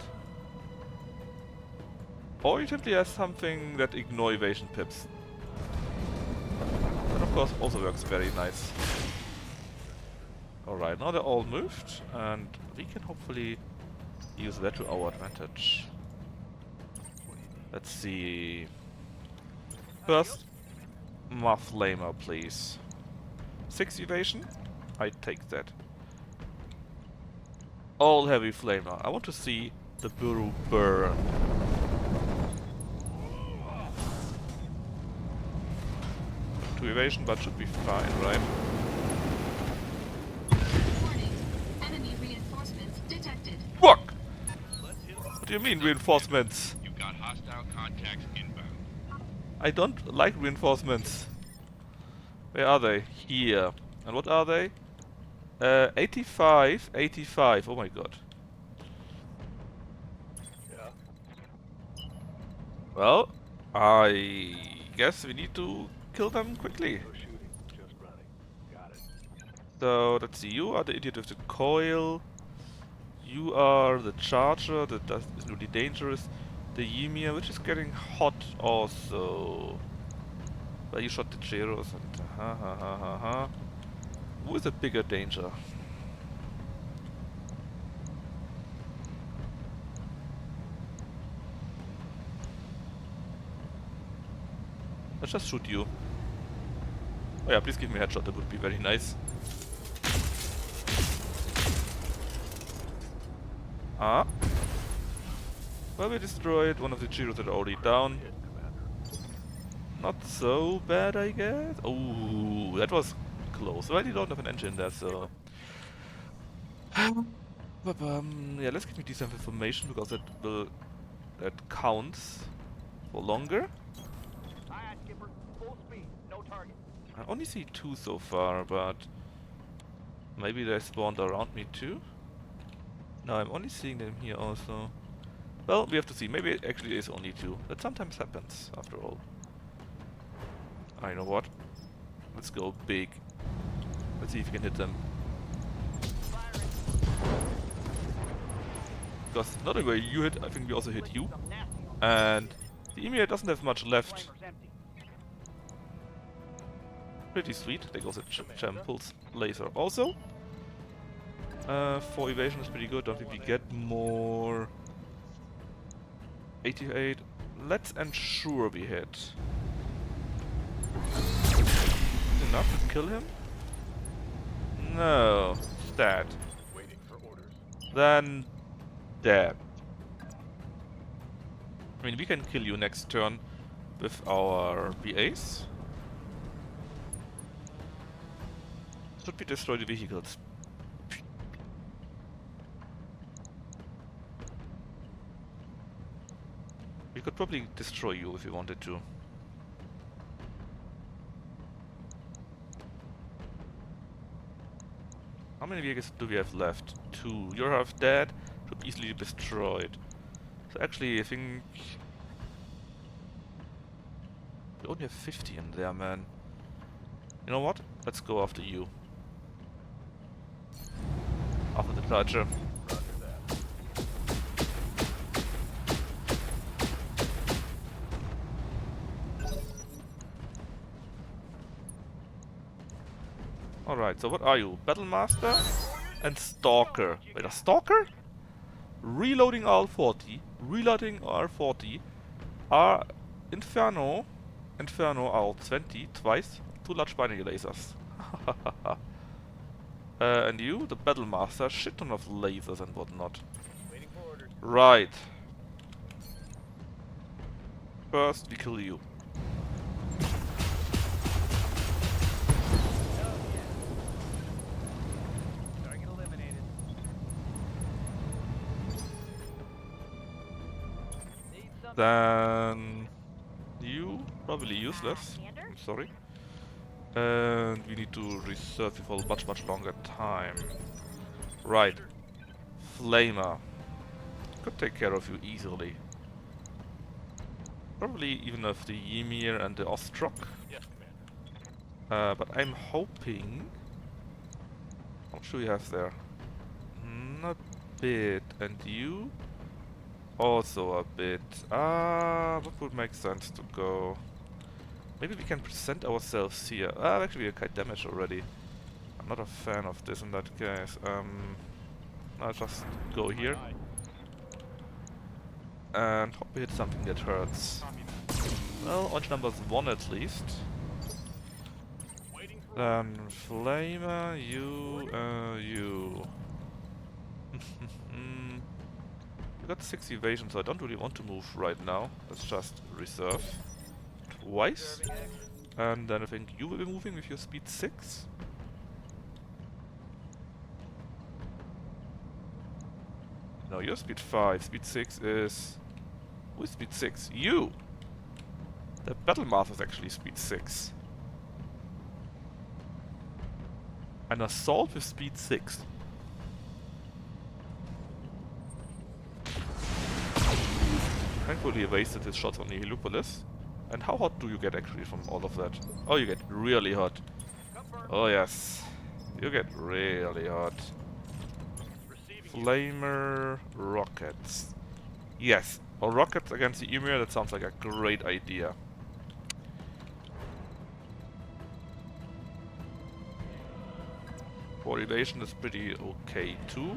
Or you simply have something that ignore evasion pips. That of course also works very nice. Alright, now they're all moved, and we can hopefully use that to our advantage. Let's see. First, Flamer, please. 6 evasion? I take that. All heavy flamer. I want to see the burrow burn. Two evasion, but should be fine, right? Warning. Enemy reinforcements detected. Fuck! What do you mean reinforcements? You've got hostile contacts inbound. I don't like reinforcements. Where are they? Here. And what are they? 85, 85. Oh my god. Yeah. Well, I guess we need to kill them quickly. No shooting, just running. Got it. So, let's see. You are the idiot with the coil. You are the charger that is really dangerous. The Ymir, which is getting hot also. Well, you shot the Gyros and ha ha ha ha ha. Who is a bigger danger? Let's just shoot you. Oh yeah, please give me a headshot, that would be very nice. Ah. Well, we destroyed one of the Gyros that are already down. Hit, Commander. Not so bad, I guess. Oh, that was close. Well, you don't have an engine there, so... yeah, let's give me decent information, because that counts for longer. Aye, aye, Skipper. Full speed. No target. I only see 2 so far, but... maybe they spawned around me too? No, I'm only seeing them here also. Well, we have to see. Maybe it actually is only 2. That sometimes happens, after all. I know what. Let's go big. Let's see if we can hit them. Because not only you hit, I think we also hit you. Some nasty on And the Ymir doesn't have much left. flamer's empty. Pretty sweet. There goes a Gem Pulse laser also. 4 evasion is pretty good. Don't think we get more. 88. Let's ensure we hit. Enough to kill him? No. Stat. Waiting for orders. Then dead. I mean, we can kill you next turn with our BAs. Should we destroy the vehicles? We could probably destroy you if we wanted to. How many vehicles do we have left? 2. You're half dead. Should easily be destroyed. So actually, I think we only have 50 in there, man. You know what? Let's go after you. After the charger. Alright, so what are you? Battle Master and Stalker. Wait, a Stalker? Reloading R40, reloading R40, R Inferno, Inferno R20, twice, 2 large binary lasers. And you, the Battle Master, shit ton of lasers and whatnot. Right. First, we kill you. Then you probably useless. I'm sorry. And we need to reserve you for much longer time. Right. Flamer. Could take care of you easily. Probably even of the Ymir and the Ostrok. But I'm hoping... How much do we have there? Not a bit. And you? Also a bit. What would make sense to go? Maybe we can present ourselves here. Actually we are quite damaged already. I'm not a fan of this in that case. I'll just go here. And hope we hit something that hurts. Well, orange number's 1 at least. Then Flamer, you. We got 6 evasion, so I don't really want to move right now. Let's just reserve. Twice. And then I think you will be moving with your speed 6. No, you're speed 5. Speed 6 is... Who is speed 6? You! The Battle Master is actually speed 6. An assault with speed 6. Thankfully I wasted his shots on the Heliopolis. And how hot do you get actually from all of that? Oh, you get really hot. Oh yes. You get really hot. Flamer rockets. Yes. Or rockets against the Ymir, that sounds like a great idea. For evasion is pretty okay too.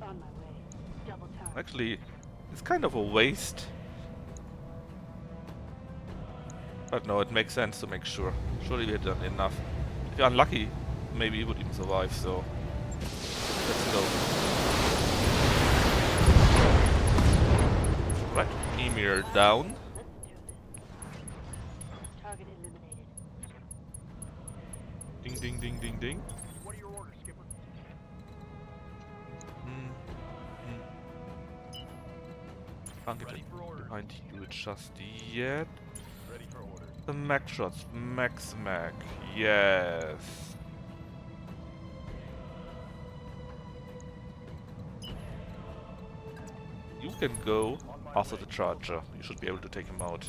On my way. Double time. Actually, it's kind of a waste. But no, it makes sense to make sure. Surely we had done enough. If you're unlucky, maybe he would even survive, so... Let's go. Right, Ymir down. Target eliminated. Ding ding ding ding ding. What are your orders, Skipper? Can't get Ready for orders. behind you just yet. Ready for orders. The mag shots, max mag, yes. You can go after the charger. You should be able to take him out.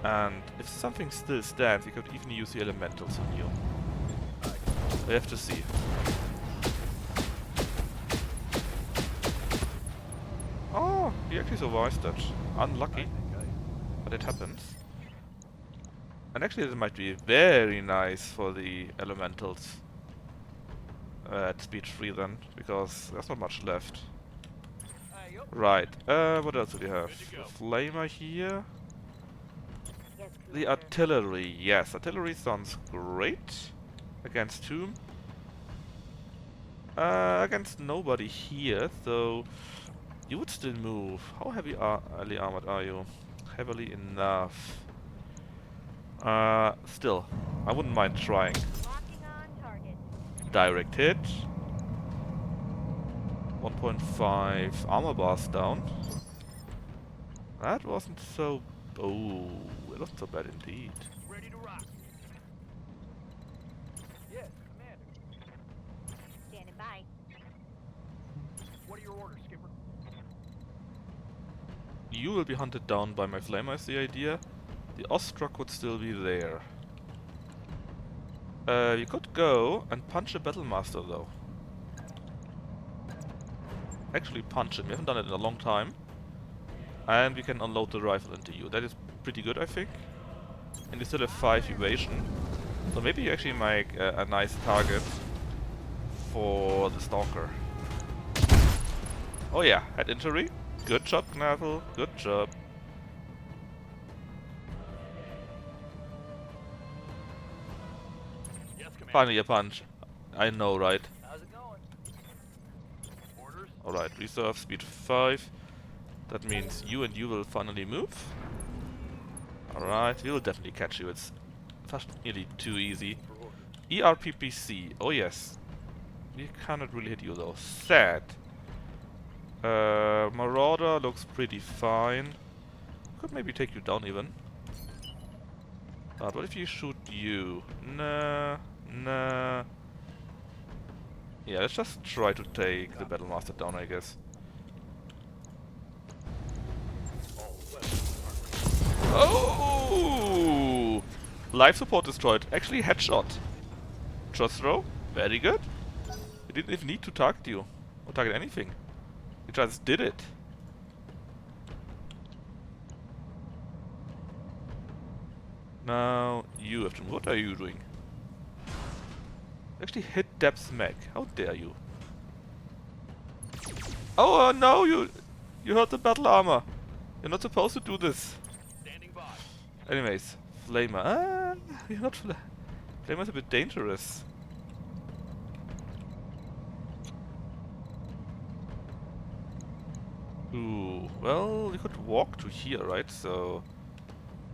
And if something still stands, we could even use the elementals on you. We have to see. Oh, he actually survived that. Unlucky, but it happens. And actually it might be very nice for the elementals at speed 3 then, because there's not much left. Right, what else do we have? A flamer here. The artillery, yes, artillery sounds great. Against whom? Against nobody here, so you would still move. How heavily armored are you? Heavily enough. Still, I wouldn't mind trying. Locking on target. Direct hit. 1.5 armor bars down. That wasn't so... Oh, it wasn't so bad indeed. Ready to rock. Yes, Commander. Standing by. What are your orders, Skipper? You will be hunted down by my flamer is the idea. The Ostrock would still be there. You could go and punch a Battlemaster though. Actually punch him, we haven't done it in a long time. And we can unload the rifle into you. That is pretty good, I think. And you still have 5 evasion. So maybe you actually make a nice target for the Stalker. Oh yeah, head injury. Good job, Knavel. Good job. Yes, Commander. Finally a punch. I know, right? How's it going? Orders? Alright, reserve speed 5. That means you and you will finally move. Alright, we will definitely catch you. It's fast nearly too easy. ERPPC. Oh yes. We cannot really hit you though. Sad. Marauder looks pretty fine. Could maybe take you down even. But what if you shoot you? Nah. Nah. Yeah, let's just try to take the Battlemaster down, I guess. Oh! Life support destroyed. Actually, headshot. Trust throw. Very good. You didn't even need to target you. Or target anything. You just did it. Now, you have to... What are you doing? Actually hit Depth's Mag. How dare you? Oh no! You hurt the battle armor. You're not supposed to do this. Standing by. Anyways, Flamer. Ah, you're not Flamer's a bit dangerous. Ooh, well, we could walk to here, right? So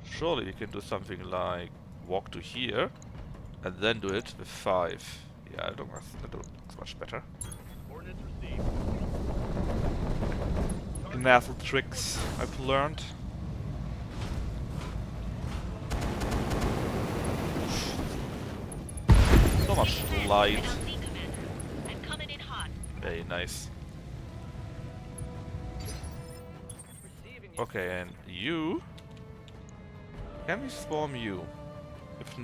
surely we can do something like walk to here and then do it with 5. Yeah, that looks much better. Ordnance received. Naval tricks I've learned. So much light. I'm coming in hot. Very nice. Okay, and you... Can we swarm you? If...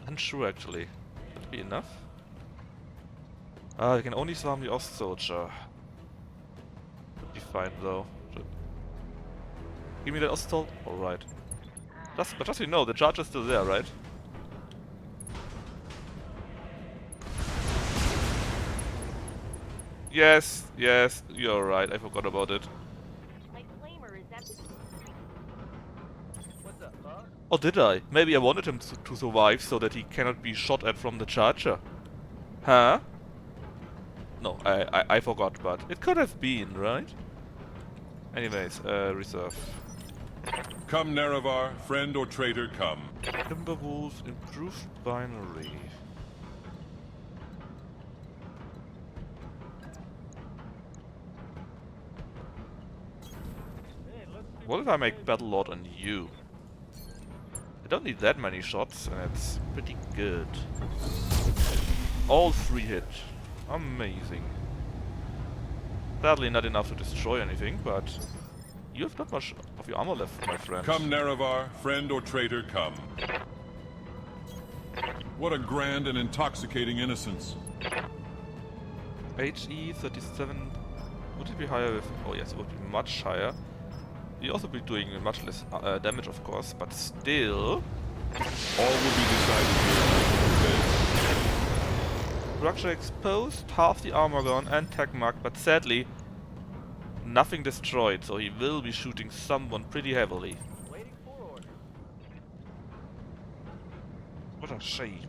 unsure actually. Would it be enough? I can only swarm the Ost soldier. Would be fine though. Give me that Ost soldier. Alright. But just so you know, the charge is still there, right? Yes, yes, you're right. I forgot about it. My flamer is at... What's up, huh? Or did I? Maybe I wanted him to survive so that he cannot be shot at from the charger. Huh? No, I forgot, but it could have been, right? Anyways, reserve. Come, Nerevar, friend or traitor, come. Timberwolves, improved binary. What if I make Battlelord on you? I don't need that many shots, and it's pretty good. All 3 hit. Amazing. Sadly not enough to destroy anything, but you have not much of your armor left, my friend. Come, Nerevar, friend or traitor, come. What a grand and intoxicating innocence. HE 37. Would it be higher with... Oh yes, it would be much higher. You also be doing much less damage, of course, but still... All will be decided here. Structure exposed, half the armor gone, and tag marked, but sadly, nothing destroyed, so he will be shooting someone pretty heavily. Waiting for orders. What a shame.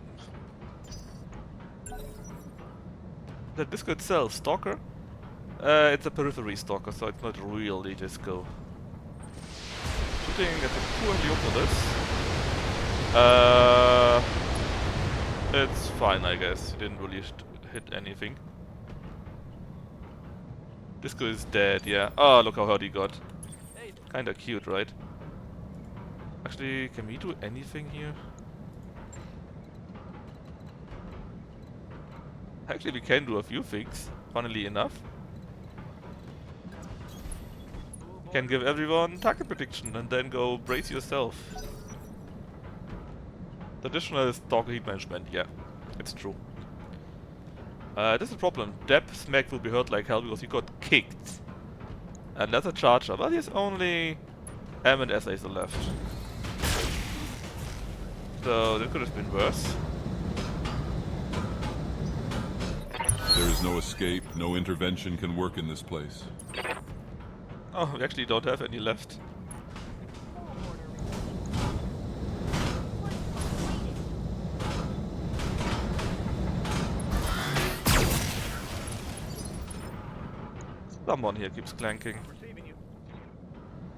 The disco itself, Stalker? It's a periphery Stalker, so it's not really disco. Shoot shooting at the poor Heliopolis. It's fine, I guess. He didn't really hit anything. Disco is dead, yeah. Oh, look how hurt he got. Kinda cute, right? Actually, can we do anything here? Actually, we can do a few things, funnily enough. Can give everyone target prediction and then go brace yourself. The additional is target heat management, yeah, it's true. This is a problem. Deb Smack will be hurt like hell because he got kicked. And that's a charger, but there's only M and S laser left. So that could have been worse. There is no escape, no intervention can work in this place. Oh, we actually don't have any left. Someone here keeps clanking. Receiving you.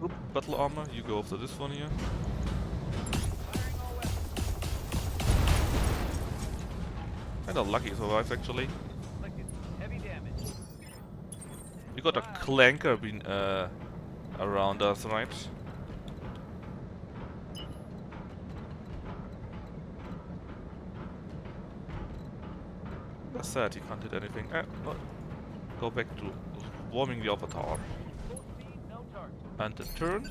Oop, battle armor, you go after this one here. Firing all weapons. Kinda lucky he survived actually. Inflicted heavy damage. We got a clanker being around us, right? That's sad, he can't hit anything. No. Go back to warming the avatar. Full speed, no target. And the turn.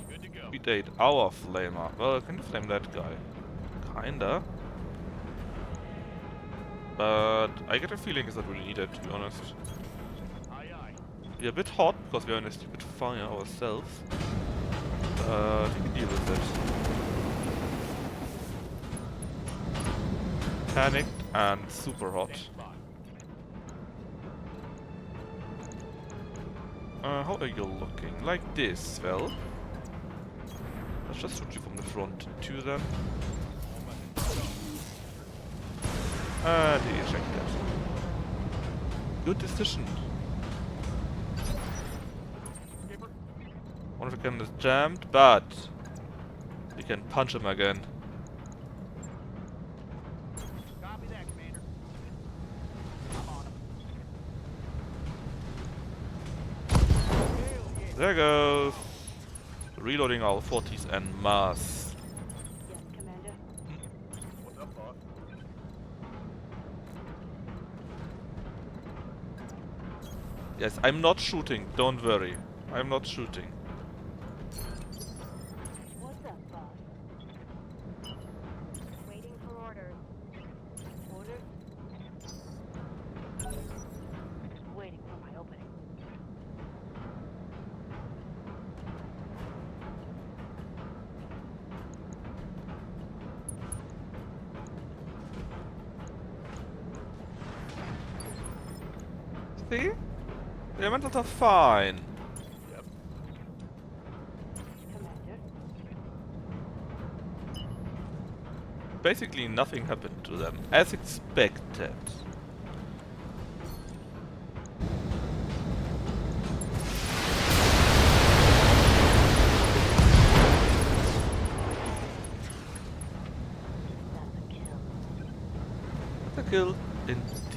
Good to go. We date our flamer. Well, can you flame that guy? Kinda. But I get a feeling it's not really needed, to be honest. Aye, aye. We're a bit hot because we're in a stupid fire ourselves. But we can deal with it. Panicked and super hot. Next spot. How are you looking? Like this, well. Let's just shoot you from the front too then. And ejected. Good decision. Skipper. One of the gun is jammed, but we can punch him again. Copy that, Commander. I'm on him. There goes. Reloading our 40s en masse. Yes, Commander. What's up, boss? Yes, I'm not shooting, don't worry. I'm not shooting. What's up, boss? Waiting for orders. Orders? Waiting for my opening. See? The elementals are fine. Commander. Basically nothing happened to them, as expected. That's a kill. That's a kill indeed.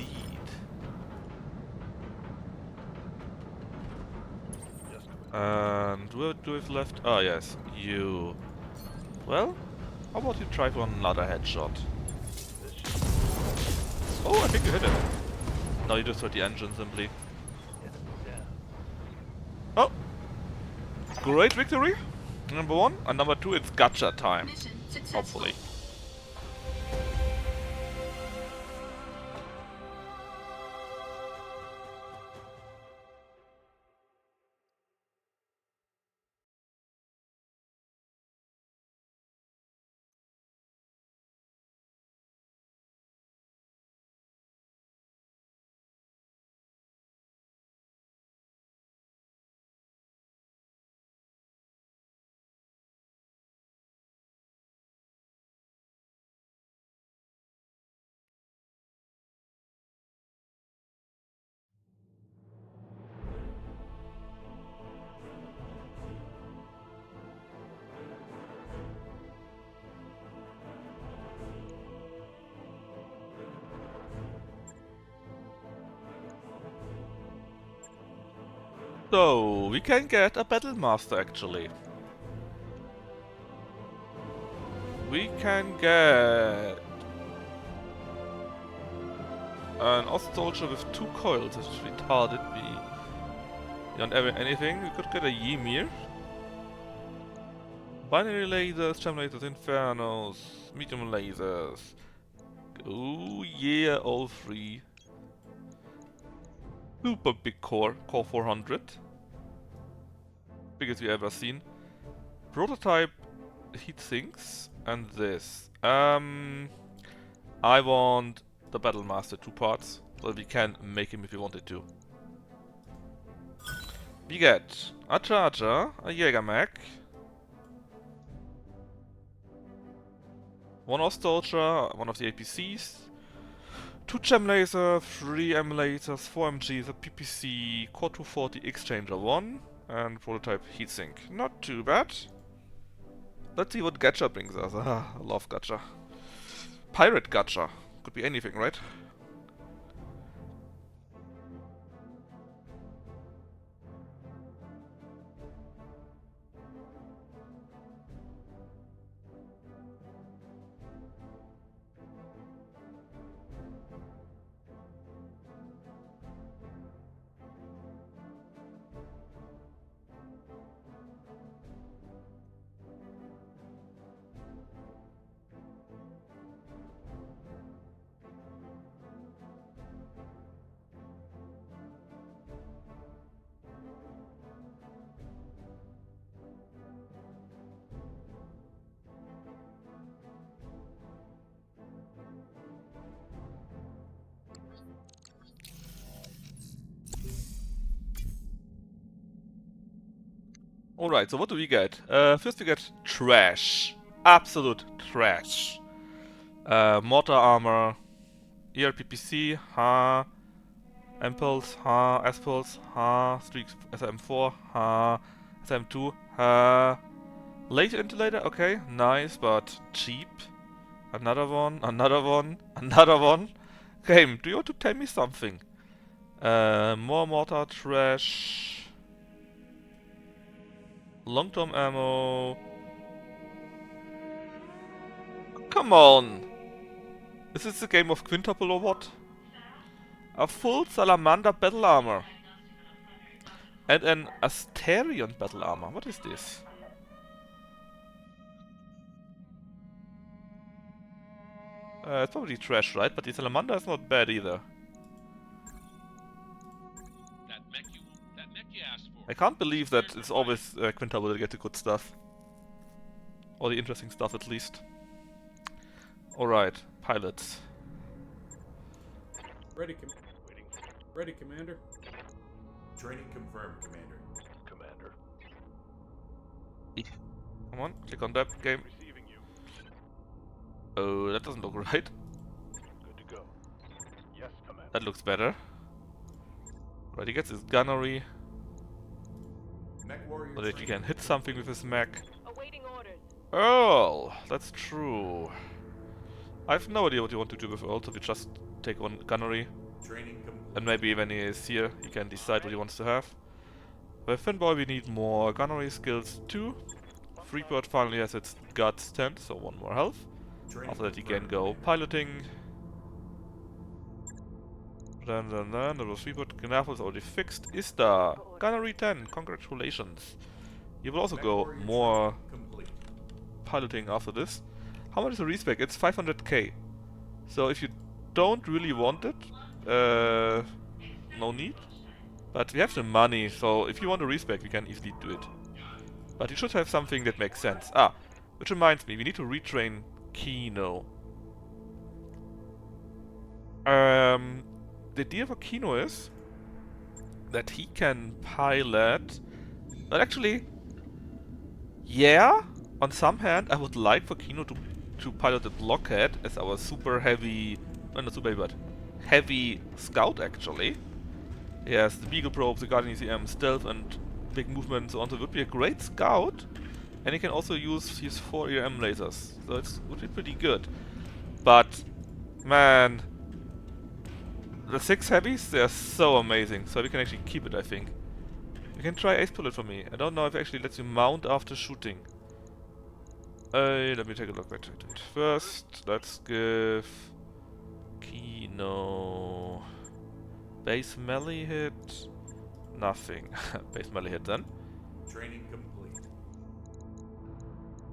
And what do we have left? Oh yes, you. Well, how about you try for another headshot? Oh, I think you hit him. No, you just hurt the engine simply. Oh! Great victory! Number 1, and number 2, it's gacha time. Mission successful. Hopefully. So, we can get a Battle Master actually. We can get an Ost soldier with 2 coils, which is retarded. Beyond anything, we could get a Ymir. Binary lasers, gem lasers, infernos, medium lasers. Oh yeah, all 3. Super big core 400. Biggest we ever seen. Prototype heat sinks and this. I want the Battle Master 2 parts, so that we can make him if we wanted to. We get a Charger, a Jägermech, 1 Ost soldier, 1 of the APCs, 2 gem lasers, 3 emulators, 4 MGs, a PPC, Core 240 Exchanger 1, and prototype heatsink. Not too bad. Let's see what gacha brings us. Ah, I love gacha. Pirate gacha. Could be anything, right? Alright, so what do we get? First we get trash. Absolute trash. Mortar armor, ERPPC, ha, Impulse, ha, S-Pulse, ha, Streak SM4, ha, SM2, ha. Laser Insulator, okay, nice, but cheap. Another one, another one, another one. Game, do you want to tell me something? More mortar trash. Long-term ammo. Come on! Is this a game of quintuple or what? A full Salamander battle armor. And an Asterion battle armor. What is this? It's probably trash, right? But the Salamander is not bad either. That mech you asked for. I can't believe that it's always quintuple to get the good stuff. Or the interesting stuff at least. Alright, pilots. Ready, Ready, Commander. Training confirmed, Commander. Commander. Come on, click on that game. Receiving you. Oh, that doesn't look right. Good to go. Yes, Commander. That looks better. Right, he gets his gunnery, Mech warrior so that you can hit something with his mech. Awaiting orders. Earl! That's true. I have no idea what you want to do with Earl, so we just take one gunnery. Training complete. And maybe when he is here, he can decide what he wants to have. With Finboy we need more gunnery skills too. Freeport finally has its guts 10, so 1 more health. Training After that he can confirmed, go Commander. piloting. Then, the Freeport Knaffle is already fixed. Ista! Gunnery 10, congratulations. You will also Mech go warrior more training complete. piloting after this. How much is the respec? It's 500k. So if you don't really want it, no need. But we have the money, so if you want a respec, we can easily do it. But you should have something that makes sense. Ah, which reminds me, we need to retrain Kino. The idea for Kino is that he can pilot. But actually, yeah. On some hand, I would like for Kino to pilot the Blockhead as our super heavy, not super heavy, but heavy scout actually. He has the Beagle probes, the Guardian ECM, stealth and big movement, so on. So it would be a great scout, and he can also use his 4 ERM lasers, so it would be pretty good. But man, the 6 heavies, they are so amazing, so we can actually keep it, I think. You can try ace pilot for me. I don't know if it actually lets you mount after shooting. Let me take a look. Wait. First, let's give Kino base melee hit. Nothing. Base melee hit then. Training complete.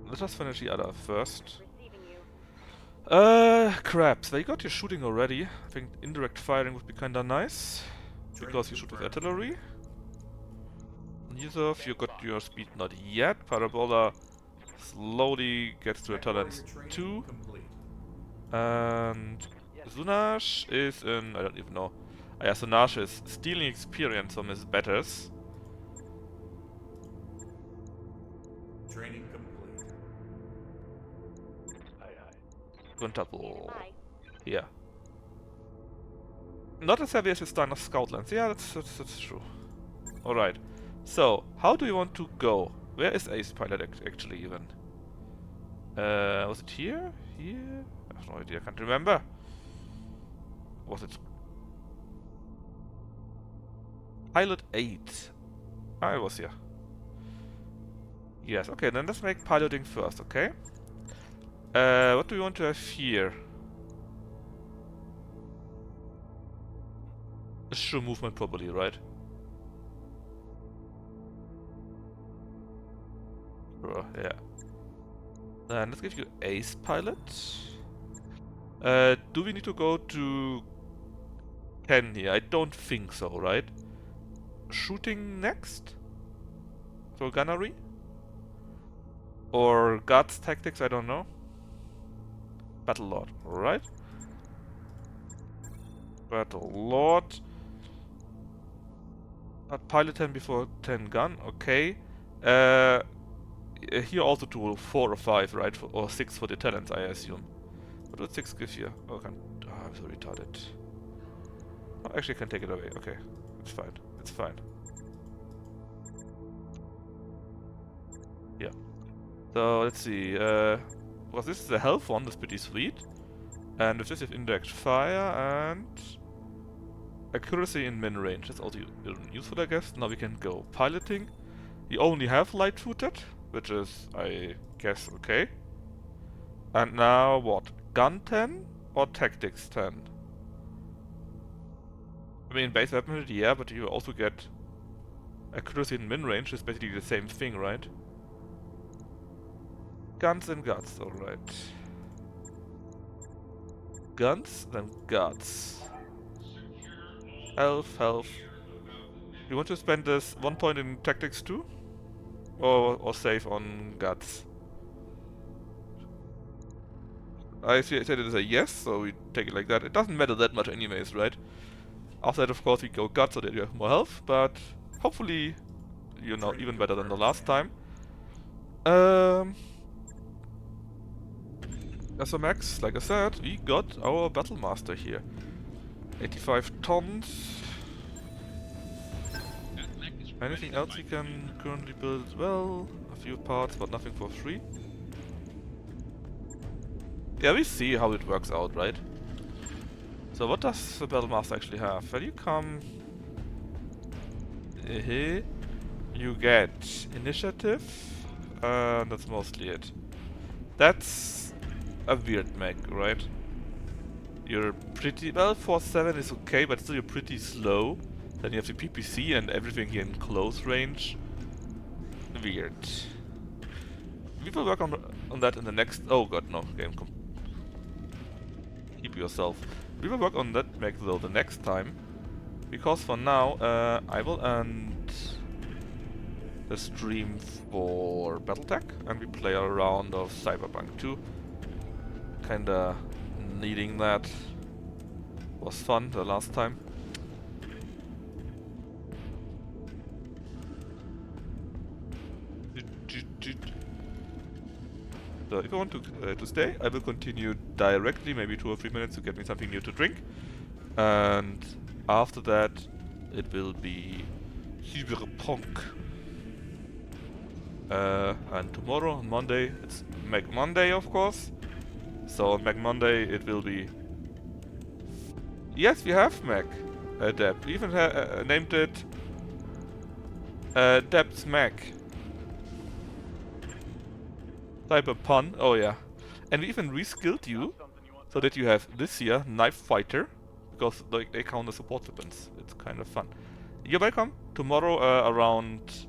Let us finish the other first. Receiving you. Crap. They got your shooting already. I think indirect firing would be kinda nice. Because you shoot with artillery. Yusuf, you got your speed not yet. Parabola slowly gets to a talent 2. And Zunash is in, I don't even know. Yeah, Zunash is stealing experience from his betters. Training complete. Quintuple. Yeah. Not as heavy as his Steiner Scoutlands. Yeah, that's true. Alright. So, how do you want to go? Where is Ace Pilot actually even? Was it here? Here? I have no idea, I can't remember. Was it Pilot 8? I was here. Yes, okay, then let's make piloting first, okay? What do we want to have here? A sure movement probably, right? Yeah. Then let's give you ace pilot. Do we need to go to Ken here? I don't think so, right? Shooting next? So gunnery? Or guards tactics, I don't know. Battle Lord, alright. Battle Lord. Pilot 10 before 10 gun, okay. Here also to 4 or 5, right? Or 6 for the talents, I assume. What would 6 give you? Oh, I'm so retarded. Oh, actually I can take it away, okay. It's fine, it's fine. Yeah. So, let's see, well, this is the health one, that's pretty sweet. And with this you have indirect fire and accuracy in min range, that's also useful I guess. Now we can go piloting. You only have light-footed, which is, I guess, okay. And now what? Gun 10 or tactics 10? I mean, base weaponry, yeah, but you also get accuracy in min range, is basically the same thing, right? Guns and guts, alright. Guns, then guts. Health. You want to spend this 1 point in tactics too? Or save on guts? I said it as a yes, so we take it like that. It doesn't matter that much anyways, right? After that, of course, we go guts so that you have more health, but hopefully you're now even better than the last time. As a max, like I said, we got our Battle Master here. 85 tons. Anything else we can currently build? Well, a few parts, but nothing for free. Yeah, we see how it works out, right? So what does the Battle Master actually have? When you come here, you get initiative, and that's mostly it. That's a weird mech, right? You're pretty... well, 4-7 is okay, but still you're pretty slow. Then you have the PPC and everything here in close range. Weird. We will work on that in the next... oh god, no. Game keep yourself. We will work on that mech though the next time. Because for now, I will end the stream for Battletech. And we play a round of Cyberpunk 2. Kinda needing that. Was fun the last time. So if you want to stay, I will continue directly, maybe 2 or 3 minutes to get me something new to drink. And after that, it will be Cyberpunk. And tomorrow, on Monday, it's Mech Monday, of course. So on Mech Monday, it will be... yes, we have Mech Adept. We even named it Depth Mac. Cyber Pun, oh yeah. And we even reskilled you so that you have this here, Knife Fighter, because like they count as support weapons. It's kind of fun. You're welcome. Tomorrow around...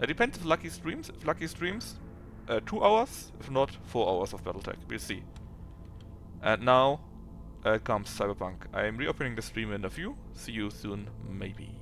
it depends if lucky streams. If lucky streams, 2 hours. If not, 4 hours of Battletech. We'll see. And now comes Cyberpunk. I'm reopening the stream in a few. See you soon, maybe.